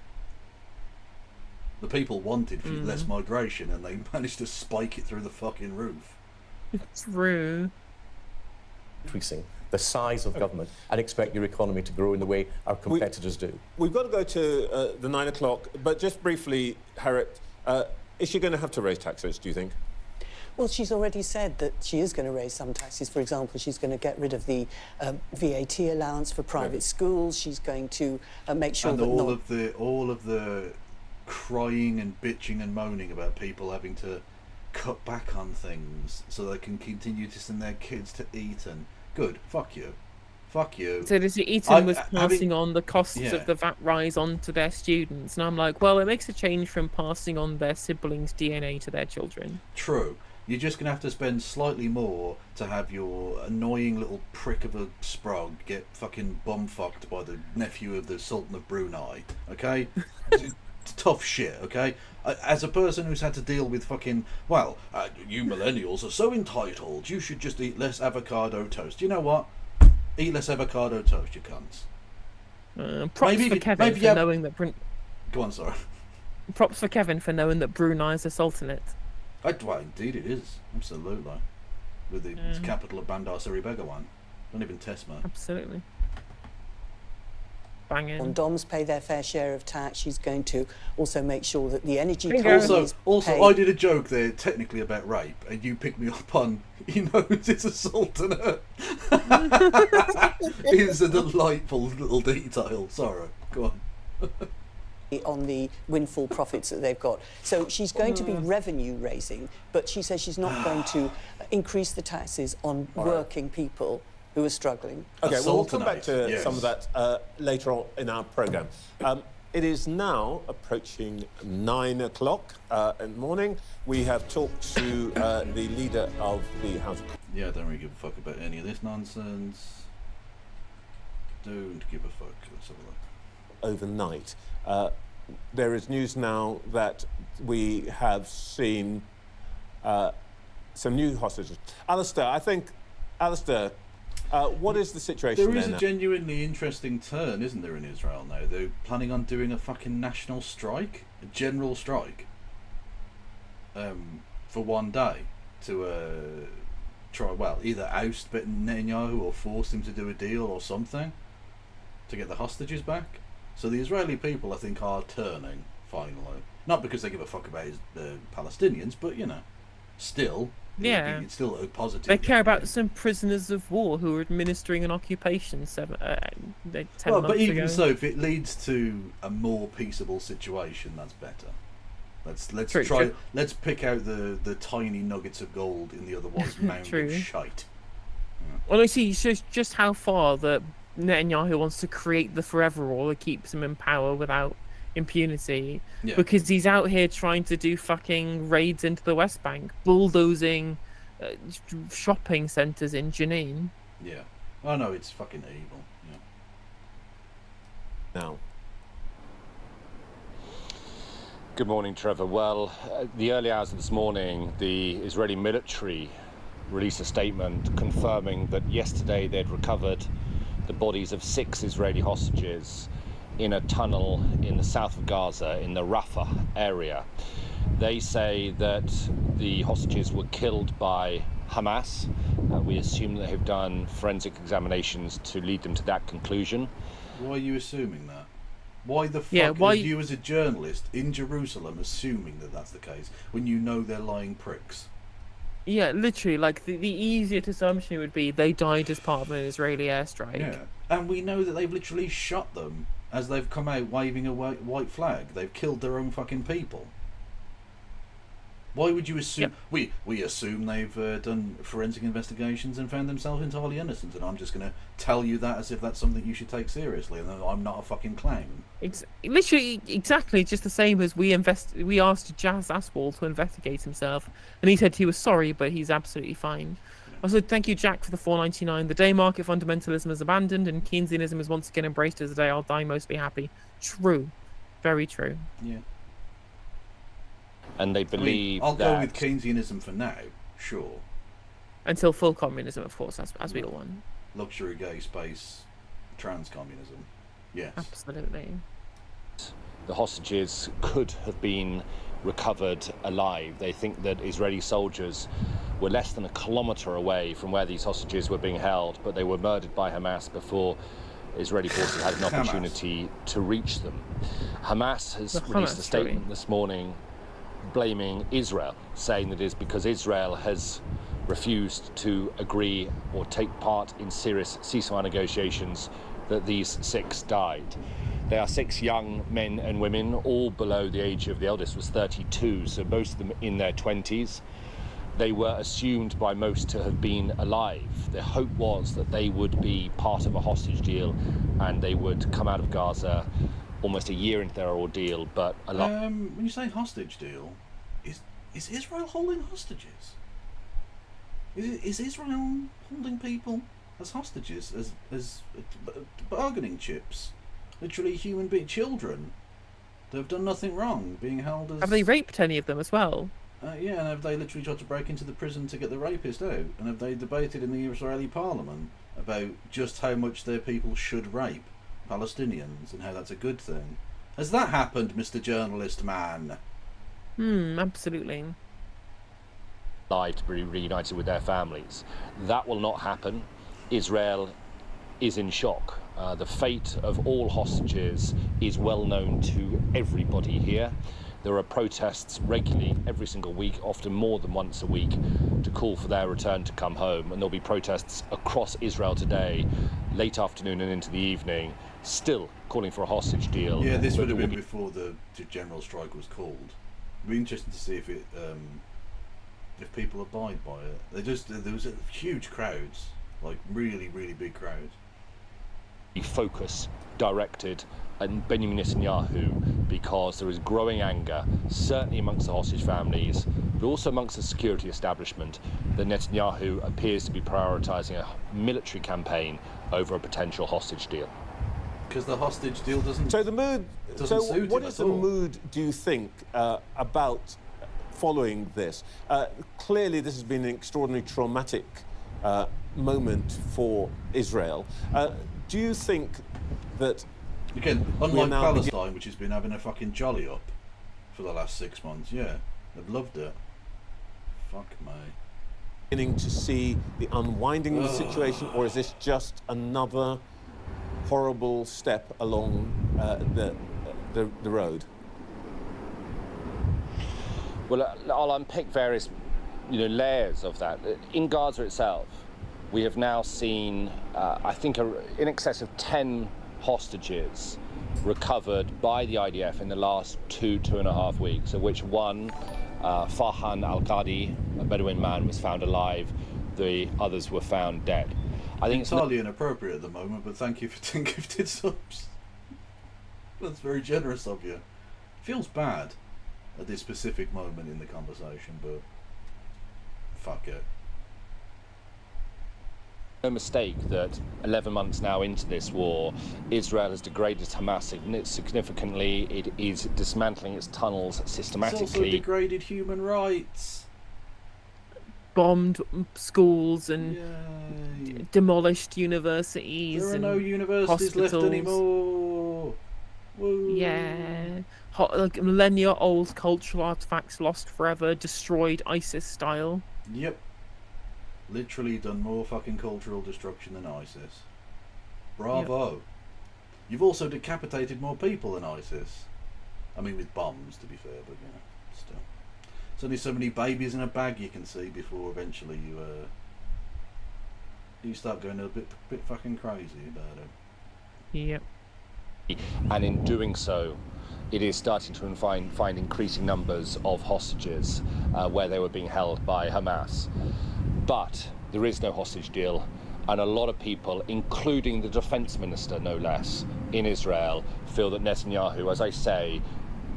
The people wanted less migration, and they managed to spike it through the fucking roof. It's true. Increasing the size of government and expect your economy to grow in the way our competitors do. We've got to go to the 9 o'clock, but just briefly, Harriet, is she going to have to raise taxes, do you think? Well, she's already said that she is going to raise some taxes. For example, she's going to get rid of the VAT allowance for private schools. She's going to make sure and that all of the crying and bitching and moaning about people having to cut back on things so they can continue to send their kids to Eton. Good. Fuck you. Fuck you. So this Eton was passing on the costs of the VAT rise on to their students, and I'm like, well, it makes a change from passing on their siblings' DNA to their children. True. You're just going to have to spend slightly more to have your annoying little prick of a sprog get fucking bum-fucked by the nephew of the Sultan of Brunei, okay? It's tough shit, okay? As a person who's had to deal with fucking, you millennials are so entitled, you should just eat less avocado toast. You know what? Eat less avocado toast, you cunts. Props for Kevin for knowing that... Go on, sorry. Props for Kevin for knowing that Brunei is a sultanate. Well, indeed it is. Absolutely. With the capital of Bandar Seri Begawan. Don't even test me. Absolutely. Banging. when DOMs pay their fair share of tax, she's going to also make sure that the energy Also, pay... I did a joke there, technically about rape, and you picked me up on, he knows it's a sultanate. It's a delightful little detail. Sorry, go on the windfall profits that they've got. So she's going to be revenue raising, but she says she's not going to increase the taxes on working people who are struggling. Okay, well, we'll come back to some of that later on in our programme. It is now approaching 9 o'clock in the morning. We have talked to the leader of the House of Commons. Yeah, I don't really give a fuck about any of this nonsense. Don't give a fuck. Let's have a look. Overnight. there is news now that we have seen some new hostages. Alistair, what is the situation There there is a now? genuinely interesting turn, isn't there, in Israel now? They're planning on doing a fucking national strike, a general strike, for one day to try, well, either oust Netanyahu or force him to do a deal or something to get the hostages back. So the Israeli people, I think, are turning, finally. Not because they give a fuck about the Palestinians, but, you know, still... Yeah. It's still a positive. They care about some prisoners of war who are administering an occupation 10 months ago. But even so, if it leads to a more peaceable situation, that's better. Let's try. Let's pick out the tiny nuggets of gold in the otherwise mountain shite. Yeah. Well, I see just how far that Netanyahu wants to create the forever rule that keeps him in power without impunity, because he's out here trying to do fucking raids into the West Bank, bulldozing shopping centres in Jenin. Yeah. Oh no, it's fucking evil. Yeah. Now. Good morning, Trevor. Well, the early hours of this morning, the Israeli military released a statement confirming that yesterday they'd recovered the bodies of 6 Israeli hostages in a tunnel in the south of Gaza, in the Rafah area. They say that the hostages were killed by Hamas. We assume they have done forensic examinations to lead them to that conclusion. Why are you assuming that? Why the fuck are you, as a journalist in Jerusalem, assuming that that's the case when you know they're lying pricks? Yeah, literally, like the easiest assumption would be they died as part of an Israeli airstrike. Yeah, and we know that they've literally shot them as they've come out waving a white flag. They've killed their own fucking people. Why would you assume... Yep. We assume they've done forensic investigations and found themselves entirely innocent, and I'm just going to tell you that as if that's something you should take seriously, and that I'm not a fucking clown. Literally, exactly, just the same as we asked Jazz Aswall to investigate himself, and he said he was sorry, but he's absolutely fine. Also, thank you, Jack, for the $4.99. The day market fundamentalism is abandoned, and Keynesianism is once again embraced as the day I'll die mostly happy. True. Very true. Yeah. And they believe I'll go with Keynesianism for now, sure. Until full communism, of course, as we all want. Luxury, gay, space, trans communism. Yes. Absolutely. The hostages could have been recovered alive. They think that Israeli soldiers were less than a kilometre away from where these hostages were being held, but they were murdered by Hamas before Israeli forces had an opportunity to reach them. Hamas has released a statement this morning blaming Israel, saying that it is because Israel has refused to agree or take part in serious ceasefire negotiations that these 6 died. They are 6 young men and women, all below the age of the eldest was 32, so most of them in their 20s. They were assumed by most to have been alive. The hope was that they would be part of a hostage deal and they would come out of Gaza almost a year into their ordeal, but a lot... when you say hostage deal, is Israel holding hostages? Is Israel holding people as hostages, as bargaining chips? Literally human children that have done nothing wrong, being held as... Have they raped any of them as well? Yeah, and have they literally tried to break into the prison to get the rapist out? And have they debated in the Israeli parliament about just how much their people should rape Palestinians and how that's a good thing? Has that happened, Mr. Journalist Man? Absolutely. To be reunited with their families. That will not happen. Israel is in shock. The fate of all hostages is well known to everybody here. There are protests regularly every single week, often more than once a week, to call for their return to come home. And there'll be protests across Israel today, late afternoon and into the evening, still calling for a hostage deal. Yeah, this would have been before the general strike was called. It'd be interesting to see if people abide by it. There was huge crowds, like really, really big crowds. Focus directed at Benjamin Netanyahu because there is growing anger, certainly amongst the hostage families, but also amongst the security establishment, that Netanyahu appears to be prioritising a military campaign over a potential hostage deal. Because the hostage deal doesn't... So the mood Doesn't So suit what him is at the all. mood, do you think, about following this? Clearly, this has been an extraordinarily traumatic moment for Israel. Do you think that... Again, We're unlike now Palestine, which has been having a fucking jolly up for the last 6 months, yeah, they've loved it. Fuck me. beginning to see the unwinding of the situation, or is this just another horrible step along the road? Well, I'll unpick various, layers of that. In Gaza itself, we have now seen, I think, in excess of 10 hostages recovered by the IDF in the last 2.5 weeks, of which one, Farhan Al-Qadi, a Bedouin man, was found alive. The others were found dead. I think it's entirely inappropriate at the moment, but thank you for 10 gifted subs. That's very generous of you. Feels bad at this specific moment in the conversation, but fuck it. no mistake that 11 months now into this war, Israel has degraded Hamas significantly. It is dismantling its tunnels systematically. It's also degraded human rights. Bombed schools and demolished universities. There are and no universities left hospitals. anymore. Woo. Yeah. Like millennia-old cultural artifacts lost forever, destroyed ISIS style. Yep. Literally done more fucking cultural destruction than ISIS. Bravo. Yep. You've also decapitated more people than ISIS. I mean, with bombs, to be fair, but still. There's only so many babies in a bag you can see before eventually you start going a bit fucking crazy about it. Yep. And in doing so, it is starting to find increasing numbers of hostages where they were being held by Hamas. But there is no hostage deal, and a lot of people, including the defense minister, no less, in Israel, feel that Netanyahu, as I say,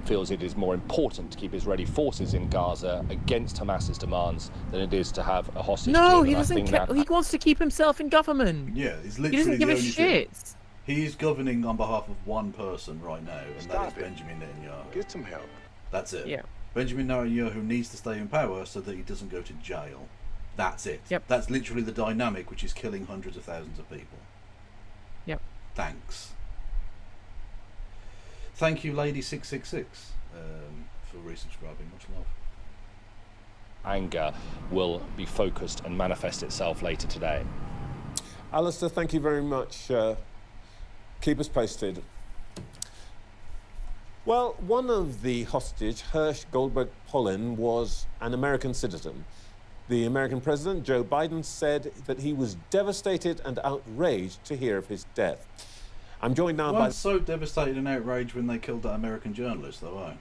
feels it is more important to keep Israeli forces in Gaza against Hamas's demands than it is to have a hostage deal. No, he doesn't care. He wants to keep himself in government. Yeah, he's literally he doesn't give the a only shit. Thing. He's governing on behalf of one person right now, and that is Stop it. Benjamin Netanyahu. Get some help. That's it. Yeah. Benjamin Netanyahu needs to stay in power so that he doesn't go to jail. That's it. Yep. That's literally the dynamic which is killing hundreds of thousands of people. Yep. Thanks. Thank you, Lady666, for resubscribing. Much love. Anger will be focused and manifest itself later today. Alistair, thank you very much. Keep us posted. Well, one of the hostage, Hirsch Goldberg Polin, was an American citizen. The American president, Joe Biden, said that he was devastated and outraged to hear of his death. I'm joined now by... so devastated and outraged when they killed that American journalist, though,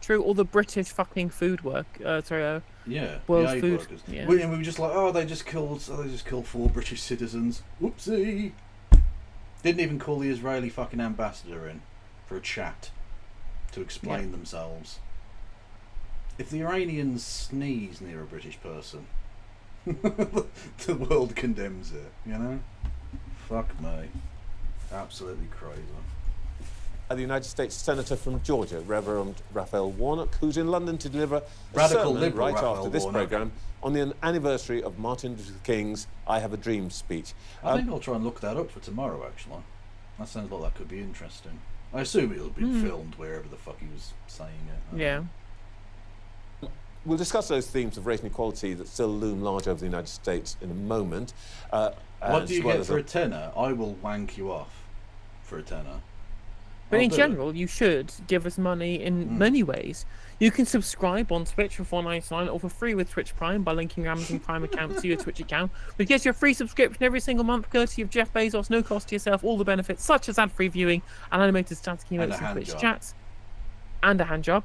True, all the British fucking food work. yeah, World the aid food. workers. Yeah. We were just like, they just killed 4 British citizens. Whoopsie. Didn't even call the Israeli fucking ambassador in for a chat to explain themselves. If the Iranians sneeze near a British person, the world condemns it, Fuck me. Absolutely crazy. The United States Senator from Georgia, Reverend Raphael Warnock, who's in London to deliver a Radical sermon liberal right Raphael after this Warnock. programme on the anniversary of Martin Luther King's I Have a Dream speech. I think I'll try and look that up for tomorrow, actually. That sounds like that could be interesting. I assume it'll be filmed wherever the fuck he was saying it. Yeah. We'll discuss those themes of race and equality that still loom large over the United States in a moment. What do you get for a tenner? I will wank you off for a tenner. But I'll in do general, you should give us money in many ways. You can subscribe on Twitch for $4.99 or for free with Twitch Prime by linking your Amazon Prime account to your Twitch account, which gets you a free subscription every single month, courtesy of Jeff Bezos, no cost to yourself, all the benefits such as ad-free viewing and animated static emotes in Twitch chats, and a hand job.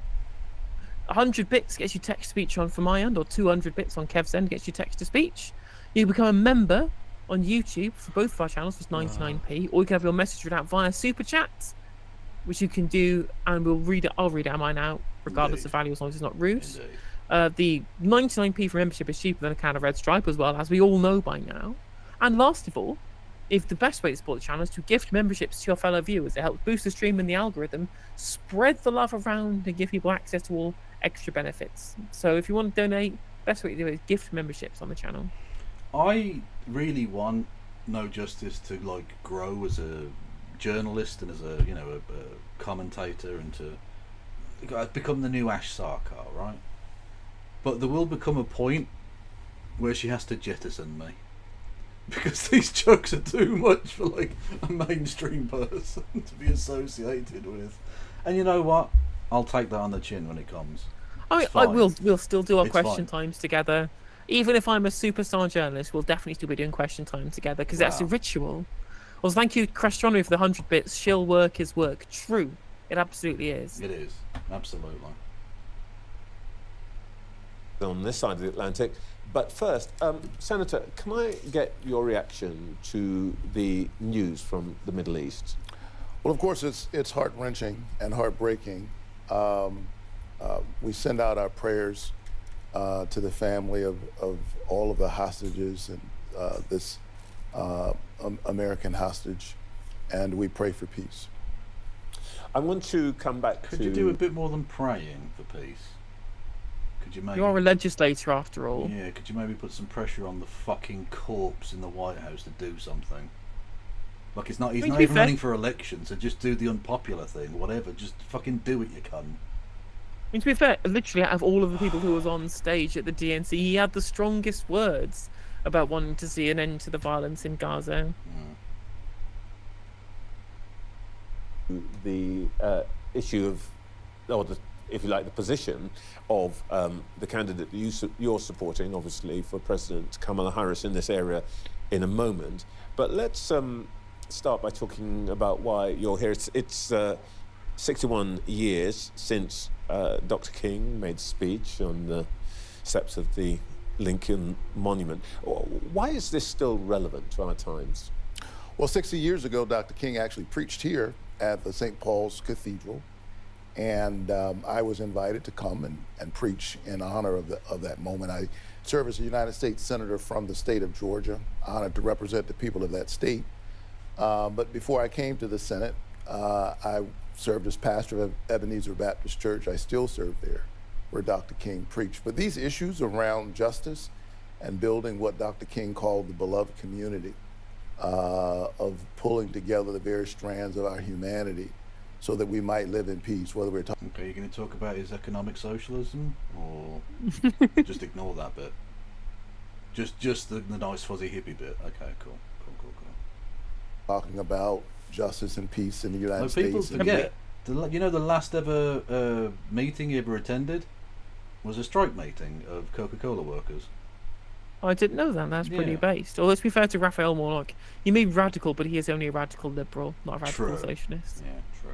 100 bits gets you text-to-speech on from my end, or 200 bits on Kev's end gets you text-to-speech. You become a member on YouTube for both of our channels for 99p, or you can have your message read out via Super Chats, which you can do, and I'll read out mine out, regardless of value, as long as it's not rude. The 99p for membership is cheaper than a can of Red Stripe as well, as we all know by now. And last of all, if the best way to support the channel is to gift memberships to your fellow viewers. It helps boost the stream and the algorithm, spread the love around, and give people access to all extra benefits. So if you want to donate, best way to do it is gift memberships on the channel. I really want No Justice to like grow as a journalist and as a a commentator, and to become the new Ash Sarkar, right? But there will become a point where she has to jettison me, because these jokes are too much for like a mainstream person to be associated with. And you know what? I'll take that on the chin when it comes. We'll still do our It's question fine. times together. Even if I'm a superstar journalist, we'll definitely still be doing question time together, because that's a Wow. ritual. Well, thank you, Crastronomy, for the 100 bits. Shill work is work. True. It absolutely is. It is. Absolutely. On this side of the Atlantic. But first, Senator, can I get your reaction to the news from the Middle East? Well, of course, it's heart-wrenching and heartbreaking. We send out our prayers to the family of all of the hostages and this American hostage, and we pray for peace. I want to come back Could to... you do a bit more than praying for peace? Could you maybe... You are a legislator, after all. Yeah, could you maybe put some pressure on the fucking corpse in the White House to do something? Like, he's not to even be fair- running for election, so just do the unpopular thing, whatever. Just fucking do it, you cunt. I mean, to be fair, literally out of all of the people who was on stage at the DNC, he had the strongest words about wanting to see an end to the violence in Gaza. the issue of, or the, if you like, the position of the candidate that you're supporting, obviously, for President Kamala Harris in this area in a moment. But let's start by talking about why you're here. It's 61 years since Dr. King made a speech on the steps of the Lincoln Monument. Why is this still relevant to our times? Well, 60 years ago, Dr. King actually preached here at the St. Paul's Cathedral, and I was invited to come and preach in honor of that moment. I serve as a United States Senator from the state of Georgia, honored to represent the people of that state. But before I came to the Senate, I served as pastor of Ebenezer Baptist Church. I still serve there, where Dr. King preached. But these issues around justice and building what Dr. King called the beloved community, of pulling together the various strands of our humanity so that we might live in peace, whether we're talking... Okay, you're going to talk about his economic socialism, or just ignore that bit? Just the nice fuzzy hippie bit. Okay, cool. talking about justice and peace in the United People States. forget, the last ever meeting he ever attended was a strike meeting of Coca-Cola workers. I didn't know that. That's pretty Yeah. based. Although, to be fair to Raphael Warnock, he may be radical, but he is only a radical liberal, not a radical True. socialist. Yeah, true.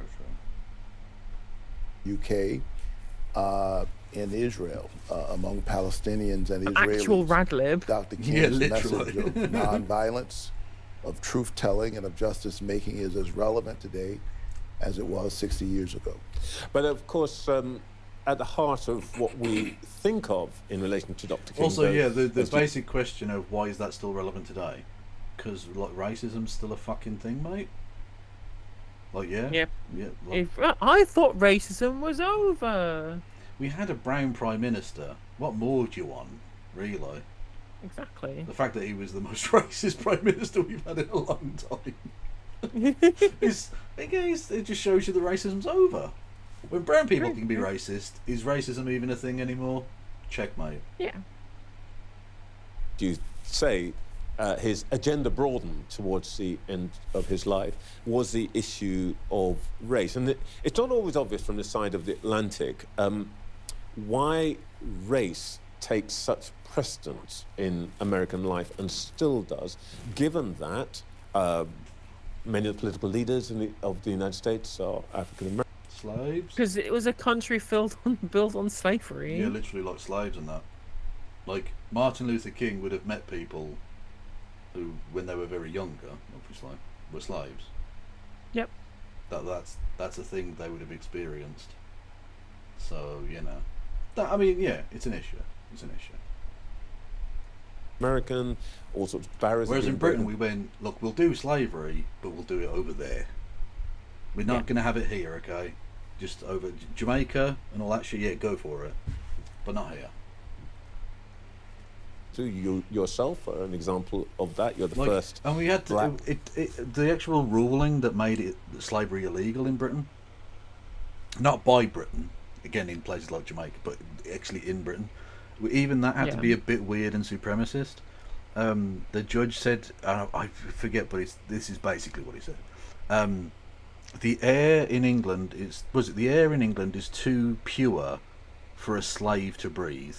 UK, in Israel, among Palestinians and Israelis. Actual rad lib. Dr. Yeah, King's literally. message of nonviolence, of truth-telling, and of justice-making is as relevant today as it was 60 years ago. But of course, at the heart of what we think of in relation to Dr. King... Also, yeah, the as you- basic question of why is that still relevant today? Because like racism's still a fucking thing, mate. Like, yeah, Yep. yeah. Like, I thought racism was over. we had a brown prime minister. What more do you want, really? Exactly. The fact that he was the most racist prime minister we've had in a long time. It just shows you the racism's over. When brown people can be racist, is racism even a thing anymore? Checkmate. Yeah. Do you say his agenda broadened towards the end of his life was the issue of race? And it's not always obvious from the side of the Atlantic why race takes such precedence in American life and still does, given that many of the political leaders of the United States are African American. Slaves? Because it was a country built on slavery. Yeah, literally like slaves and that. Like, Martin Luther King would have met people who, when they were very younger, obviously, were slaves. Yep. That's a thing they would have experienced. So, you know. I mean, yeah, it's an issue. It's an issue. American, all sorts of barriers. Whereas in Britain, we went, look, we'll do slavery, but we'll do it over there. We're not going to have it here, okay? Just over Jamaica and all that shit, yeah, go for it. But not here. So you yourself are an example of that. You're the first. And we had black... the actual ruling that made slavery illegal in Britain. Not by Britain, again in places like Jamaica, but actually in Britain. Even that had to be a bit weird and supremacist. The judge said, I forget, but this is basically what he said. The air in England is too pure for a slave to breathe.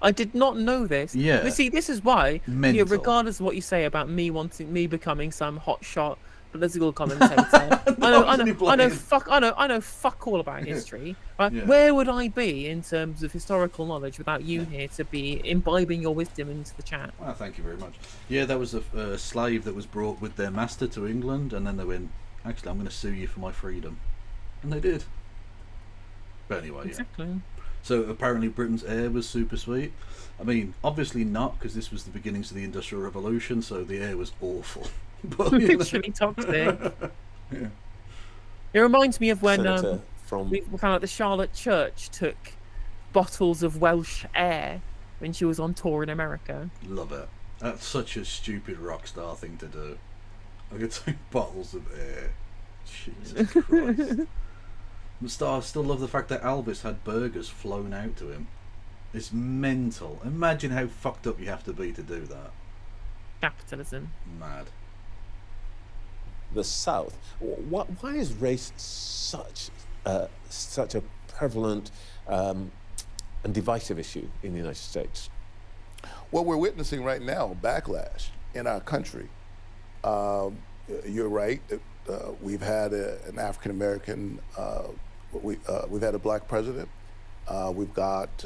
I did not know this. Yeah. But see, this is why, Mental. regardless of what you say about me becoming some hotshot political commentator, I know fuck all about history. Right? Yeah. Where would I be in terms of historical knowledge without you here to be imbibing your wisdom into the chat? Well, thank you very much. Yeah, there was a slave that was brought with their master to England, and then they went, actually, I'm going to sue you for my freedom. And they did. But anyway, Exactly. yeah. So apparently Britain's air was super sweet. I mean, obviously not, because this was the beginnings of the Industrial Revolution, so the air was awful. But, Literally toxic. Yeah. It reminds me of when we found out the Charlotte Church took bottles of Welsh air when she was on tour in America. Love it. That's such a stupid rock star thing to do. I could take bottles of air. Jesus Christ. I still love the fact that Elvis had burgers flown out to him. It's mental. Imagine how fucked up you have to be to do that. Capitalism. Mad. The South. Why is race such a prevalent and divisive issue in the United States? Well, we're witnessing right now backlash in our country. You're right. We've had an African American. We've had a black president. We've got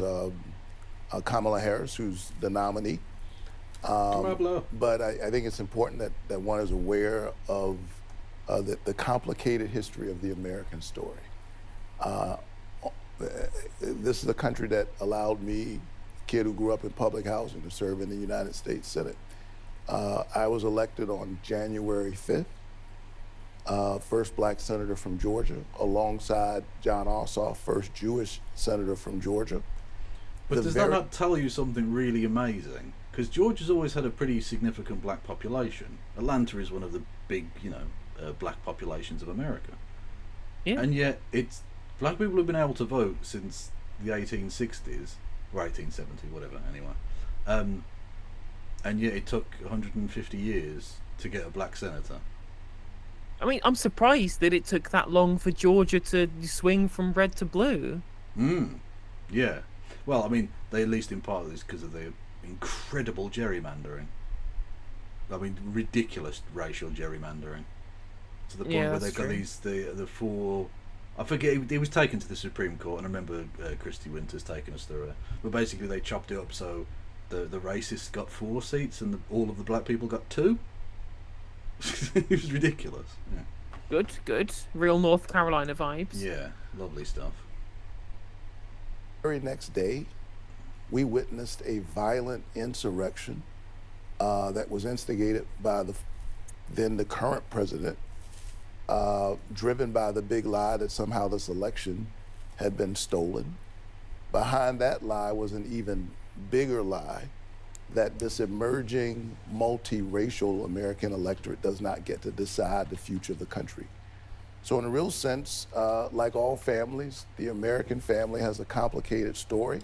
Kamala Harris, who's the nominee. But I think it's important that one is aware of the complicated history of the American story. This is a country that allowed me, a kid who grew up in public housing, to serve in the United States Senate. I was elected on January 5th. First black senator from Georgia, alongside John Ossoff, first Jewish senator from Georgia. But does that not tell you something really amazing? Because Georgia's always had a pretty significant black population. Atlanta is one of the big, black populations of America. Yeah. And yet, black people have been able to vote since the 1860s, or 1870, whatever, anyway. And yet it took 150 years to get a black senator. I mean, I'm surprised that it took that long for Georgia to swing from red to blue. Yeah. Well, I mean, they at least in part of this because of the incredible gerrymandering. I mean, ridiculous racial gerrymandering. To the point where they've got the four... I forget, it was taken to the Supreme Court, and I remember Christy Winters taking us through it. But basically they chopped it up so the racists got 4 seats and all of the black people got 2. It was ridiculous. Yeah. Good. Real North Carolina vibes. Yeah, lovely stuff. The very next day, we witnessed a violent insurrection that was instigated by the current president, driven by the big lie that somehow this election had been stolen. Behind that lie was an even bigger lie, that this emerging multiracial American electorate does not get to decide the future of the country. So in a real sense, like all families, the American family has a complicated story,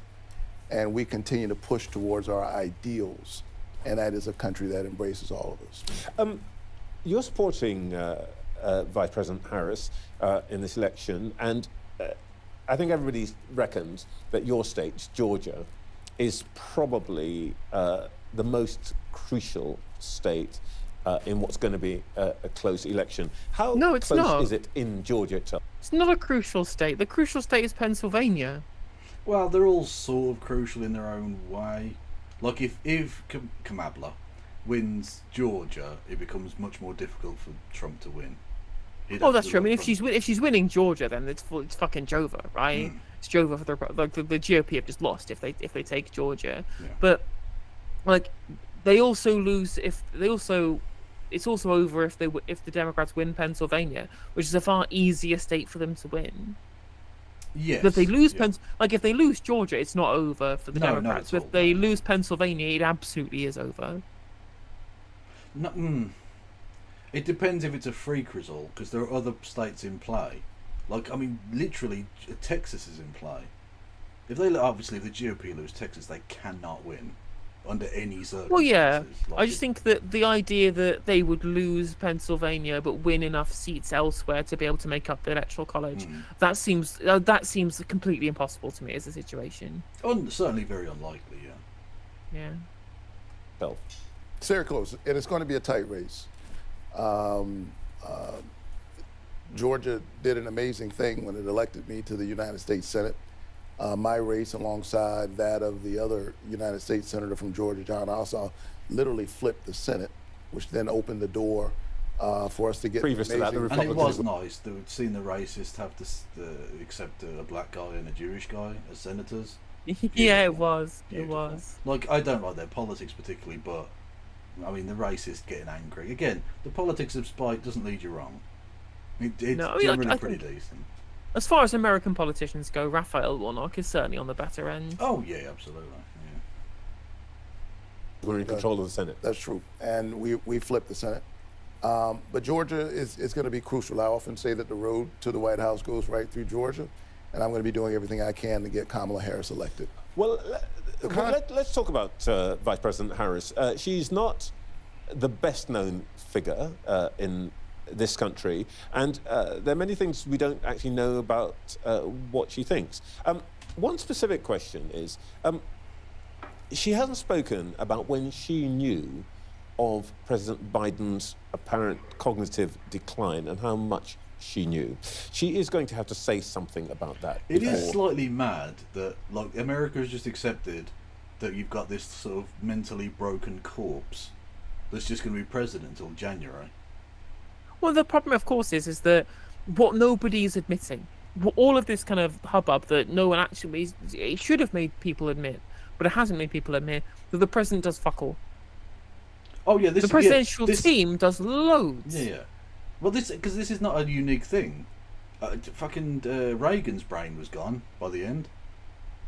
and we continue to push towards our ideals, and that is a country that embraces all of us. You're supporting Vice President Harris in this election, and I think everybody reckons that your state, Georgia, is probably the most crucial state in what's going to be a close election. How close is it in Georgia itself? It's not a crucial state. The crucial state is Pennsylvania. Well, they're all sort of crucial in their own way. Like if Kamala wins Georgia, it becomes much more difficult for Trump to win. Oh, that's true. I mean, if she's winning Georgia, then it's fucking Jova, right? It's Jova for the GOP have just lost if they take Georgia. Yeah. But like they also lose it's also over if the Democrats win Pennsylvania, which is a far easier state for them to win. Yes. But if they lose if they lose Georgia, it's not over for the No, Democrats. not at But if they lose Pennsylvania, it absolutely is over. No, it depends if it's a freak result, because there are other states in play. Like, I mean, literally, Texas is in play. If the GOP lose Texas, they cannot win under any circumstances. Well, yeah. Like, I just think that the idea that they would lose Pennsylvania but win enough seats elsewhere to be able to make up the electoral college, that seems completely impossible to me as a situation. Certainly very unlikely. Yeah. Yeah. Bill. It's very close, and it's going to be a tight race. Georgia did an amazing thing when it elected me to the United States Senate. My race, alongside that of the other United States Senator from Georgia, John Ossoff, literally flipped the Senate, which then opened the door for us to get Previous to that, the And it Republicans. was nice to have seen the racists have to accept a black guy and a Jewish guy as senators. Yeah, it was. Beautiful. It was. Like, I don't like their politics particularly, but I mean, the racists getting angry. Again, the politics of spite doesn't lead you wrong. It's generally I pretty think, decent. as far as American politicians go, Raphael Warnock is certainly on the better end. Oh, yeah, absolutely. Yeah. We're in control of the Senate. That's true, and we flipped the Senate. But Georgia is going to be crucial. I often say that the road to the White House goes right through Georgia, and I'm going to be doing everything I can to get Kamala Harris elected. Well, let's talk about Vice President Harris. She's not the best-known figure in this country, and there are many things we don't actually know about what she thinks. One specific question is, she hasn't spoken about when she knew of President Biden's apparent cognitive decline and how much she knew. She is going to have to say something about that. It is slightly mad that, like, America has just accepted that you've got this sort of mentally broken corpse that's just going to be president until January. Well, the problem, of course, is that what nobody is admitting, all of this kind of hubbub that no one actually, it should have made people admit, but it hasn't made people admit that the president does fuck all. Oh yeah, the presidential team does loads. Yeah. Well, this is not a unique thing. Reagan's brain was gone by the end.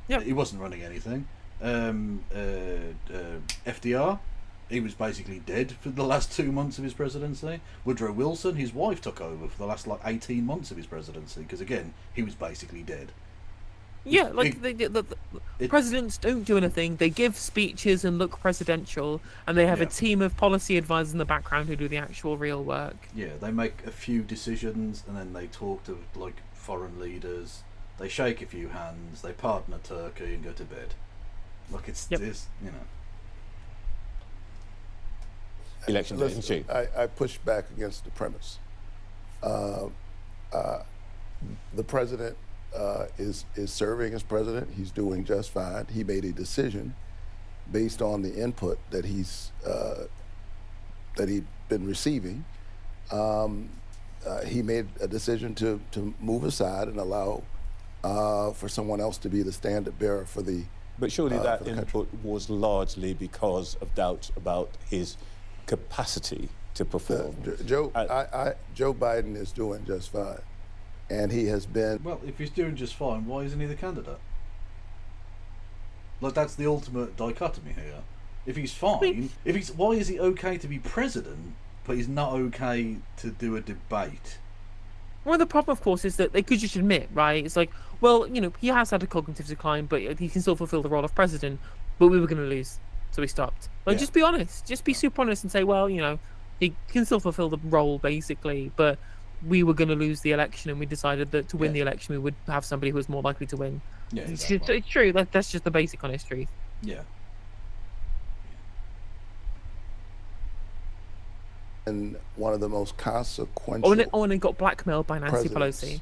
Yeah. He wasn't running anything. FDR, he was basically dead for the last 2 months of his presidency. Woodrow Wilson, his wife took over for the last 18 months of his presidency because again, he was basically dead. Yeah, like the presidents don't do anything. They give speeches and look presidential, and they have a team of policy advisors in the background who do the actual real work. Yeah, they make a few decisions, and then they talk to like foreign leaders. They shake a few hands. They pardon a turkey and go to bed. Like it's you know. Election day, isn't she? I push back against the premise. The president is serving as president. He's doing just fine. He made a decision based on the input that he'd been receiving. He made a decision to move aside and allow for someone else to be the standard bearer for the. But surely that input was largely because of doubt about his capacity to perform. Joe Biden is doing just fine. And he has been. Well, if he's doing just fine, why isn't he the candidate? Like, that's the ultimate dichotomy here. If he's fine, why is he okay to be president, but he's not okay to do a debate? Well, the problem, of course, is that they could just admit, right? It's like, well, you know, he has had a cognitive decline, but he can still fulfill the role of president. But we were going to lose, so we stopped. Like, just be honest. Just be super honest and say, well, you know, he can still fulfill the role, basically, but we were going to lose the election, and we decided that to win the election, we would have somebody who was more likely to win. Yeah, exactly. It's true. That's just the basic honest truth. Yeah. And one of the most consequential. And it got blackmailed by Nancy Pelosi.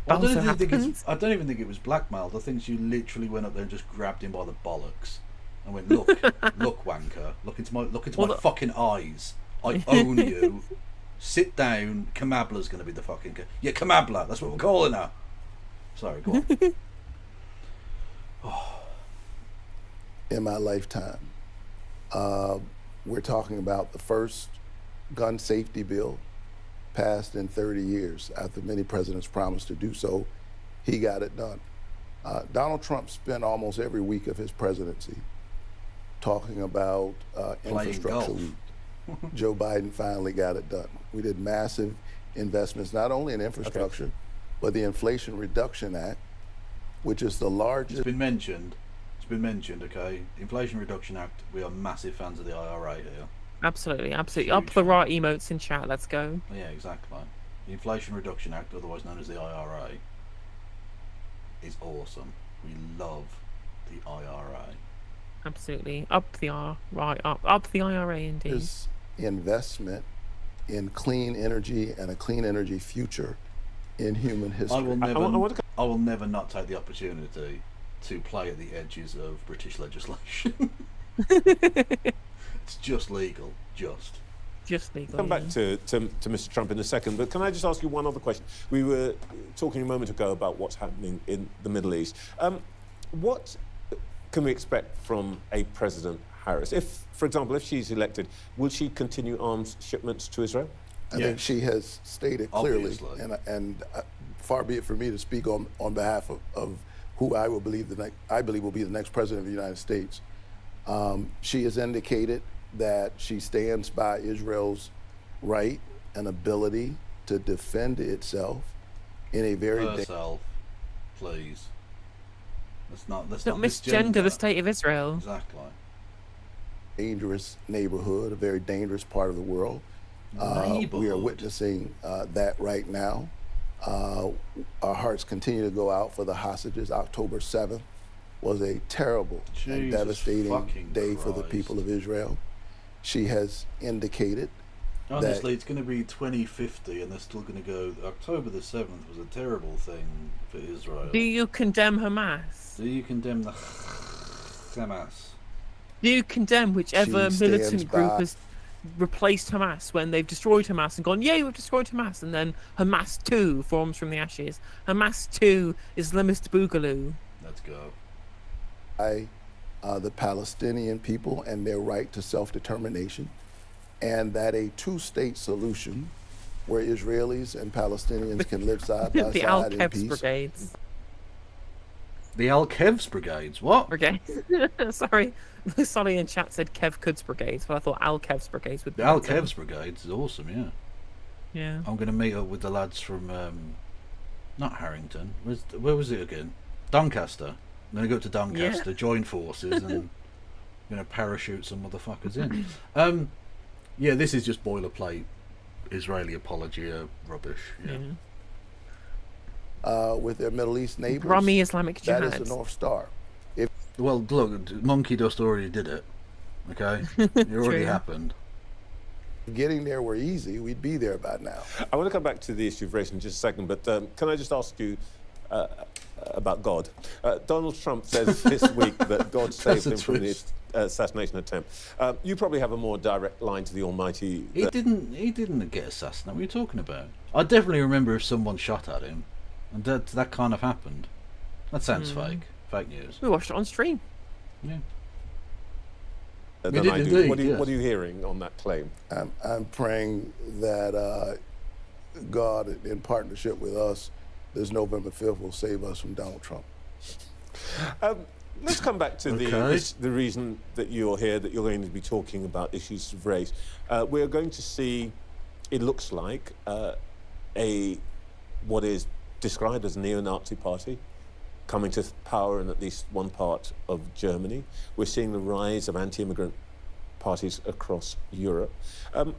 I don't even think it was blackmailed. I think she literally went up there and just grabbed him by the bollocks and went, "Look, look, wanker, look into my fucking eyes. I own you. Sit down. Kamabla's going to be the fucking... Yeah, Kamabla. That's what we're calling her. Sorry, go on. In my lifetime, we're talking about the first gun safety bill passed in 30 years. After many presidents promised to do so, he got it done. Donald Trump spent almost every week of his presidency talking about infrastructure week. Joe Biden finally got it done. We did massive investments, not only in infrastructure, but the Inflation Reduction Act, which is the largest... It's been mentioned, okay? Inflation Reduction Act, we are massive fans of the IRA here. Absolutely. Huge. Up the right emotes in chat, let's go. Yeah, exactly. The Inflation Reduction Act, otherwise known as the IRA, is awesome. We love the IRA. Absolutely. Up the IRA indeed. This investment in clean energy and a clean energy future in human history. I will never not take the opportunity to play at the edges of British legislation. It's just legal, just legal. Come back to Mr. Trump in a second, but can I just ask you one other question? We were talking a moment ago about what's happening in the Middle East. What can we expect from a President Harris? If, for example, if she's elected, will she continue arms shipments to Israel? I think she has stated clearly, and far be it for me to speak on behalf of who I believe will be the next president of the United States. She has indicated that she stands by Israel's right and ability to defend itself in a very please. Let's not misgender the state of Israel. Exactly. Dangerous neighborhood, a very dangerous part of the world. We are witnessing that right now. Our hearts continue to go out for the hostages. October 7th was a terrible and devastating day for the people of Israel. She has indicated honestly, it's going to be 2050 and they're still going to go, October the 7th was a terrible thing for Israel. Do you condemn Hamas? Do you condemn the Hamas? Do you condemn whichever militant group has replaced Hamas when they've destroyed Hamas and gone, yay, we've destroyed Hamas, and then Hamas 2 forms from the ashes? Hamas 2 Islamist Boogaloo. Let's go. The Palestinian people and their right to self-determination, and that a two-state solution where Israelis and Palestinians can live side by the side in Al-Quds peace. brigades. The Al-Quds brigades? What? Okay. Sorry. Solly in chat said Kev Quds brigades, but I thought Al-Quds brigades would be the Al-Quds brigades is awesome, yeah. Yeah. I'm going to meet up with the lads from, not Harrington. Where was it again? Doncaster. I'm going to go to Doncaster, join forces, and going to parachute some motherfuckers in. Yeah, this is just boilerplate Israeli apology rubbish. Yeah. With their Middle East neighbors. Rummy Islamic Jihad. That is the North Star. Well, look, Monkey Dust already did it. Okay? It already happened. If getting there were easy, we'd be there by now. I want to come back to the issue of race in just a second, but can I just ask you about God? Donald Trump says this week that God saved him from the assassination attempt. You probably have a more direct line to the Almighty. He didn't get assassinated. What are you talking about? I definitely remember if someone shot at him, and that kind of happened. That sounds fake. Fake news. We watched it on stream. Yeah. What are you hearing on that claim? I'm praying that God, in partnership with us, this November 5th will save us from Donald Trump. Let's come back to the reason that you're here, that you're going to be talking about issues of race. We're going to see, it looks like, what is described as a neo-Nazi party coming to power in at least one part of Germany. We're seeing the rise of anti-immigrant parties across Europe. And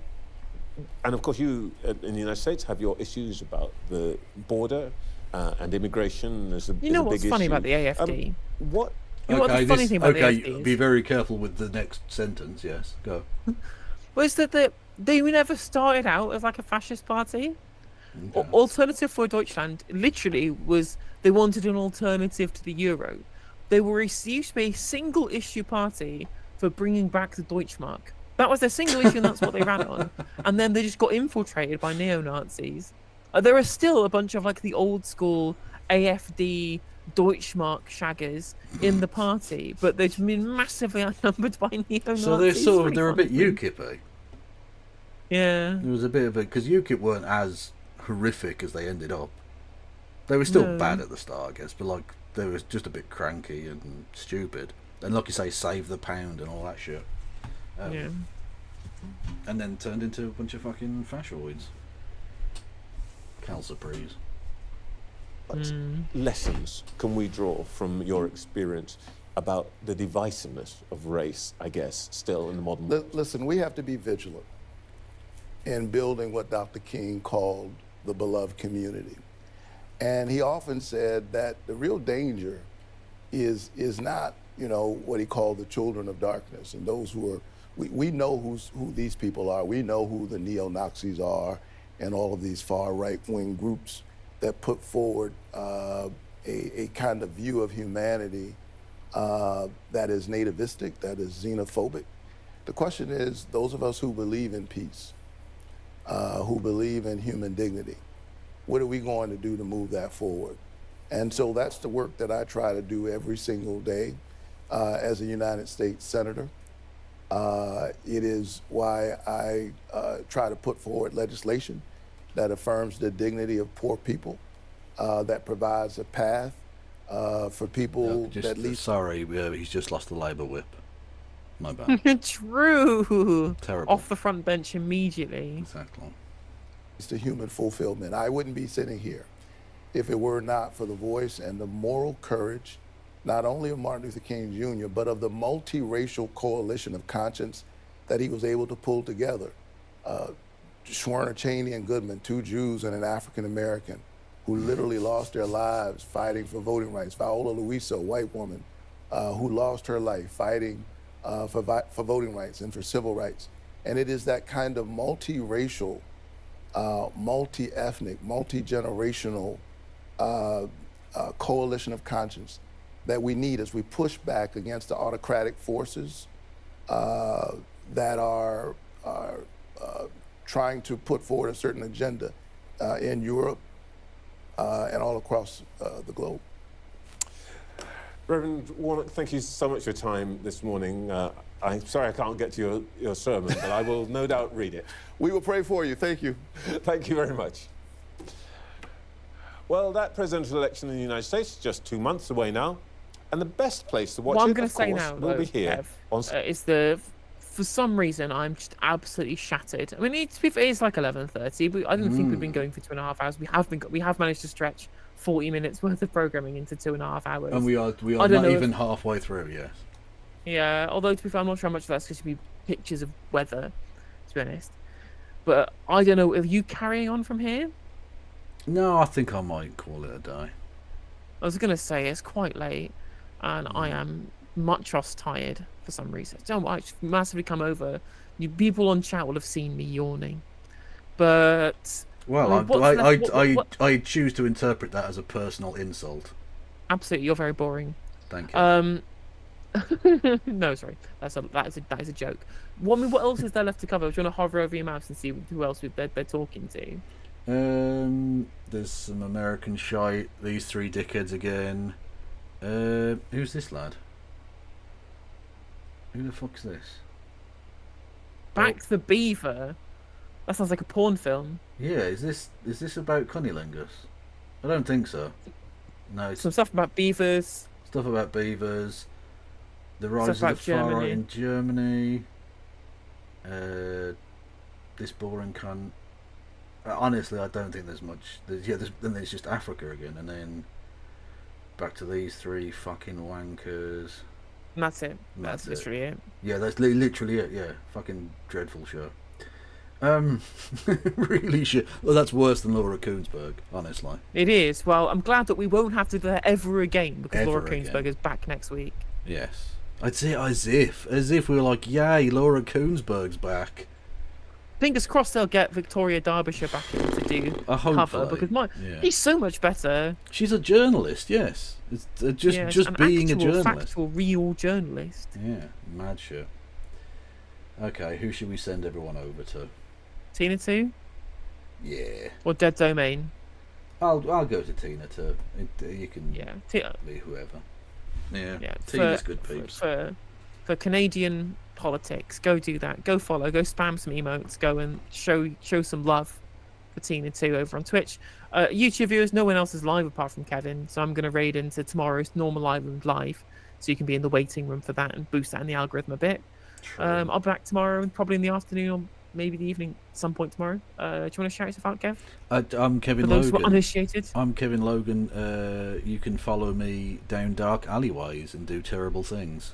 of course, you in the United States have your issues about the border and immigration as a big issue. You know what's funny about the AFD? What the funny thing about the AFD is? Be very careful with the next sentence, yes. Go. Well, is that they never started out as like a fascist party. Okay. Alternative for Deutschland literally was they wanted an alternative to the euro. They were used to be a single issue party for bringing back the Deutschmark. That was their single issue, and that's what they ran on. And then they just got infiltrated by neo-Nazis. There are still a bunch of like the old school AfD Deutschmark shaggers in the party, but they've been massively outnumbered by neo-Nazis. So they're a bit UKIP-y. Yeah. There was a bit of it, because UKIP weren't as horrific as they ended up. They were still bad at the start, I guess, but like they were just a bit cranky and stupid. And like you say, save the pound and all that shit. Yeah. And then turned into a bunch of fucking fascioids. Calciprees. What lessons can we draw from your experience about the divisiveness of race, I guess, still in the modern world? Listen, we have to be vigilant in building what Dr. King called the beloved community. And he often said that the real danger is not, you know, what he called the children of darkness and those who are, we know who these people are. We know who the neo-Nazis are and all of these far right-wing groups that put forward a kind of view of humanity that is nativistic, that is xenophobic. The question is, those of us who believe in peace, who believe in human dignity, what are we going to do to move that forward? And so that's the work that I try to do every single day as a United States Senator. It is why I try to put forward legislation that affirms the dignity of poor people, that provides a path for people that lead. Sorry, he's just lost the Labour whip. My bad. True. Terrible. Off the front bench immediately. Exactly. It's the human fulfillment. I wouldn't be sitting here if it were not for the voice and the moral courage, not only of Martin Luther King Jr., but of the multiracial coalition of conscience that he was able to pull together. Schwerner, Cheney, and Goodman, two Jews and an African American who literally lost their lives fighting for voting rights. Viola Luiso, white woman, who lost her life fighting for voting rights and for civil rights. And it is that kind of multiracial, multi-ethnic, multi-generational coalition of conscience that we need as we push back against the autocratic forces that are trying to put forward a certain agenda in Europe and all across the globe. Reverend Warnock, thank you so much for your time this morning. I'm sorry I can't get to your sermon, but I will no doubt read it. We will pray for you. Thank you. Thank you very much. Well, that presidential election in the United States is just 2 months away now, and the best place to watch What it, I'm going of to say course, now, will be here. Is for some reason I'm just absolutely shattered. I mean, it's like 11:30. I don't think we've been going for 2.5 hours. We have managed to stretch 40 minutes worth of programming into 2.5 hours. And we are not even halfway through yet. Yeah, although to be fair, I'm not sure how much of that's going to be pictures of weather, to be honest. But I don't know. Are you carrying on from here? No, I think I might call it a day. I was going to say it's quite late, and I am much tired for some reason. I just massively come over. People on chat will have seen me yawning, but well, I choose to interpret that as a personal insult. Absolutely, you're very boring. Thank you. No, sorry, that is a joke. What else is there left to cover? Do you want to hover over your mouse and see who else they're talking to? There's some American shite. These three dickheads again. Who's this lad? Who the fuck's this? Back the Beaver. That sounds like a porn film. Yeah, is this about cunnilingus? I don't think so. No, it's some stuff about beavers. Stuff about beavers. The rise of the far right in Germany. This boring cunt. Honestly, I don't think there's much. Then there's just Africa again, and then back to these three fucking wankers. And that's it. That's literally it. Yeah, that's literally it. Yeah, fucking dreadful show. Really shit. Well, that's worse than Laura Koonsberg, honestly. It is. Well, I'm glad that we won't have to do that ever again because Laura Koonsberg is back next week. Yes, I'd say as if we were like, yay, Laura Koonsberg's back. Fingers crossed they'll get Victoria Derbyshire back in to do cover because she's so much better. She's a journalist, yes. It's just being a journalist. Factual, real journalist. Yeah, mad shit. Okay, who should we send everyone over to? Tina 2 Yeah. or Dead Domain? I'll go to Tina too. You can Yeah. be whoever. Yeah. Yeah. Tina's good peeps. For Canadian politics, go do that. Go follow. Go spam some emotes. Go and show some love for Tina 2 over on Twitch. YouTube viewers, no one else is live apart from Kevin, so I'm going to raid into tomorrow's Normal Island live, so you can be in the waiting room for that and boost that in the algorithm a bit. I'll be back tomorrow, probably in the afternoon or maybe the evening, some point tomorrow. Do you want to shout yourself out, Kev? I'm Kevin For those Logan. who are uninitiated. I'm Kevin Logan. You can follow me down dark alleyways and do terrible things.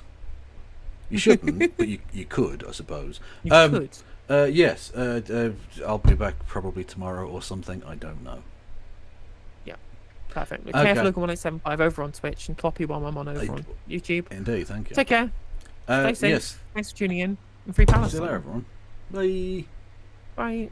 You shouldn't, but you could, I suppose. You could. Yes. I'll be back probably tomorrow or something. I don't know. Yeah. Perfect. Okay. KF Logan 1875 over on Twitch and Kloppy111 over on YouTube. Indeed, thank you. Take care. Stay safe. Yes. Thanks for tuning in. And free Palestine. See you later, everyone. Bye. Bye.